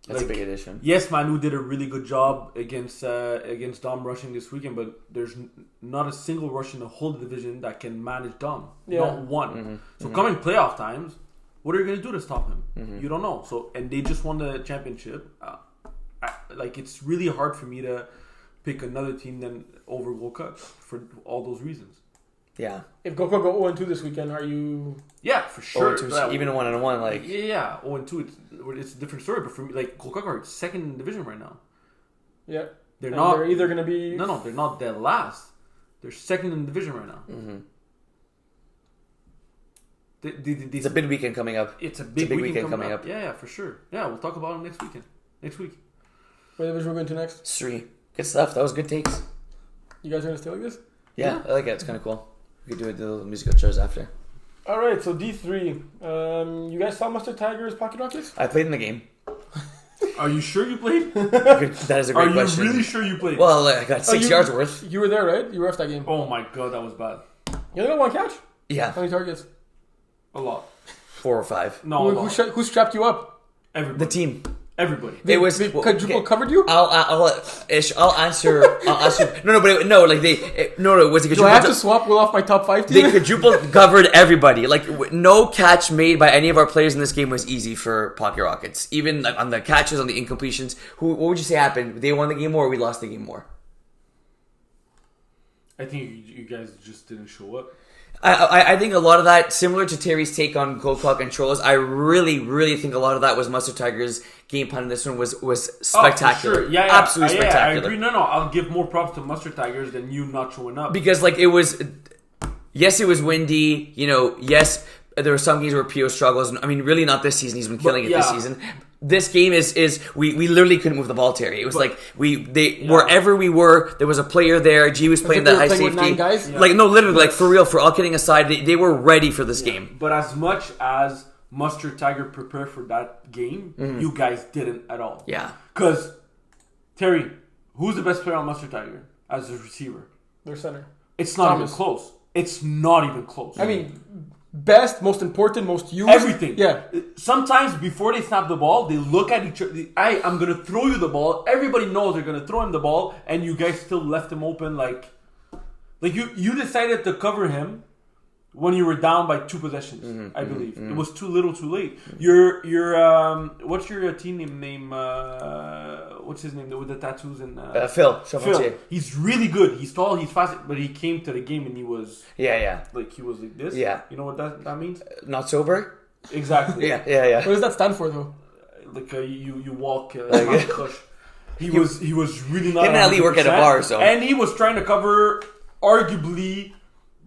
That's a big addition. Yes, Manu did a really good job against Dom rushing this weekend, but there's not a single rush in the whole division that can manage Dom. Yeah. Not one. Mm-hmm. So coming playoff times, what are you going to do to stop him? You don't know. So and they just won the championship. It's really hard for me to pick another team than over Gokak for all those reasons. Yeah. If Gokak go 0-2 this weekend, are you... Yeah, for sure. Even a 1-1, like... Yeah, 0-2, it's a different story. But for me, like, Gokak are second in division right now. Yeah. They're either going to be... No, they're not dead last. They're second in division right now. Mm-hmm. It's a big weekend coming up. It's a big weekend coming up. Yeah, for sure. Yeah, we'll talk about them next week. What division we're going to next? 3. Good stuff. That was good takes. You guys are going to stay like this? Yeah, I like it. It's kind of cool. We could do the musical chairs after. All right, so D3. You guys saw Mustard Tigers Pocket Rockets? I played in the game. Are you sure you played? That is a great question. Are you really sure you played? Well, I got 6 yards worth. You were there, right? You were off that game. Oh my god, that was bad. You only got 1 catch? Yeah. How many targets? A lot. 4 or 5. No, who strapped you up? Everybody. The team. Everybody. Quadruple covered you? I'll answer. No, was it quadruple? Do I have to swap Will off my top 5 team? They quadruple covered everybody. Like no catch made by any of our players in this game was easy for Pocket Rockets. Even like, on the catches, on the incompletions. What would you say happened? They won the game more, or we lost the game more? I think you guys just didn't show up. I think a lot of that, similar to Terry's take on Gokak and Trollers, I really, really think a lot of that was Mustard Tigers' game plan in this one was spectacular. Oh, for sure. Yeah, absolutely spectacular. I agree. No, I'll give more props to Mustard Tigers than you not showing up. Because like it was windy. Yes, there were some games where Pio struggles. I mean, really not this season. He's been killing it this season. This game is we literally couldn't move the ball, Terry. It was wherever we were, there was a player there. G was playing that high safety. 9 guys? Like no, literally, like for real. For all kidding aside, they were ready for this game. But as much as Mustard Tiger prepared for that game, you guys didn't at all. Yeah. Because Terry, who's the best player on Mustard Tiger as a receiver? Their center. It's not even close. It's not even close. I mean, best, most important, most used. Everything. Yeah. Sometimes before they snap the ball, they look at each other. I'm going to throw you the ball. Everybody knows they're going to throw him the ball, and you guys still left him open. Like you decided to cover him when you were down by 2 possessions, I believe. It was too little too late. What's your team name? What's his name with the tattoos and Phil. He's really good. He's tall, he's fast, but he came to the game and he was like he was like this. Yeah. You know what that means? Not sober? Exactly. Yeah. What does that stand for though? Like you walk push. He was really not. Him and Ali work at a bar, so and he was trying to cover arguably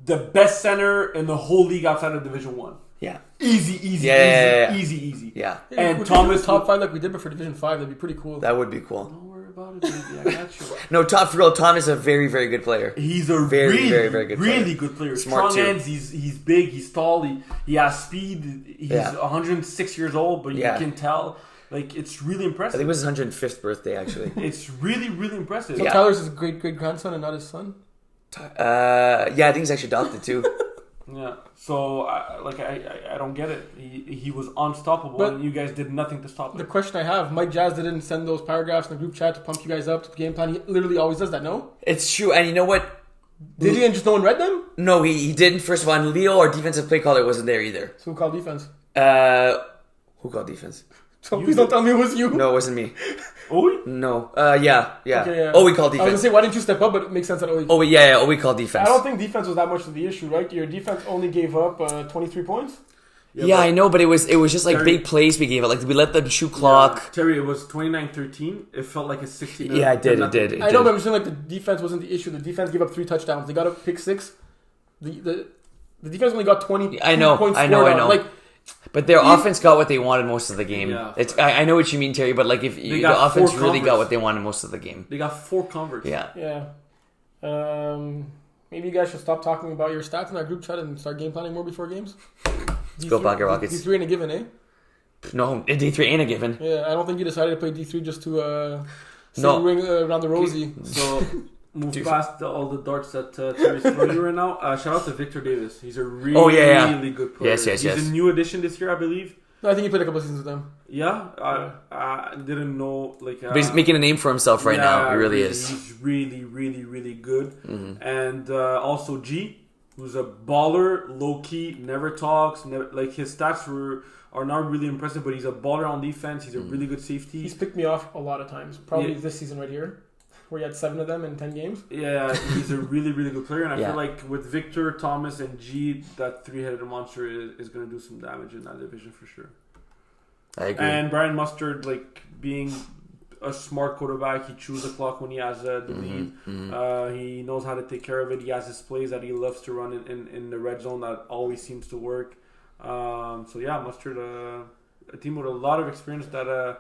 the best center in the whole league outside of Division 1. Yeah. Easy. Yeah. And Would Thomas we do top 5 like we did before Division 5. That'd be pretty cool. That would be cool. Don't worry about it, baby. I got you. No, for real, Tom is a very, very good player. He's a Very, very, very good player. really good player. Smart Strong too. hands. He's big. He's tall. He has speed. He's 106 years old, but you can tell. Like, it's really I impressive. think it was his 105th birthday, actually. It's really, really impressive. So Tyler's his great grandson and not his son. I think he's actually adopted too. Yeah. So, I don't get it. He was unstoppable, But and you guys did nothing to stop The him. question I have, Mike Jazz didn't send those paragraphs in the group chat to pump you guys up to the game plan. He literally always does that, no? It's true, and you know what? Did he and just no one read them? No, he didn't. First of all, and Leo, our defensive play caller, wasn't there either. So who called defense? Who called defense? So please don't tell me it was you. No, it wasn't me. Oh, No. Yeah. Okay, yeah. Oh, we called I was gonna defense. say, why didn't you step up? But it makes sense that Oh, yeah. Oh, we called defense. I don't think defense was that much of the issue, right? Your defense only gave up 23 points. Yeah, I know, but it was just like Terry- big plays we gave it. Like we let them shoot clock. Terry, it was 29-13. It felt like a 16. Yeah, it did. It did. I know, but I'm saying like the defense wasn't the issue. The defense gave up 3 touchdowns. They got a pick 6. The defense only got 20 I know, points I scored know, I on. know. Like, But their offense got what they wanted most of the game. Yeah. I know what you mean, Terry, but like if the got offense 4 really got converts. what they wanted most of the game. They got 4 converts. Yeah. yeah. Maybe you guys should stop talking about your stats in our group chat and start game planning more before games. Let's go Pocket Rockets. D3 ain't a given, eh? No, D3 ain't a given. Yeah, I don't think you decided to play D3 just to No. ring around the rosy. So move past all the darts that Terry's throwing you right now. Shout out to Victor Davis. He's a really, really good player. Yes. He's a new addition this year, I believe. No, I think he played a couple seasons with them. Yeah, I didn't know. But he's making a name for himself right now. He really is. He's really, really, really good. Mm-hmm. And also G, who's a baller, low key, never talks. Like his stats are not really impressive, but he's a baller on defense. He's a really good safety. He's picked me off a lot of times. Probably this season right here, where he had 7 of them in 10 games. Yeah, he's a really, really good player, and I Yeah. feel like with Victor, Thomas, and G, that 3-headed monster is going to do some damage in that division for sure. I agree. And Brian Mustard, like being a smart quarterback, he chews the clock when he has the lead. He knows how to take care of it. He has his plays that he loves to run in the red zone that always seems to work. So yeah, Mustard, a team with a lot of experience that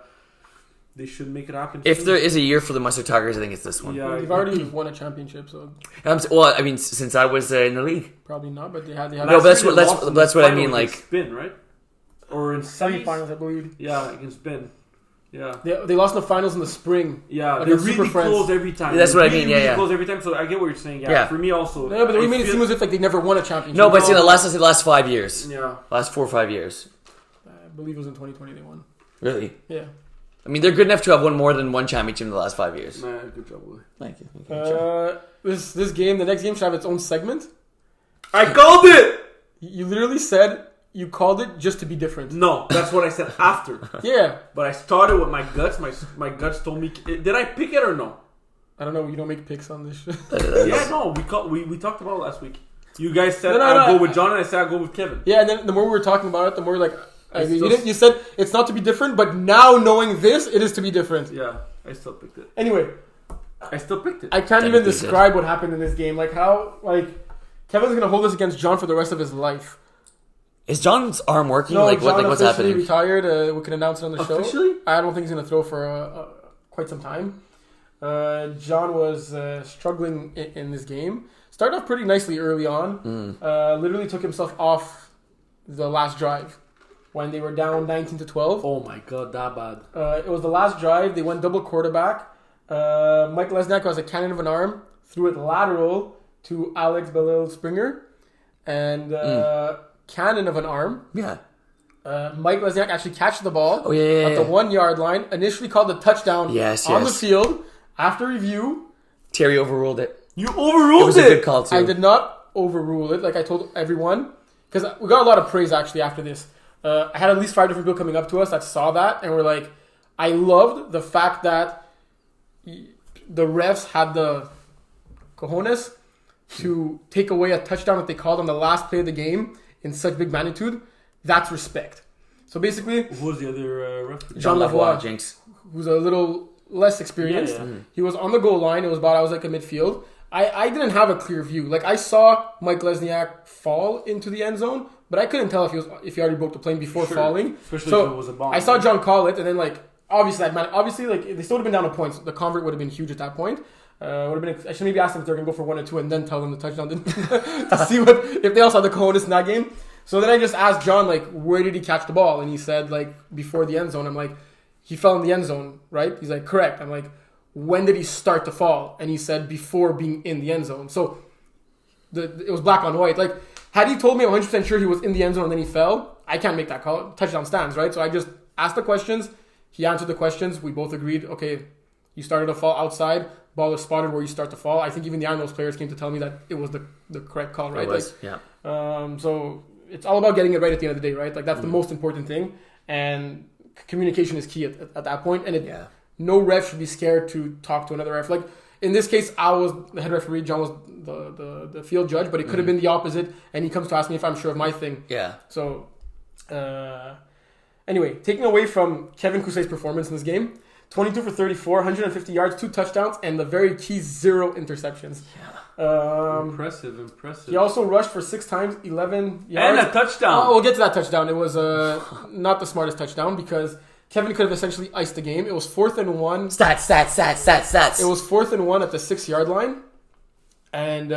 they should make it happen. If there is a year for the Mustard Tigers, I think it's this one. Yeah, They've already won a championship, so Well, I mean, since I was in the league. probably not. But they had No, but that's what I mean. Like Spin, right? Or in semifinals, I believe. Yeah, against Spin. Yeah. They lost in the finals in the spring. Yeah, Like they're it's really Super Friends. close every time. Yeah, that's what I They're mean, really yeah. close every time. So I get what you're saying. Yeah, Yeah. for me also. Yeah, but we made it feel- seem as if like they never won a championship. no, but it's in the last 5 years, Yeah. last 4 or 5 years. I believe it was in 2020 they won. Really. Yeah. I mean, they're good enough to have won more than one championship in the last 5 years. Man, good job, Willie. Thank you. This game, the next game should have its own segment. I called it! You literally said you called it just to be different. No, that's what I said after. Yeah. But I started with my guts. My guts told me. Did I pick it or no? I don't know. You don't make picks on this shit. Yeah, no. We talked about it last week. You guys said No, I'll no. go with John, and I said I'll go with Kevin. Yeah, and then the more we were talking about it, the more like still- you said it's not to be different, but now knowing this, it is to be different. Yeah, I still picked it. Anyway, I still picked it. I can't Technically even did. describe what happened in this game. Like how Kevin's gonna hold this against John for the rest of his life. Is John's arm working? No, Like John what's officially happening? retired. We can announce it on the show. Officially? I don't think he's gonna throw for quite some time. John was struggling in this game. Started off pretty nicely early on. Literally took himself off the last drive when they were down 19-12. Oh my god, that bad. It was the last drive. They went double quarterback. Mike Lesniak has a cannon of an arm. Threw it lateral to Alex Belil Springer. And cannon of an arm. Yeah. Mike Lesniak actually catches the ball at the 1 yard line. Initially called a touchdown on the field. After review, Terry overruled it. You overruled It was a good call too. I did not overrule it like I told everyone. Because we got a lot of praise actually after this. I had at least 5 different people coming up to us that saw that and were like, I loved the fact that the refs had the cojones to take away a touchdown that they called on the last play of the game in such big magnitude. That's respect. So basically, Who was the other ref? Jean Lavoie, Jinx. who's a little less experienced. Yeah. He was on the goal line. It was about, I was like a midfield. I didn't have a clear view. Like, I saw Mike Lesniak fall into the end zone, but I couldn't tell if he already broke the plane before falling. Especially so if it was a bomb. I saw John call it, and then like obviously like they still would have been down a point. So the convert would have been huge at that point. Would have been. I should maybe ask them if they're gonna go for 1 or 2, and then tell them the touchdown to see if they also had the cojones in that game. So then I just asked John, like, where did he catch the ball? And he said, like, before the end zone. I'm like, he fell in the end zone, right? He's like, correct. I'm like, when did he start to fall? And he said, before being in the end zone. So it was black on white. Like, had he told me I'm 100% sure he was in the end zone and then he fell, I can't make that call. Touchdown stands, right? So I just asked the questions. He answered the questions. We both agreed, okay, you started to fall outside. Ball was spotted where you start to fall. I think even the Iron players came to tell me that it was the correct call, right? It was, like, yeah. So it's all about getting it right at the end of the day, right? Like, that's the most important thing. And communication is key at that point. And no ref should be scared to talk to another ref. Like, in this case, I was the head referee. John was the field judge. But it could have been the opposite. And he comes to ask me if I'm sure of my thing. Yeah. So, anyway, taking away from Kevin Cousset's performance in this game, 22 for 34, 150 yards, 2 touchdowns, and the very key 0 interceptions. Impressive. He also rushed for 6 times, 11 yards. And a touchdown. We'll get to that touchdown. It was not the smartest touchdown because Kevin could have essentially iced the game. It was 4th and 1. Stats. It was 4th and 1 at the 6-yard line. And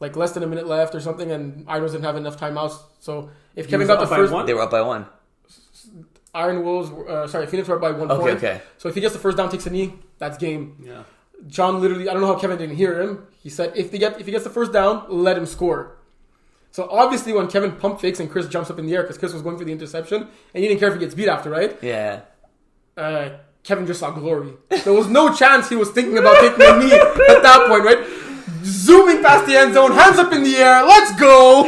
like less than a minute left or something, and Irons didn't have enough timeouts. So if Kevin got the first... They were up by 1. Phoenix were up by 1 point. Okay. So if he gets the first down, takes a knee, that's game. Yeah. John literally, I don't know how Kevin didn't hear him. He said, if he gets the first down, let him score. So obviously when Kevin pump fakes and Chris jumps up in the air because Chris was going for the interception, and he didn't care if he gets beat after, right? Yeah. Kevin just saw glory. There was no chance he was thinking about taking a knee at that point, right? Zooming past the end zone, hands up in the air, let's go!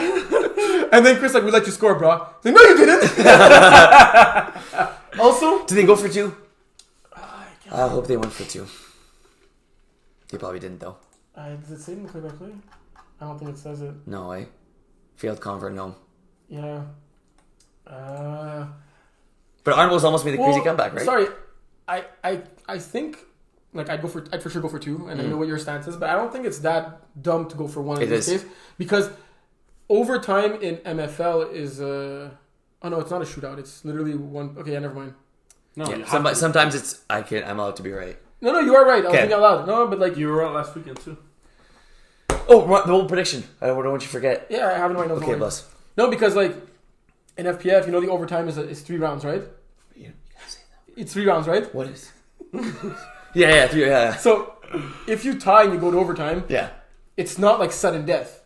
And then Chris like, we let you score, bro. He's like, no, you didn't. Also, Did they go for 2? I hope they went for 2. They probably didn't though. does it say in the play-by-play? I don't think it says it. No way. Failed convert, no. Yeah. But Arnold's almost made a crazy comeback, right? Sorry, I think like I'd for sure go for 2, and I know what your stance is, but I don't think it's that dumb to go for 1 in this case because overtime in MFL is oh no, it's not a shootout. It's literally 1. Okay, yeah, never mind. No, yeah, sometimes it's I'm allowed to be right. No, you are right. I was thinking out loud. No, but like you were out last weekend too. Oh, the whole prediction. I don't want you to forget. Yeah, I have it in my notes. Okay, boss. No, because like in FPF, you know the overtime is 3 rounds, right? You gotta say that. It's 3 rounds, right? What is? Yeah, 3. Yeah. So if you tie and you go to overtime, it's not like sudden death.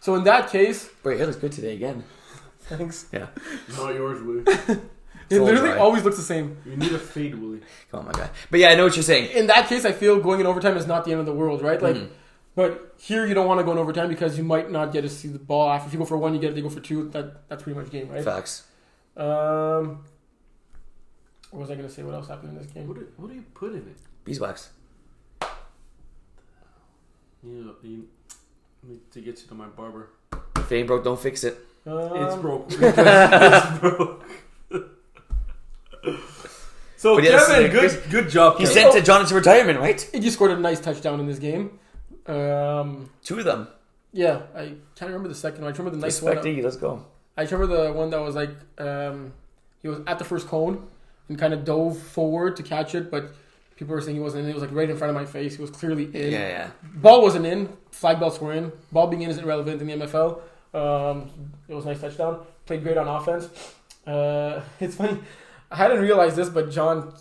So in that case, bro, your hair looks good today again. Thanks. Yeah. Not yours, Willie. It literally always looks the same. You need a fade, Willie. Come on, my guy. But yeah, I know what you're saying. In that case, I feel going in overtime is not the end of the world, right? Like, but here you don't want to go in overtime because you might not get to see the ball. After if you go for 1, you get it. They go for 2. That's pretty much game, right? Facts. What was I gonna say? What else happened in this game? What do you put in it? Beeswax. You need to get you to my barber. If it ain't broke, don't fix it. It's broke. It's broke. So But Kevin, yes, good job. He Kevin. sent to Jonathan to retirement, right? Iggy scored a nice touchdown in this game. 2 of them. Yeah, I can't remember the second one. I remember the nice Respect one. Iggy, let's go. I remember the one that was like he was at the first cone and kind of dove forward to catch it, but people were saying he wasn't in. It was like right in front of my face. He was clearly in. Yeah. Ball wasn't in. Flag belts were in. Ball being in isn't relevant in the MFL. It was a nice touchdown. Played great on offense. It's funny. I hadn't realized this, but John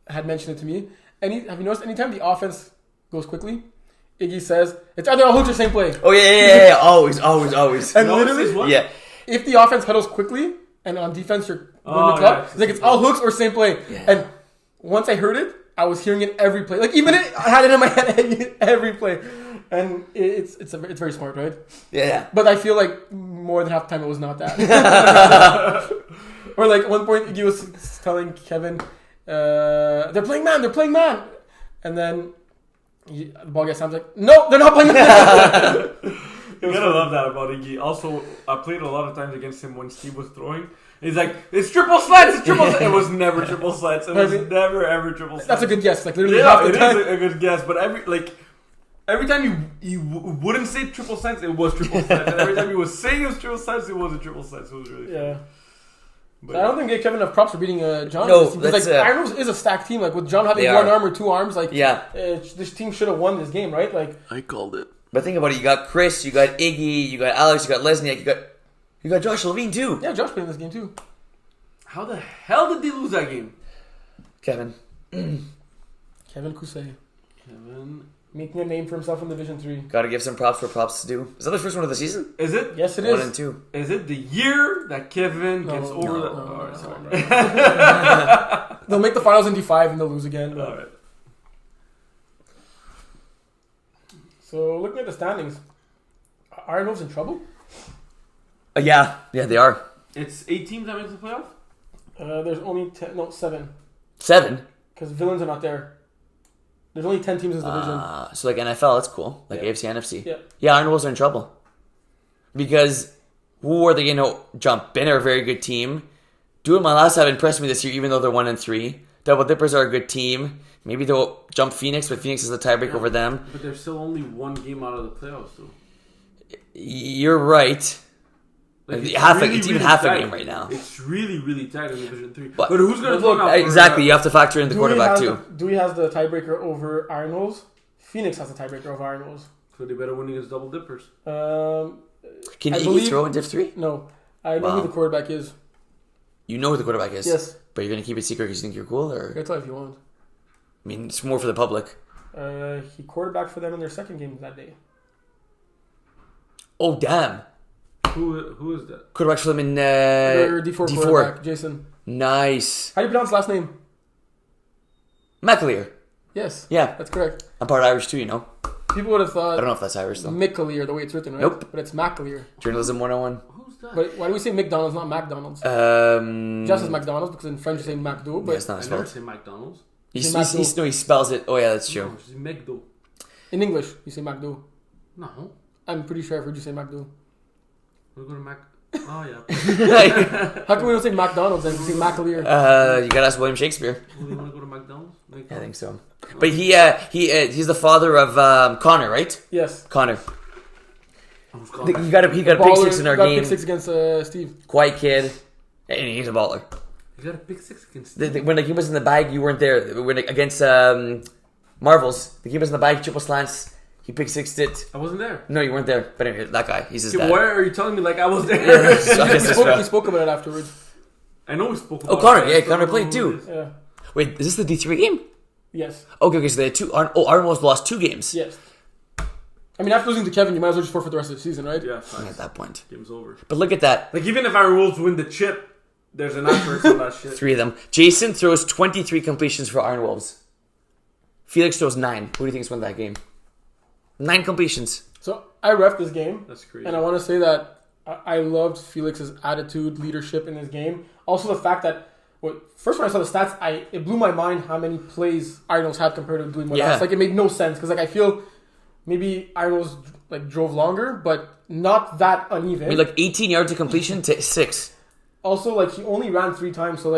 had mentioned it to me. Have you noticed anytime the offense goes quickly, Iggy says, it's either all hooks or same play. Oh, yeah. Always. And literally, what? if the offense huddles quickly and on defense you're going to club, it's like it's all hooks or same play. Yeah. And once I heard it, I was hearing it every play. Like even I had it in my head every play. And it's very smart, right? Yeah. But I feel like more than half the time it was not that. Or like at one point Iggy was telling Kevin, they're playing man. And then the ball gets down. Like, no, they're not playing man. You gotta love that about Iggy. Also, I played a lot of times against him when Steve was throwing. He's like, it's triple slants. It was never triple slants. It was never ever triple slants. That's a good guess. Like literally half the time. It is a good guess. But every time he wouldn't say triple science. It was triple science. And every time he was saying it was triple science, it wasn't triple science. It was really funny. Yeah. But So I don't think they give Kevin enough props for beating John. No, Because that's, like Iron Wolves is a stacked team. Like with John having They one are. arm or two arms, like Yeah. this team should have won this game, right? Like I called it. But think about it. You got Chris, you got Iggy, you got Alex, you got Lesniak, you got Josh Levine too. yeah, Josh played in this game too. how the hell did they lose that game? Kevin. Kevin Cousset Kevin, making a name for himself in Division 3. Got to give some props where props to do. Is that the first one of the season? is it? Yes, it 1 is. and 2. Is it the year that Kevin No, gets over no, the? no, Alright, no, sorry. no. They'll make the finals in D5 and they'll lose again. but- Alright. So looking at the standings, are Iron Wolves in trouble? Yeah, they are. It's 8 teams that makes the playoff. There's only 7 7. because villains are not there. There's only 10 teams in this division. So like NFL, that's cool. Like Yeah. AFC, NFC. Yeah. Yeah, Iron Wolves are in trouble. Because who are they going to jump? Ben are a very good team. Doing my last have impressed me this year, even though they're 1 and 3. Double Dippers are a good team. Maybe they'll jump Phoenix, but Phoenix is the tiebreaker over them. But they're still only one game out of the playoffs, though. You're right. It's It's even half a tight. game right now. It's really, really tight in Division 3. But- But who's going to Look, look out exactly. You have to factor in the quarterback too. Dewey has the tiebreaker over Iron Wolves. Phoenix has the tiebreaker over Iron Wolves. So they better win against Double Dippers. Can I Iggy believe- throw in Div 3? No, I know Wow. who the quarterback is. You know who the quarterback is. Yes, But you're going to keep it secret because you think you're cool? Or I can tell if you want. I mean, it's more for the public. He quarterbacked for them in their second game that day. Oh, damn. Who is that? Quarterback for them in Their D4 quarterback, Jason. Nice. How do you pronounce his last name? McAleer. Yes, Yeah. that's correct. I'm part Irish too, you know. People would have I thought don't know if that's Irish though. McAleer, the way it's written, right? Nope. But it's McAleer. Journalism 101. Who's that? But why do we say McDonald's, not McDonald's? Just as McDonald's, because in French you say McDo, but Yeah, it's not I his never fault. say McDonald's. No, he spells it. Oh, yeah, that's true. No, she's McDo. in English you say McDo. No. I'm pretty sure I've heard you say McDo. We're going to Mac. Oh, yeah. How come we don't say McDonald's and we say McAleer? You gotta ask William Shakespeare. Well, you want to go to McDonald's? I think so. But he's the father of Connor, right? Yes. Connor. Who's He got a pick Baller, six in our got game. pick 6 against Steve. Quiet kid. And he's a baller. You got a pick 6 against. When he was in the bag, you weren't there. When against Marvels, the game was in the bag, triple slants. He pick sixed it. I wasn't there. No, you weren't there. But anyway, that guy, he's his Okay, dad. why are you telling me like I was there? So I guess that's We right. spoke about it afterwards. I know we spoke about Connor, it. yeah, I don't Connor know played who too. it is. Yeah. Wait, is this the D3 game? Yes. Okay, so they had two. Arnold's lost 2 games. Yes. I mean, after losing to Kevin, you might as well just forfeit the rest of the season, right? Yeah, At fine. that point. Game's over. But look at that. Like even if our Wolves win the chip, there's an asterisk on that shit. 3 of them. Jason throws 23 completions for Iron Wolves. Felix throws 9. Who do you think's won that game? 9 completions. So I ref this game, That's crazy. and I want to say that I loved Felix's attitude, leadership in this game. Also, the fact that first when I saw the stats, it blew my mind how many plays Iron Wolves had compared to doing Molas. Yeah. Like it made no sense because I feel maybe Iron Wolves drove longer, but not that uneven. I mean, 18 yards of completion to 6. Also, he only ran 3 times, so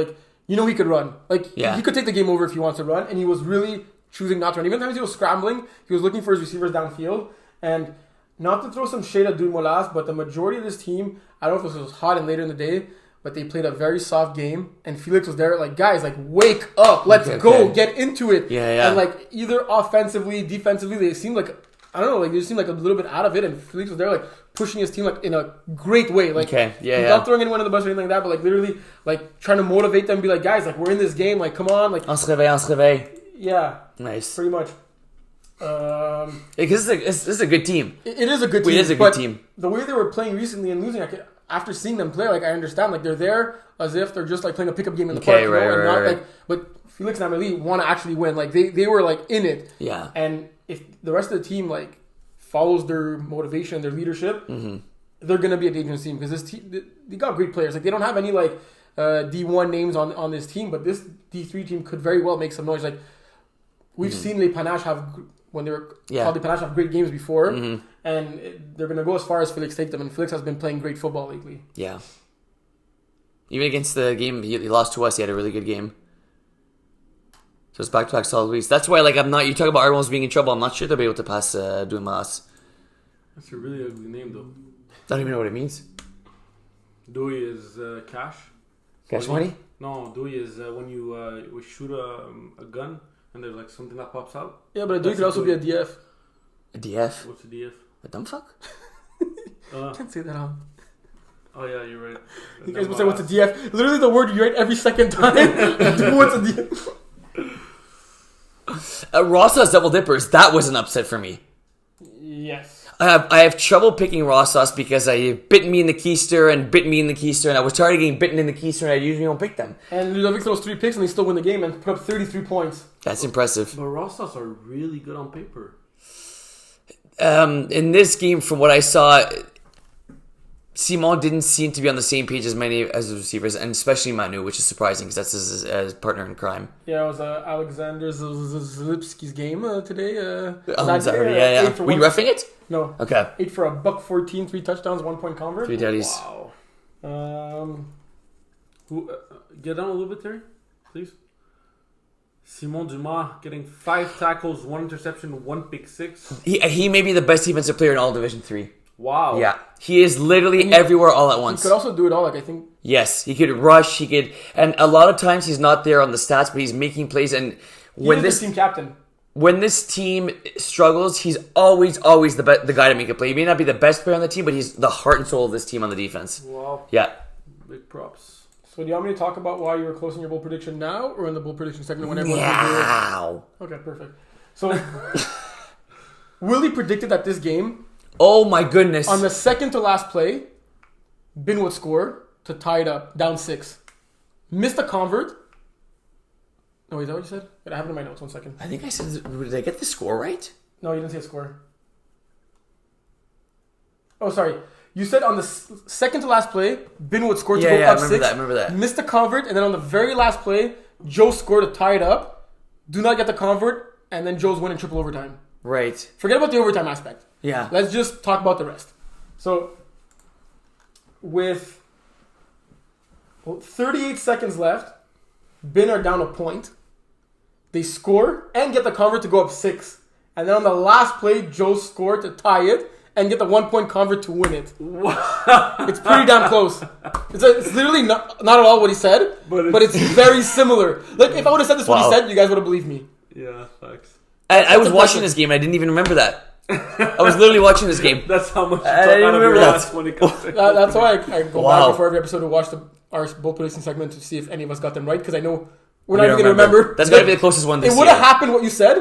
he could run. Yeah. He could take the game over if he wants to run, and he was really choosing not to run. Even times he was scrambling, he was looking for his receivers downfield. And not to throw some shade at Dude Molas, but the majority of this team, I don't know if this was hot and later in the day, but they played a very soft game, and Felix was there guys, wake up, let's go, get into it. Yeah. And either offensively, defensively, they seemed I don't know, they just seemed a little bit out of it, and Felix was there pushing his team in a great way. Not throwing anyone in the bus or anything like that, but literally trying to motivate them, be guys, we're in this game, come on, On se réveille. yeah, Nice. pretty much. Because this is a good team. It is a good team. It is a good but team. The way they were playing recently and losing, after seeing them play, I understand. They're there as if they're just playing a pickup game in the park. Right. But Felix and Amelie want to actually win. They were in it. Yeah. And if the rest of the team follows their motivation, their leadership, they're gonna be a dangerous team because this team they got great players. They don't have any D1 names on this team, but this D3 team could very well make some noise. We've seen Les Panaches have. When they were called the Panache have great games before, and they're going to go as far as Felix take them. And Felix has been playing great football lately. Yeah. Even against the game he lost to us, he had a really good game. So it's back-to-back solid weeks. That's why, I'm not. You talk about Iron Wolves being in trouble. I'm not sure they'll be able to pass Dumas. That's a really ugly name, though. I don't even know what it means. Dewey is cash. Cash When you- money? No, Dewey is when you shoot a gun and there's like something that pops out. Yeah, but a dude That's could also be a good. DF. A DF? What's a DF? A dumb fuck? Can't say that out. Oh yeah, you're right. You guys will say what's a DF? Literally the word you write every second time. What's a DF? Raw sauce double dippers, that was an upset for me. Yes. I have trouble picking raw sauce because I bitten me in the keister and bitten me in the keister, and I was tired of getting bitten in the keister, and I usually don't pick them. And Ludovic throws 3 picks and they still win the game and put up 33 points. That's impressive. But raw sauce are really good on paper. In this game, from what I saw, Simon didn't seem to be on the same page as many as the receivers, and especially Manu, which is surprising because that's his partner in crime. Yeah, it was Alexander Zalipski's game today. Saturday, yeah. Were you roughing it? No. Okay. 8 for $114, 3 touchdowns, 1 point convert. 3 daddies. Wow. Who? Get down a little bit, Terry, please. Simon Dumas getting 5 tackles, 1 interception, 1 pick six. He may be the best defensive player in all Division 3. Wow. Yeah. He is literally everywhere all at once. He could also do it all, like I think. Yes, he could rush, and a lot of times he's not there on the stats, but he's making plays, and He is the team captain. when this team struggles, he's always the guy to make a play. He may not be the best player on the team, but he's the heart and soul of this team on the defense. Wow. Yeah. Big props. So do you want me to talk about why you were close in your bowl prediction now, or in the bowl prediction segment when everyone's Wow. Okay, perfect. So Willie predicted that this game, Oh my goodness. on the second to last play, Bin would score to tie it up, down 6. Missed a convert. Oh, is that what you said? I have it in my notes. 1 second. I think I said, did I get the score right? No, you didn't say a score. Oh, sorry. You said on the second to last play, Bin would score to go Yeah, I up remember 6. that. I remember that. Missed a convert, and then on the very last play, Joe scored to tie it up. Do not get the convert, and then Joe's winning triple overtime. Right. Forget about the overtime aspect. Yeah. Let's just talk about the rest. So, with 38 seconds left, Bin are down a point. They score and get the convert to go up 6. And then on the last play, Joe scored to tie it and get the 1 point convert to win it. It's pretty damn close. It's literally not at all what he said, but it's very similar. Like, if I would have said this what he said, you guys would have believed me. Yeah, facts. I was watching this game and I didn't even remember that. I was literally watching this game. That's how much you I talk didn't out of remember your that. ass when it comes to That's why I go Wow. back before every episode to watch our bowl predicting segment to see if any of us got them right, because I know we're We not don't even going to remember. That's got to be the closest one this It year. would have happened what you said.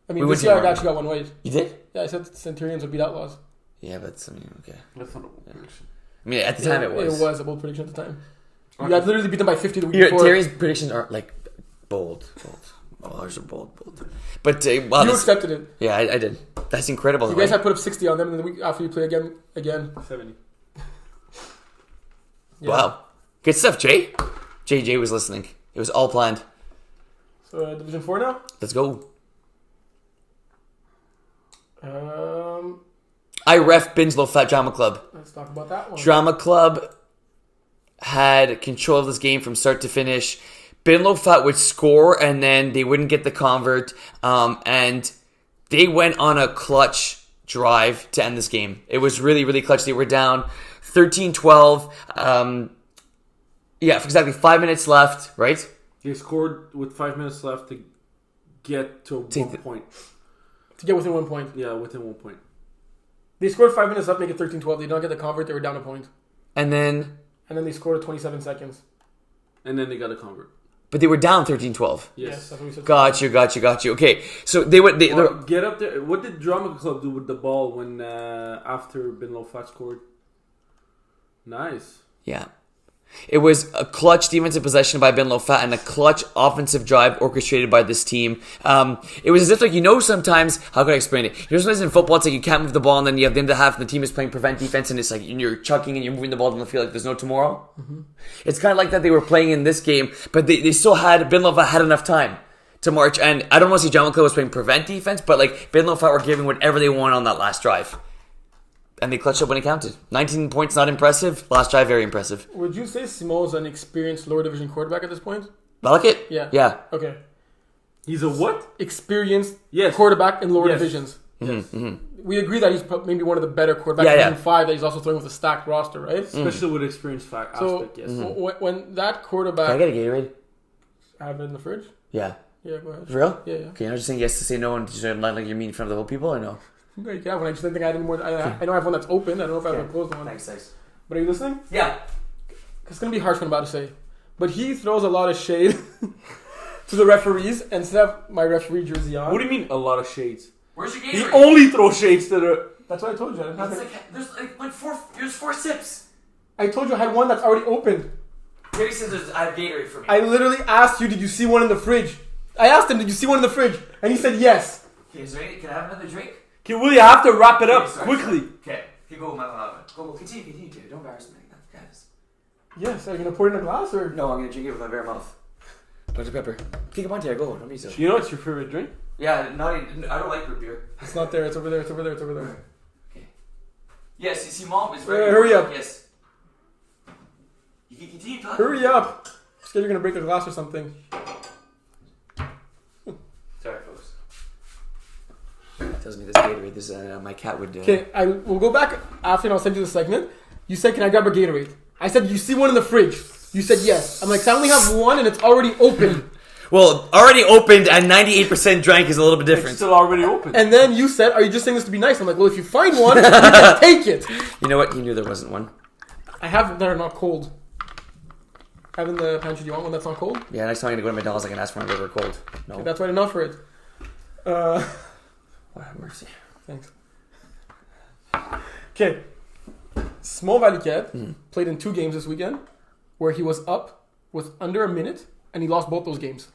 I mean, We this would year I remember. actually got one right. You did? Yeah, I said Centurions would beat Outlaws. Yeah, but I mean, okay. That's not a prediction. I mean, at the time it was. It was a bold prediction at the time. You got literally beat them by 50 the week Here, before. Terry's predictions are like bold. Oh, ours are bold. But wow, You this- accepted it. yeah, I did. That's incredible. You guys had put up 60 on them, and the week after you play again. 70. Yeah. Wow, good stuff, Jay. JJ was listening. It was all planned. So Division 4 now. Let's go. I ref Binslow Fat Drama Club. Let's talk about that one. Drama Club had control of this game from start to finish. Binlow Fat would score and then they wouldn't get the convert. And they went on a clutch drive to end this game. It was really, really clutch. They were down 13-12. Yeah, exactly 5 minutes left, right? They scored with 5 minutes left to get to 1 point. To get within 1 point. Yeah, within 1 point. They scored 5 minutes left, make it 13-12. They don't get the convert. They were down a point. And then They scored at 27 seconds. And then they got a convert. but they were down 13-12. Yes, that's what we said. Got you. Okay, so they would. Well, get up there. What did Drama Club do with the ball when after Bin Lofat scored? Nice. Yeah. It was a clutch defensive possession by Ben Lofat and a clutch offensive drive orchestrated by this team. It was as if, sometimes, how can I explain it? Sometimes in football, it's like you can't move the ball and then you have the end of the half and the team is playing prevent defense and it's like you're chucking and you're moving the ball down the field like there's no tomorrow. Mm-hmm. It's kind of like that they were playing in this game, but they still had, Ben Lofat had enough time to march. And I don't want to see John McClellan was playing prevent defense, but Ben Lofat were giving whatever they want on that last drive. And they clutched up when it counted. 19 points, not impressive. Last drive, very impressive. Would you say Simo's an experienced lower division quarterback at this point? Malakit? Yeah. Yeah. Okay. He's a what? Experienced Yes. quarterback in lower divisions. Yes. Mm-hmm. we agree that he's maybe one of the better quarterbacks Yeah, yeah. in 5 that he's also throwing with a stacked roster, right? Especially with experience fact So aspect, yes. when that Can I quarterback get a Gatorade? have it in the fridge, Yeah. yeah, go ahead. For real? Yeah, yeah. Okay, you're not just saying yes to say no and just not like you're mean in front of the whole people, or no? No, you can have one. I just didn't think I had any more. I know I have one that's open. I don't know if I have a closed one. Thanks. But are you listening? Yeah. It's gonna be harsh what I'm about to say, but he throws a lot of shade to the referees and instead of my referee jersey on. What do you mean a lot of shades? Where's your He Gatorade? only throws shades to the... That's what I told you. I didn't have It's it. there's 4 sips. I told you I had one that's already opened. Gary says I have Gatorade for me. I literally asked you, did you see one in the fridge? I asked him, did you see one in the fridge? And he said yes. Okay, is there any, can I have another drink? Okay, Will, you have to wrap it up Okay, sorry, quickly. sorry. Okay, go, go, continue, dude. Don't embarrass me. Guys. Yes. Are you gonna pour it in a glass or? No, I'm gonna drink it with my bare mouth. Dr. Pepper. Okay, come on, Terry, go. Don't be so. You know what's your favorite drink? Yeah, I don't like root beer. It's not there. It's over there. It's over there. It's over there. Okay. Yes, you see, Mom is Wait, very. hurry up. Yes. You can continue talking. Hurry up! I'm scared you're gonna break a glass or something. Sorry, folks. Tells me this Gatorade. This my cat would. Okay, we'll go back after and I'll send you the segment. You said, can I grab a Gatorade? I said, you see one in the fridge? You said yes. I'm like, I only have one and it's already open. Well, already opened and 98% drank is a little bit It's different. still already open. And then you said, are you just saying this to be nice? I'm like, well, if you find one, you can take it. You know what? He knew there wasn't one. I have that are not cold. I have in the pantry. Do you want one that's not cold? Yeah, next time I'm gonna go to McDonald's, I can ask for one that were cold. No. That's why I didn't offer it. Oh, have mercy. Thanks. Okay. Small Valley Cat played in 2 games this weekend where he was up with under a minute and he lost both those games.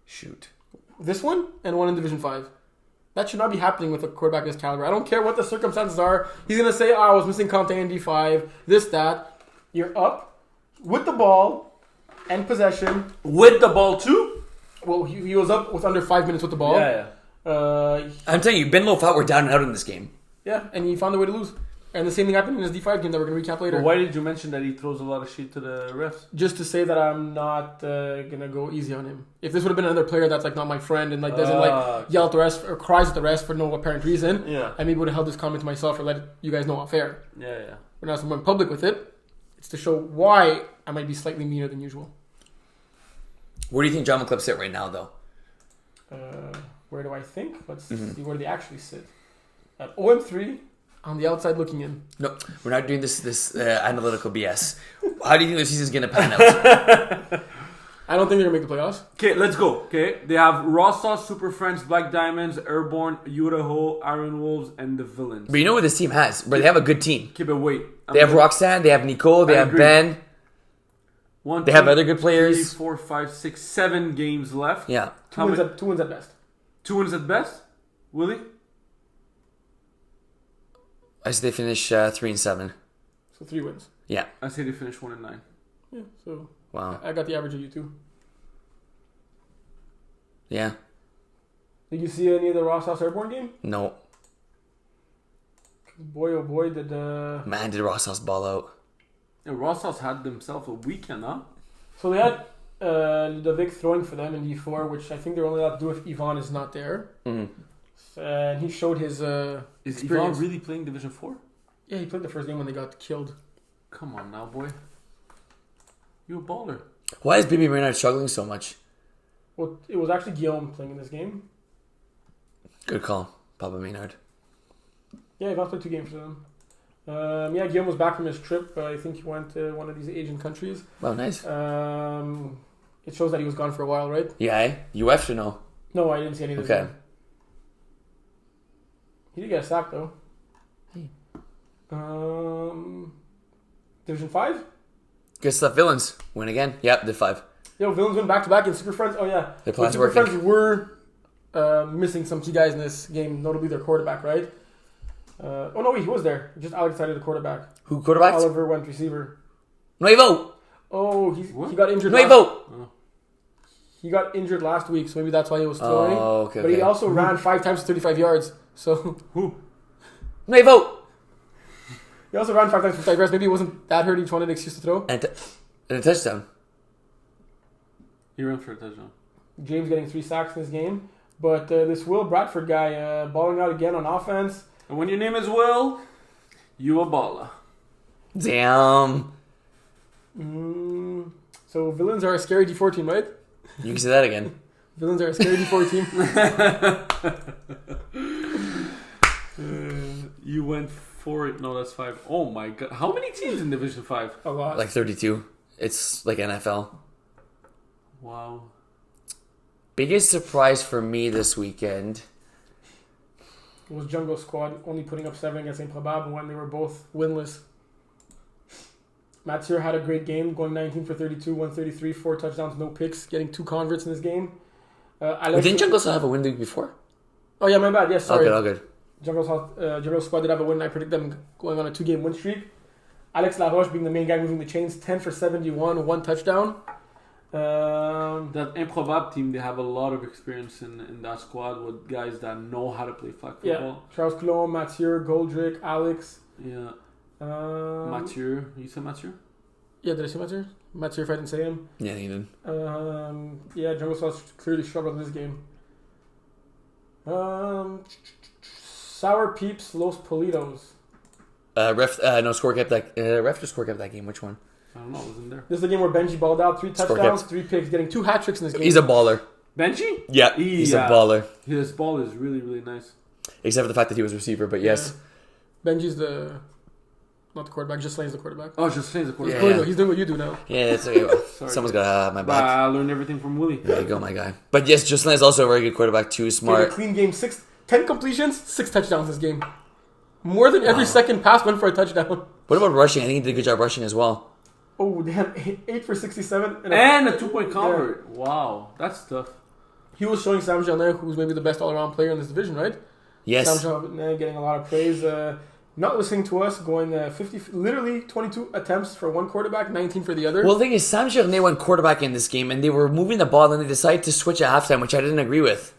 Shoot. This one and one in Division 5. That should not be happening with a quarterback of this caliber. I don't care what the circumstances are. He's going to say, I was missing content in D5, this, that. You're up with the ball and possession. With the ball too? Well, he was up with under 5 minutes with the ball. Yeah. I'm telling you, Ben Loaf were down and out in this game. Yeah, and he found a way to lose. And the same thing happened in his D5 game that we're going to recap later. But why did you mention that he throws a lot of shit to the refs? Just to say that I'm not going to go easy on him. If this would have been another player that's like not my friend and like doesn't like yell at the rest or cries at the rest for no apparent reason, I maybe would have held this comment to myself or let you guys know off air. Yeah. But now since I'm in public with it, it's to show why I might be slightly meaner than usual. Where do you think John McClips sit right now, though? Where do I think? Let's see where they actually sit. At 0-3 on the outside looking in. No, we're not doing this analytical BS. How do you think the season's going to pan out? I don't think they're going to make the playoffs. Okay, let's go. Okay, they have Raw Sauce, Super Friends, Black Diamonds, Airborne, Idaho, Iron Wolves, and the Villains. But you know what this team has? But they have a good team. Okay, but wait. They have Roxanne, they have Nicole, they I have agree. Ben. One, They two, have other good 3, players. 4, 5, 6, 7 games left. Yeah. Two wins at best. 2 wins at best. Willie? I say they finish 3-7. So 3 wins. Yeah. I say they finish 1-9. Yeah, so Wow. I got the average of you too. Yeah. Did you see any of the Ross House Airborne game? No. Boy, oh boy, did Man, did Ross House ball out. And Raw Sauce had themselves a weekend, huh? So they had Ludovic throwing for them in D4, which I think they're only allowed to do if Ivan is not there. Mm-hmm. And he showed his Is experience. Ivan really playing Division 4? Yeah, he played the first game when they got killed. Come on now, boy. You a baller. Why is Bibi Maynard struggling so much? Well, it was actually Guillaume playing in this game. Good call, Papa Maynard. Yeah, Ivan played 2 games for them. Yeah, Guillaume was back from his trip. I think he went to one of these Asian countries. Wow, nice. It shows that he was gone for a while, right? Yeah, eh? UF or no? No, I didn't see any of this. Okay. game. He did get a sack, though. Hey. Division 5? Good stuff. Villains win again. Yep, the 5. Yo, Villains win back-to-back in Super Friends. Oh, yeah. The So plan's Super working. Friends were missing some key guys in this game, notably their quarterback, right? Oh, no, wait, he was there. Just Alex decided the quarterback. Who quarterbacks? Oliver went receiver. Nuevo! Oh, he What? got injured. Nuevo! He got injured last week, so maybe that's why he was throwing. Oh, okay. But he also ran 5 times for 35 yards. So Who? Nuevo! he also ran 5 times for 35 yards. Maybe he wasn't that hurt. He just wanted an excuse to throw. And a touchdown. He ran for a touchdown. James getting 3 sacks in this game. But this Will Bradford guy balling out again on offense. And when your name is Will, you a baller. Damn. So villains are a scary D4 team, right? You can say that again. Villains are a scary D4 team. You went for it. No, that's 5. Oh my god. How many teams in Division 5? A lot. Like 32. It's like NFL. Wow. Biggest surprise for me this weekend. It was Jungle Squad only putting up 7 against Improbable when they were both winless. Mathieu had a great game, going 19 for 32, 133, 4 touchdowns, no picks, getting 2 converts in this game. Didn't Jungle still have a win the week before? Oh yeah, my bad. Yes, sorry. All good. Jungle Squad did have a win. I predict them going on a 2-game win streak. Alex Laroche being the main guy moving the chains, 10 for 71, 1 touchdown. That Improbable team, they have a lot of experience in that squad with guys that know how to play flag football. Yeah, Charles Coulon, Mathieu, Goldrick, Alex. Yeah. Mathieu. You said Mathieu? Yeah, did I say Mathieu? Mathieu if I didn't say him. Yeah, he did. Yeah, Jungle Squad clearly struggled in this game. Sour Peeps, Los Politos. Ref just score kept that game. Which one? I don't know. I wasn't there. This is the game where Benji balled out, 3 touchdowns, 3 picks, getting 2 hat tricks in this game. He's a baller. Benji? Yeah, he's a baller. His ball is really, really nice. Except for the fact that he was receiver, but yes. Yeah. Benji's not the quarterback, just Lane's the quarterback. Oh, just Lane's the quarterback. Yeah. He's doing what you do now. Yeah, it's okay. Someone's got to have my back. I learned everything from Willie. There you go, my guy. But yes, Justin is also a very good quarterback too. Smart. A clean game, 10 completions, 6 touchdowns this game. More than every second pass went for a touchdown. What about rushing? I think he did a good job rushing as well. Oh, damn. 8 for 67. And a 2-point convert. Yeah. Wow, that's tough. He was showing Sam Jeannet, who's maybe the best all-around player in this division, right? Yes. Sam Jeannet getting a lot of praise. Not listening to us, going literally 22 attempts for one quarterback, 19 for the other. Well, the thing is, Sam Jeannet went quarterback in this game, and they were moving the ball, and they decided to switch at halftime, which I didn't agree with.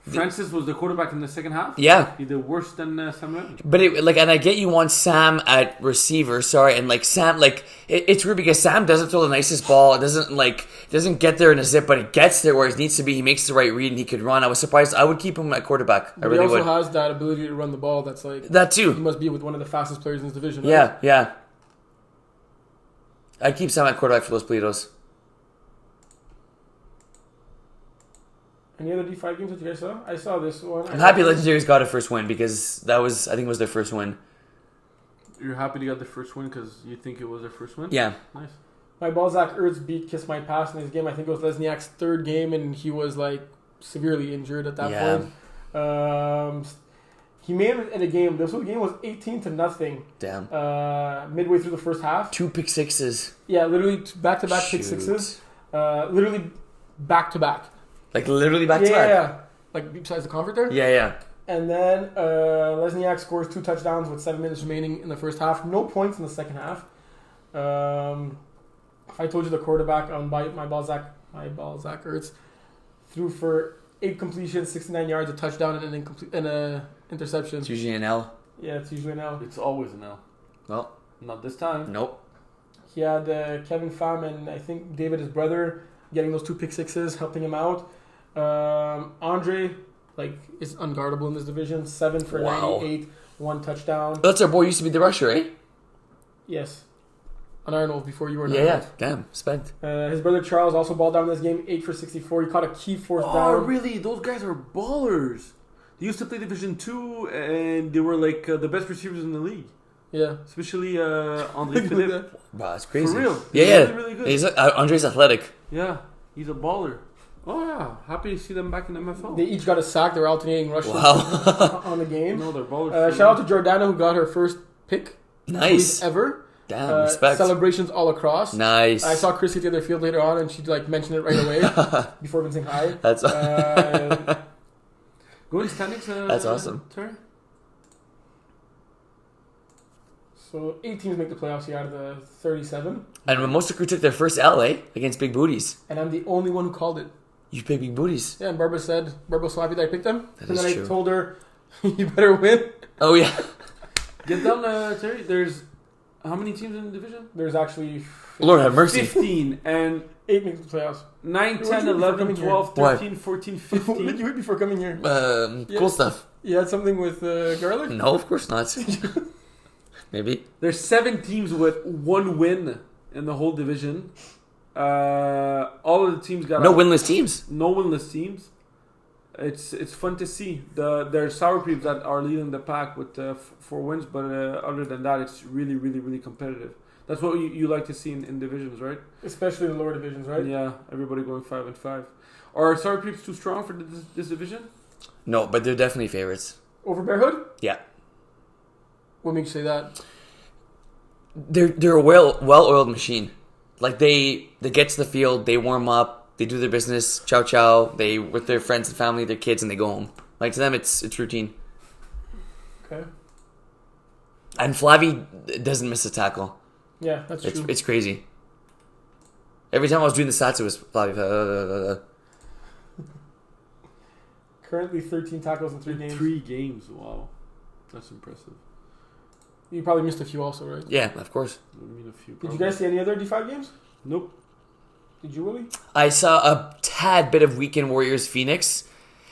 Francis was the quarterback in the second half? Yeah. He did worse than Samuel. But and I get you want Sam at receiver, and Sam, it's weird because Sam doesn't throw the nicest ball. It doesn't get there in a zip, but it gets there where it needs to be. He makes the right read and he could run. I was surprised. I would keep him at quarterback. But he also has that ability to run the ball. That's that too. He must be with one of the fastest players in this division. Right? Yeah, yeah. I'd keep Sam at quarterback for Los Politos. Any other D5 games that you guys saw? I saw this one. I'm happy Legendaries got a first win because I think it was their first win. You're happy to get the first win because you think it was their first win? Yeah. Nice. My Balzac Ertz beat Kiss My Pass in this game. I think it was Lesniak's 3rd game, and he was severely injured at that point. He made it in a game. This game was 18-0. Damn. Midway through the first half. 2 pick sixes. Yeah, literally back-to-back pick sixes. Literally back-to-back. Literally back-to-back? Yeah. Besides the converter? Yeah, yeah. And then Lesniak scores 2 touchdowns with 7 minutes remaining in the first half. No points in the second half. I told you the quarterback on my Balzac Ertz threw for 8 completions, 69 yards, a touchdown, and an interception. It's usually an L. Yeah, it's usually an L. It's always an L. Well, not this time. Nope. He had Kevin Pham and I think David, his brother, getting those 2 pick sixes, helping him out. Andre, is unguardable in this division. 7 for 98, 1 touchdown. That's our boy. Used to be the rusher, eh? Yes. On Arnold before you were. Yeah. Damn, spent. His brother Charles also balled down in this game, 8 for 64. He caught a key 4th down. Oh, really? Those guys are ballers. They used to play Division 2, and they were the best receivers in the league. Yeah. Especially Andre Philippe. Wow, that's crazy. For real. Yeah, really, really good. Andre's athletic. Yeah, he's a baller. Oh, yeah. Happy to see them back in the MFL. They each got a sack. They were alternating rushes on the game. No, they're ballers. Shout out to Jordana, who got her first pick. Nice. Ever. Damn, respect. Celebrations all across. Nice. I saw Chrissy at the other field later on, and she mentioned it right away before even saying hi. That's going standings. That's awesome. Terry? So 8 teams make the playoffs here out of the 37. And most of the crew took their first L, against Big Booties. And I'm the only one who called it. You picked Big Booties. Yeah, and Barbara was so happy that I picked them. That and is then true. I told her, you better win. Oh, yeah. Get down, Terry. There's how many teams in the division? There's actually 15. Lord have mercy. 15. And 8 makes the playoffs. 9, What 10, did you do 11, before 12, coming 13, 14, What did 15. you eat before coming here? Cool stuff. You had something with garlic? No, of course not. Maybe. There's 7 teams with 1 win in the whole division. All of the teams got No winless teams. no winless teams. It's fun to see. There's Sour Creeps that are leading the pack with 4 wins, but other than that, it's really, really, really competitive. That's what you like to see in divisions, right? Especially the lower divisions, right? Yeah, everybody going 5-5. Are Sour Creeps too strong for this division? No, but they're definitely favorites. Over Bear Hood? Yeah. What makes you say that? They're a well-oiled machine. Like they get to the field, they warm up, they do their business, chow chow. They with their friends and family, their kids, and they go home. Like to them, it's routine. Okay. And Flavy doesn't miss a tackle. Yeah, that's true. It's crazy. Every time I was doing the stats, it was Flavy. Currently 13 tackles in 3 games. 3 games, wow. That's impressive. You probably missed a few also, right? Yeah, of course. I mean, a few. Did you guys see any other D5 games? Nope. Did you, Willie? I saw a tad bit of Weekend Warriors Phoenix,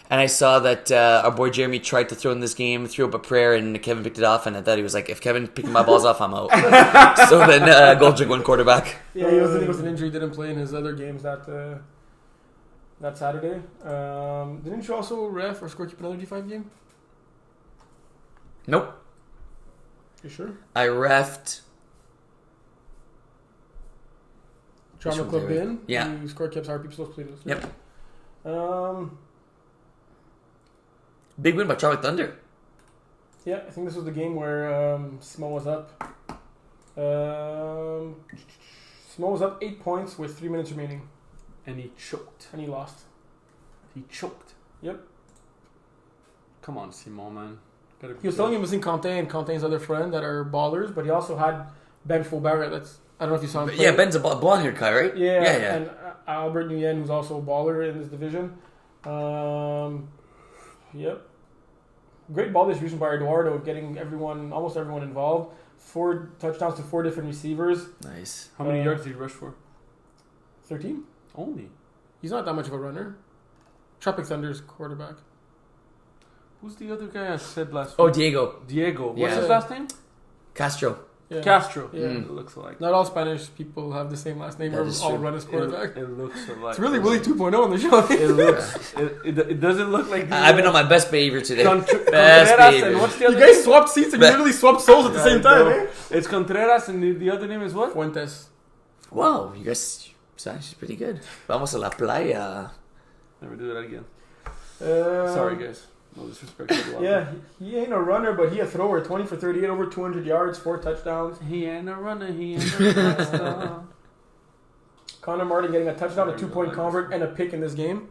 and I saw that our boy Jeremy tried to throw in this game, threw up a prayer, and Kevin picked it off, and I thought he was like, if Kevin picking my balls off, I'm out. So then Goldrick went quarterback. Yeah, he was dealing with an injury. Didn't play in his other games that Saturday. Didn't you also ref or scorekeep another D5 game? Nope. You sure? I refed. Drama Which Club one's in. Yeah. You scorekept Sour People Players. Yep. Yeah, Big win by Tropic Thunder. I think this was the game where Simone was up. Simone was up 8 points with 3 minutes remaining, And he choked. and he lost. He choked. Yep. Come on, Simon, man. Gotta be He was good. telling him missing Conte and Conte's other friend that are ballers, but he also had Ben Fulbert. I don't know if you saw him play. Yeah, Ben's a blonde-haired guy, right? Yeah, Yeah. and Albert Nguyen, who's also a baller in this division. Yep. Great ball distribution by Eduardo, getting almost everyone involved. 4 touchdowns to 4 different receivers. Nice. How many yards did he rush for? 13? Only. He's not that much of a runner. Tropic Thunder's quarterback. Who's the other guy I said last Oh, week? Diego Diego. What's Yeah. his last name? Castro. Yeah. Castro. Yeah. It looks alike. Not all Spanish people have the same last name That or is all true. run as quarterback. It looks alike. It's really Willie 2.0 on the show. It looks. It doesn't look like. I've been on my best behavior today. Contreras behavior. and what's the You other? guys swapped seats and you But- literally swapped souls at the same time, eh? It's Contreras and the other name is what? Fuentes. Wow, you guys, she's pretty good. Vamos a la playa. Never do that again. Uh, Sorry, guys. No disrespect to the Yeah, he ain't a runner, but he a thrower. 20 for 38, over 200 yards, 4 touchdowns. He ain't a runner. He ain't a star. Connor Martin getting a touchdown, a 2-point convert, and a pick in this game.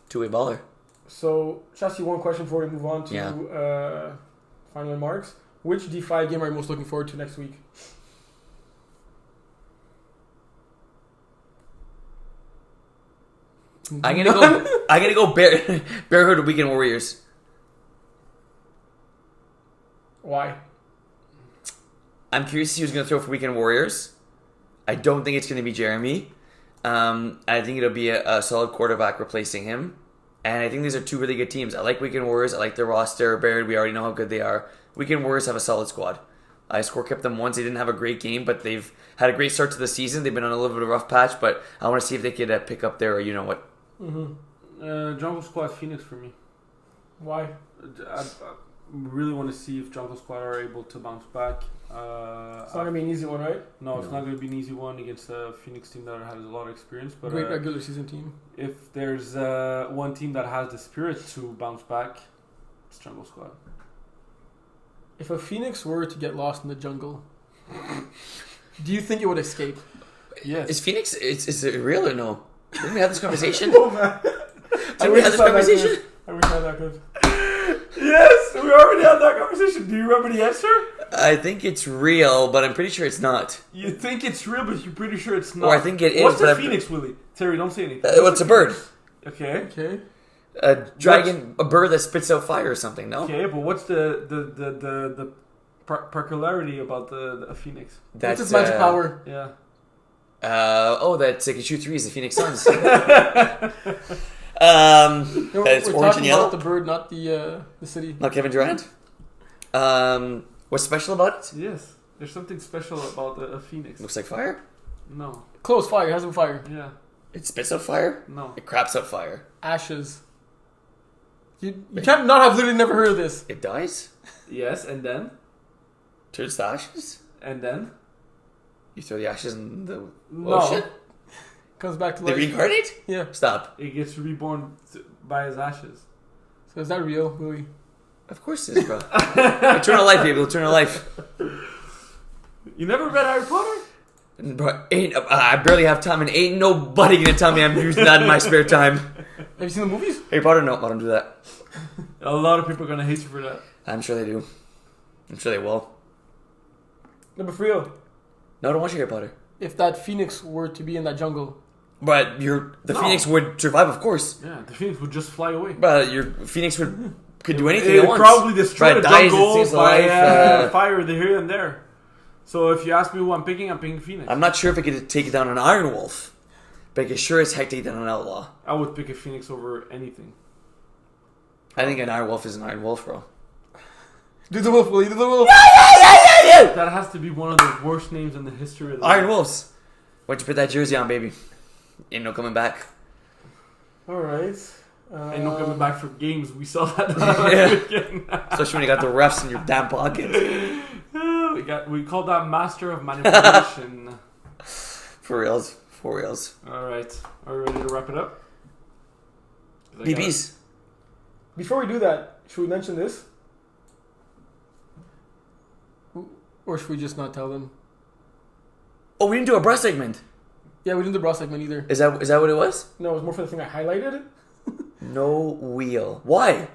Two-way baller. So, just ask you one question before we move on to Yeah. final remarks. Which D5 game are you most looking forward to next week? I'm gonna go Bearhood Weekend Warriors. Why? I'm curious to see who's gonna throw for Weekend Warriors. I don't think it's gonna be Jeremy. I think it'll be a solid quarterback replacing him. And I think these are 2 really good teams. I like Weekend Warriors. I like their roster. Bearhood, we already know how good they are. Weekend Warriors have a solid squad. I score-kept them once. They didn't have a great game, but they've had a great start to the season. They've been on a little bit of a rough patch, but I want to see if they could pick up their, you know what. Mm-hmm. Jungle Squad Phoenix for me. Why? I really want to see if Jungle Squad are able to bounce back. It's not going to be an easy one, right? No, it's not going to be an easy one against a Phoenix team that has a lot of experience. But Great regular season team. if there's one team that has the spirit to bounce back, it's Jungle Squad. If a Phoenix were to get lost in the jungle, do you think it would escape? Yes. Is Phoenix, is it real or no? Didn't we have this conversation? Oh, man. Didn't we have this conversation? I wish I had that good. Yes, we already had that conversation. Do you remember the answer? I think it's real, but I'm pretty sure it's not. You think it's real, but you're pretty sure it's not. Or I think it is. What's but the I'm- Phoenix, Willie? Terry, don't say anything. Well, it's a bird. Okay. Okay. A dragon, a bird that spits out fire or something, no? Okay, but what's the particularity about the Phoenix? What's its magic power? Yeah. That's like a shoot threes, the Phoenix Suns. No, That's we're orange and talking yellow. about the bird, not the city. Not Kevin Durant. What's special about it? Yes. There's something special about a phoenix. Looks like fire. No. Close fire. Has some fire. Yeah. It spits out fire. No. It craps out fire. Ashes. You can't not have literally never heard of this. It dies. Yes, and then? Turns to ashes. And then? You throw the ashes in the No. ocean. Comes back to They life. reincarnate. Yeah. Stop. It gets reborn by his ashes. So is that real, Louis? Of course it is, bro. Eternal life, baby. Eternal life. You never read Harry Potter? Bro, I barely have time, and ain't nobody gonna tell me I'm using that in my spare time. Have you seen the movies? Harry Potter? No, I don't do that. A lot of people are gonna hate you for that. I'm sure they do. I'm sure they will. No, but for real. No, I don't watch Harry Potter. If that phoenix were to be in that jungle, But the No. Phoenix would survive, of course. Yeah, the phoenix would just fly away. But your Phoenix could do anything It it wants. probably destroyed Right, the dies, it jungle sees the by life, fire here and there. So if you ask me who I'm picking Phoenix. I'm not sure if it could take down an Iron Wolf, but it could sure as heck take down an Outlaw. I would pick a phoenix over anything. I think an Iron Wolf is an Iron Wolf, bro. do the wolf, Willie. Do the wolf. That has to be one of the worst names in the history of the Iron Wolves. Why'd you put that jersey on, baby? Ain't no coming back. All right. Ain't no coming back for games. We saw that Yeah. weekend. Especially when you got the refs in your damn pocket. We called that master of manipulation. For reals. For reals. All right, are we ready to wrap it up? BBs. Before we do that, should we mention this? Or should we just not tell them? Oh, we didn't do a breast segment. Yeah, we didn't do the bra segment either. Is that what it was? No, it was more for the thing I highlighted. No wheel. Why?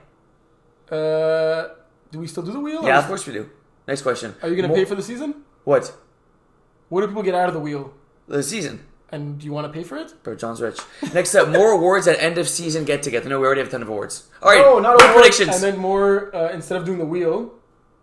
Do we still do the wheel? Yeah, Or of course we do. Next question. Are you going to pay for the season? What? What do people get out of the wheel? The season. And do you want to pay for it? Bro, John's rich. Next up, more awards at end of season get together. No, we already have a ton of awards. All right, No, not quick awards, predictions. And then more, instead of doing the wheel,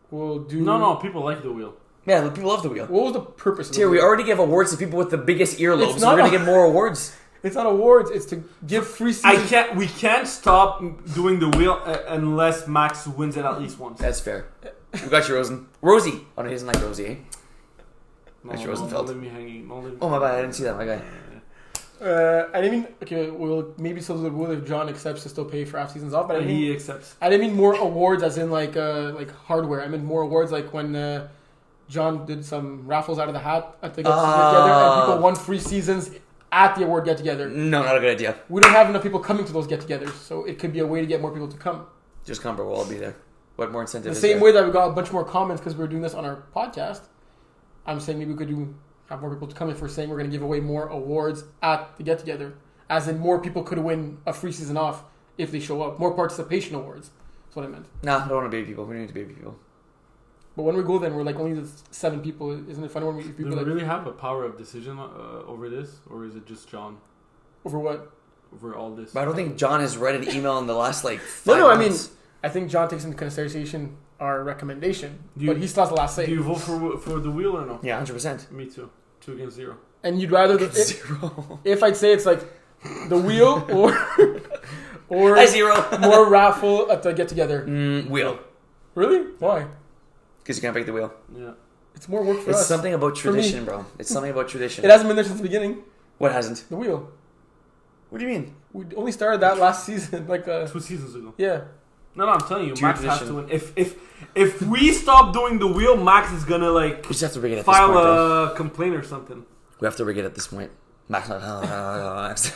we'll do... No, people like the wheel. Yeah, the people love the wheel. What was the purpose of the Here, we wheel? already give awards to people with the biggest earlobes. It's So we're not gonna a- give more awards. It's not awards, it's to give free season. We can't stop doing the wheel unless Max wins it at least once. That's fair. We got you, Rosie. Oh no, he doesn't like Rosie, eh? That's Rosenfeld. Don't leave me hanging. Don't leave me Oh my bad, I didn't see that, my guy. I didn't mean... Okay, we'll maybe still do the wheel if John accepts to still pay for half seasons off, but I didn't He mean, accepts. I didn't mean more awards as in like hardware. I meant more awards like when John did some raffles out of the hat at the get-together and people won free seasons at the award get-together. No, not a good idea. We don't have enough people coming to those get-togethers, so it could be a way to get more people to come. Just come, bro. We'll all be there. What more incentive The is same there? way that we got a bunch more comments because we're doing this on our podcast, I'm saying maybe we could have more people to come if we're saying we're going to give away more awards at the get-together. As in more people could win a free season off if they show up. More participation awards. That's what I meant. Nah, I don't want to baby people. We don't need to baby people. But when we go then, we're like only the 7 people. Isn't it funny when we Do people we like, really have a power of decision over this, or is it just John over what? over all this? But I don't think John has read an email in the last like 5 No, I mean, months. I think John takes into consideration our recommendation. Do you- But he still has the last Do say. you vote for the wheel or no? Yeah, 100%. Me too. 2 against 0. And you'd rather... Zero. if I'd say it's like the wheel or Hi, zero. more raffle at the get-together. Wheel. Really? Why? Because you can't break the wheel. Yeah. It's more work for It's us. something about For me. tradition, bro. It's something about tradition. It hasn't been there since the beginning. What hasn't? The wheel. What do you mean? We only started that last season. 2 seasons ago. Yeah. No, I'm telling you, To your Max has tradition. to win. If we stop doing the wheel, Max is gonna We just have to rig it at this point, file bro. a complaint or something. We have to rig it at this point. Max, Max.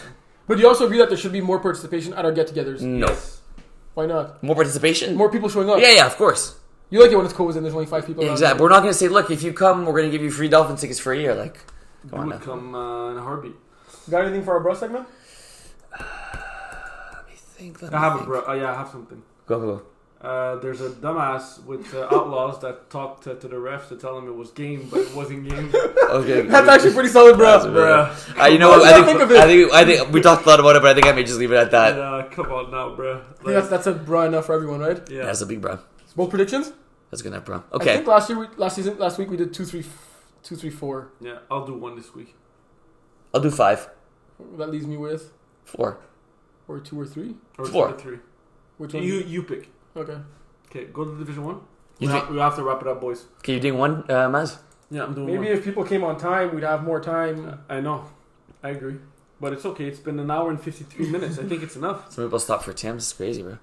But you also agree that there should be more participation at our get-togethers. No. Yes. Why not? More participation? More people showing up. Yeah, of course. You like it when it's cold and there's only 5 people. Yeah, around. exactly. We're not going to say, look, if you come, we're going to give you free Dolphin tickets for a year. Like, come on Would now. come in a heartbeat. Got anything for our bro segment? Let me think. I have a bro. Yeah, I have something. Go. There's a dumbass with outlaws that talked to the refs to tell them it was game, but it wasn't game. Okay. That's actually pretty solid, bro. That's Bruh. You know What what? did you think of it? I think we talked a lot about it, but I think I may just leave it at that. Yeah, come on now, bro. I think that's a bro enough for everyone, right? Yeah. That's a big bro. Bold predictions? That's good enough, bro. I Okay. think last week we did 2-3-4. Yeah, I'll do one this week. I'll do 5. That leaves me with 4. or 2 or 3. Or 4. 3. Which one? You pick. Okay. Okay, go to Division 1. You We have to wrap it up, boys. Okay, you doing 1, Maz? Yeah, I'm doing Maybe one. if people came on time, we'd have more time. I know. I agree. But it's okay. It's been an hour and 53 minutes. I think it's enough. Some people stop for Tim's. It's crazy, bro.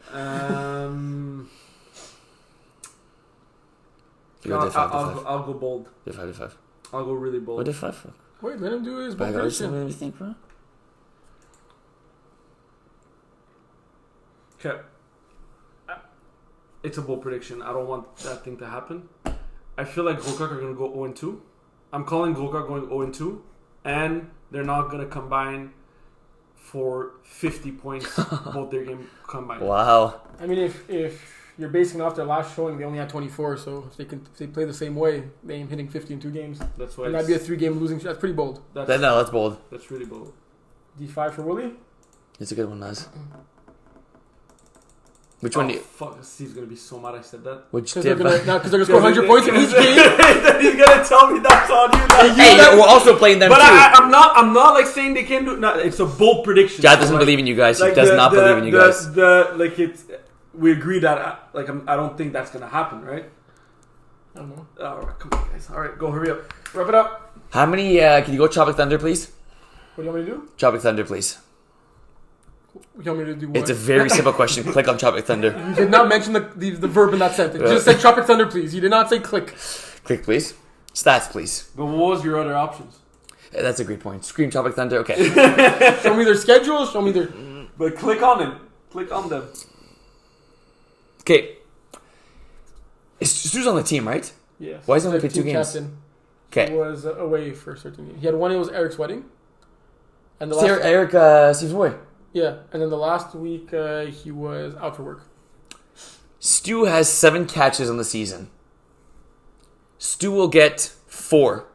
You go div 5, div 5. I'll go bold. Div 5, div 5. I'll go really What bold. div 5? Wait, let him do his But I got prediction. what you think, bro. Okay. It's a bold prediction. I don't want that thing to happen. I feel like Gokak are going to go 0-2. I'm calling Gokak going 0-2. And they're not going to combine for 50 points both their game combined. Wow. I mean, if you're basing it off their last showing, they only had 24. So if they play the same way, they ain't hitting 50 in 2 games. That's why And that'd be a 3-game losing. That's pretty bold. No, that's bold. That's really bold. D5 for Willie. It's a good one, Maz. Which one do you... Fuck, Steve's going to be so mad I said that. Which Because they're div? gonna score 100 points in each game. He's going to tell me that's on you now. Hey, we're also playing them But too. I'm not like saying they can't do. No, it's a bold prediction. Jad doesn't Like- believe in you guys. He like does not believe in you guys. We agree that I don't think that's gonna happen, right? I don't know. All right, come on, guys. All right, go hurry up. Wrap it up. How many... can you go Tropic Thunder, please? What do you want me to do? Tropic Thunder, please. What do you want me to do? What? It's a very simple question. Click on Tropic Thunder. You did not mention the verb in that sentence. You just said Tropic Thunder, please. You did not say click. Click, please. Stats, please. But what was your other options? That's a great point. Scream Tropic Thunder. Okay. Show me their schedule. Show me their. But click on them. Click on them. Okay. Stu's on the team, right? Yes. Why is he only He's played 2 team games? captain. Okay. He was away for a certain game. He had one. It was Eric's wedding. And the See, last. Eric Steve's boy. Yeah, and then the last week he was out for work. Stu has 7 catches on the season. Stu will get 4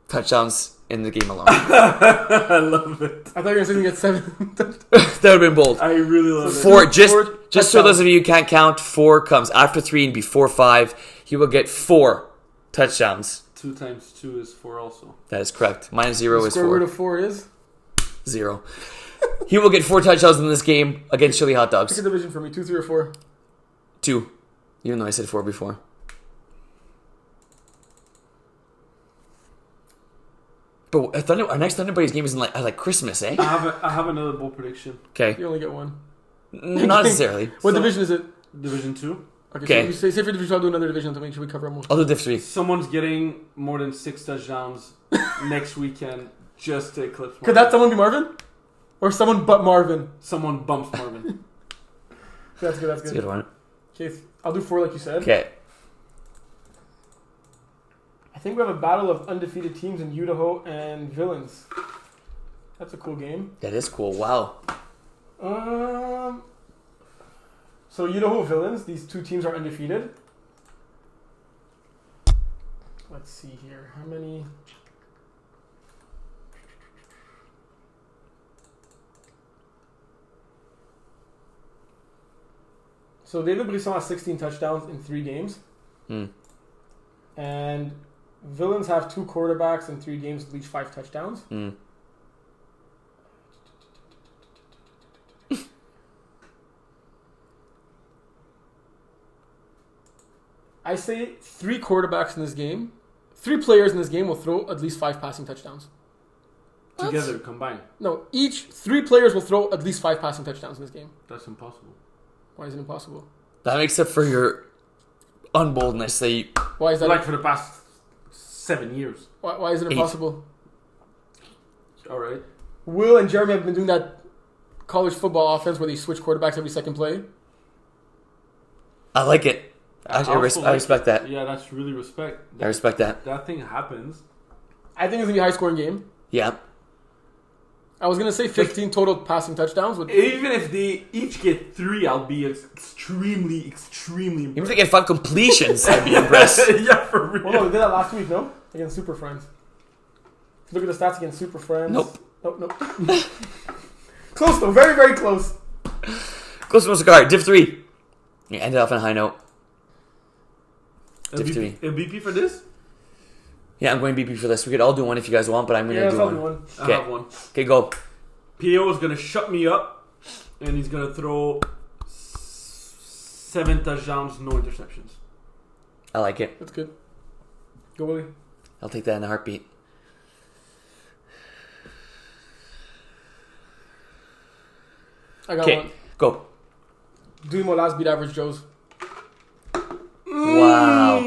touchdowns in the game alone. I love it. I thought you were going to say he get 7. That would have been bold. I really love it. 4, just so touchdowns. those of you who can't count, 4 comes after 3 and before 5. He will get 4 touchdowns. 2 times 2 is 4 also. That is correct. Minus 0 is Square root 4. of 4 is? 0. He will get 4 touchdowns in this game against Chili Hot Pick Dogs. a division for me. 2, 3, or 4. 2. Even though I said 4 before. But our next Thunder Buddies game is in like Christmas, eh? I have another bold prediction. Okay. You only get 1. Not necessarily. What So- division is it? Division 2. Okay. So you say for division, I'll do another division to make sure we cover them all. I'll do Div 3. Someone's getting more than 6 touchdowns next weekend just to eclipse Marvin. Could that someone be Marvin? Or someone but Marvin? Someone bumps Marvin. That's good. That's That's a good. good one. Okay, I'll do 4 like you said. Okay. I think we have a battle of undefeated teams in Idaho and Villains. That's a cool game. That is cool. Wow. So Idaho Villains, these 2 teams are undefeated. Let's see here. How many? So David Brisson has 16 touchdowns in 3 games. And Villains have 2 quarterbacks in 3 games with each 5 touchdowns. I say 3 quarterbacks in this game. 3 players in this game will throw at least 5 passing touchdowns. Together, combined. No, each 3 players will throw at least 5 passing touchdowns in this game. That's impossible. Why is it impossible? That makes up for your unboldness that you... Why is that? Like for the past 7 years. Why is it 8. impossible? Alright. Will and Jeremy have been doing that college football offense where they switch quarterbacks every second play. I like it. I also respect like it. that. Yeah, that's really respect. I respect that. That thing happens. I think it's going to be a high-scoring game. Yeah. I was going to say 15 total passing touchdowns. With Even if they each get 3, I'll be extremely Even if impressed. they get 5 completions, I'd be impressed. Yeah, for real. Well, no, they did that last week, no? Against Super Friends. If you look at the stats against Super Friends. Nope. Nope. Close, though. Very, very close. Close to cigar. Div 3. You ended off on a high note. Div 3. MVP for this? Yeah, I'm going BP for this. We could all do one if you guys want, but I'm going to Yeah, do let's all one. do one. I Okay. have one. Okay, go. PO is gonna shut me up, and he's gonna throw 7 touchdowns, no interceptions. I like it. That's good. Go, Willie. I'll take that in a heartbeat. I got Okay, one. go. Doing my last beat average Joes. Wow.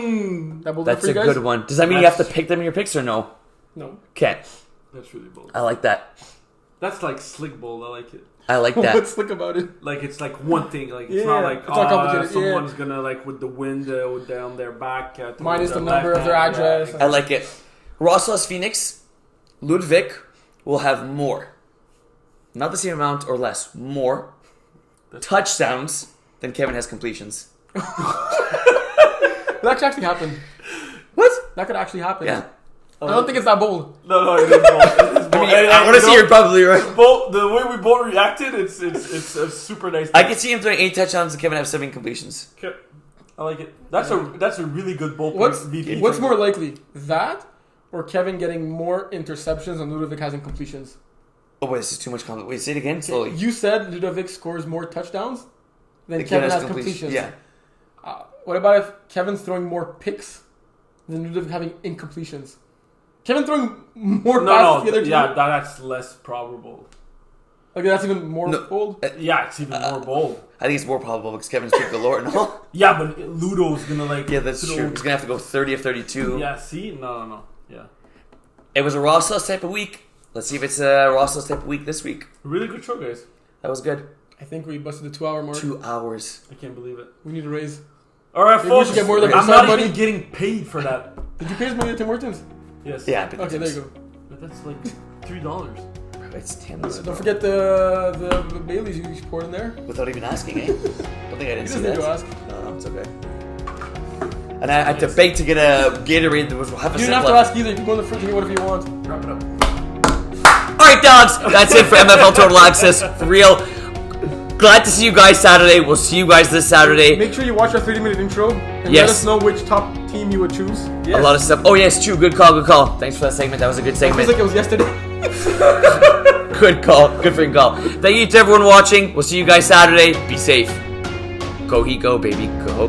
That bold That's for you a guys? good one. Does that mean you have to pick them in your picks or no? No. Okay, That's really bold. I like that. That's like slick bold. I like it. I like that. What's slick about it? Like it's like one thing. Like it's Yeah, not like it's not complicated, someone's gonna like with the wind down their back. Minus throw the number of their left hand. address. I like it. Rossless Phoenix, Ludwig will have more. Not the same amount or less. More touchdowns than Kevin has completions. That could actually happen. What? That could actually happen. Yeah. I don't think it's that bold. No, it is bold. It is bold. I want to see you're probably right. The way we both reacted, it's a super nice. I can see him throwing 8 touchdowns and Kevin have 7 completions. Okay. I like it. That's a really good bold. What's more likely? That or Kevin getting more interceptions and Ludovic has incompletions? Oh wait, this is too much comment. Wait, say it again slowly. You said Ludovic scores more touchdowns than Kevin has completions. Yeah. What about if Kevin's throwing more picks than Ludovic having incompletions? Kevin throwing more passes the other team? Yeah, that's less probable. Okay, that's even more bold. Yeah, it's even more bold. I think it's more probable because Kevin's picked galore and all. Yeah, but Ludo's gonna like. Yeah, that's throw- true. He's gonna have to go 30 of 32. Yeah, see, no. Yeah, It was a Rossless type of week. Let's see if it's a Rossless type of week this week. really good show, guys. That was good. I think we busted the 2-hour mark. 2 hours. I can't believe it. We need a raise. All right, Maybe we folks. should get more than I'm that, not buddy. even getting paid for that. Did you pay us money at Tim Hortons? Yes. Yeah, but Okay, there you go. But that's like $3. It's Tim's. Don't forget the Baileys you poured in there. Without even asking, eh? Don't think I You didn't see just need that. to ask. No, it's okay. And I had to beg to get a Gatorade that was half a You cent didn't have to left. ask either. You can go in the fridge and get whatever you want. Wrap it up. Alright, dogs, that's it for MFL Total Access. For real. Glad to see you guys Saturday. We'll see you guys this Saturday. Make sure you watch our 30-minute intro and Yes. let us know which top team you would choose. A lot of stuff. Oh, yes, true. Good call, good call. Thanks for that segment. That was a good It segment. feels like it was yesterday. Good call. Good freaking call. Thank you to everyone watching. We'll see you guys Saturday. Be safe. Go Heat, go, baby. Go.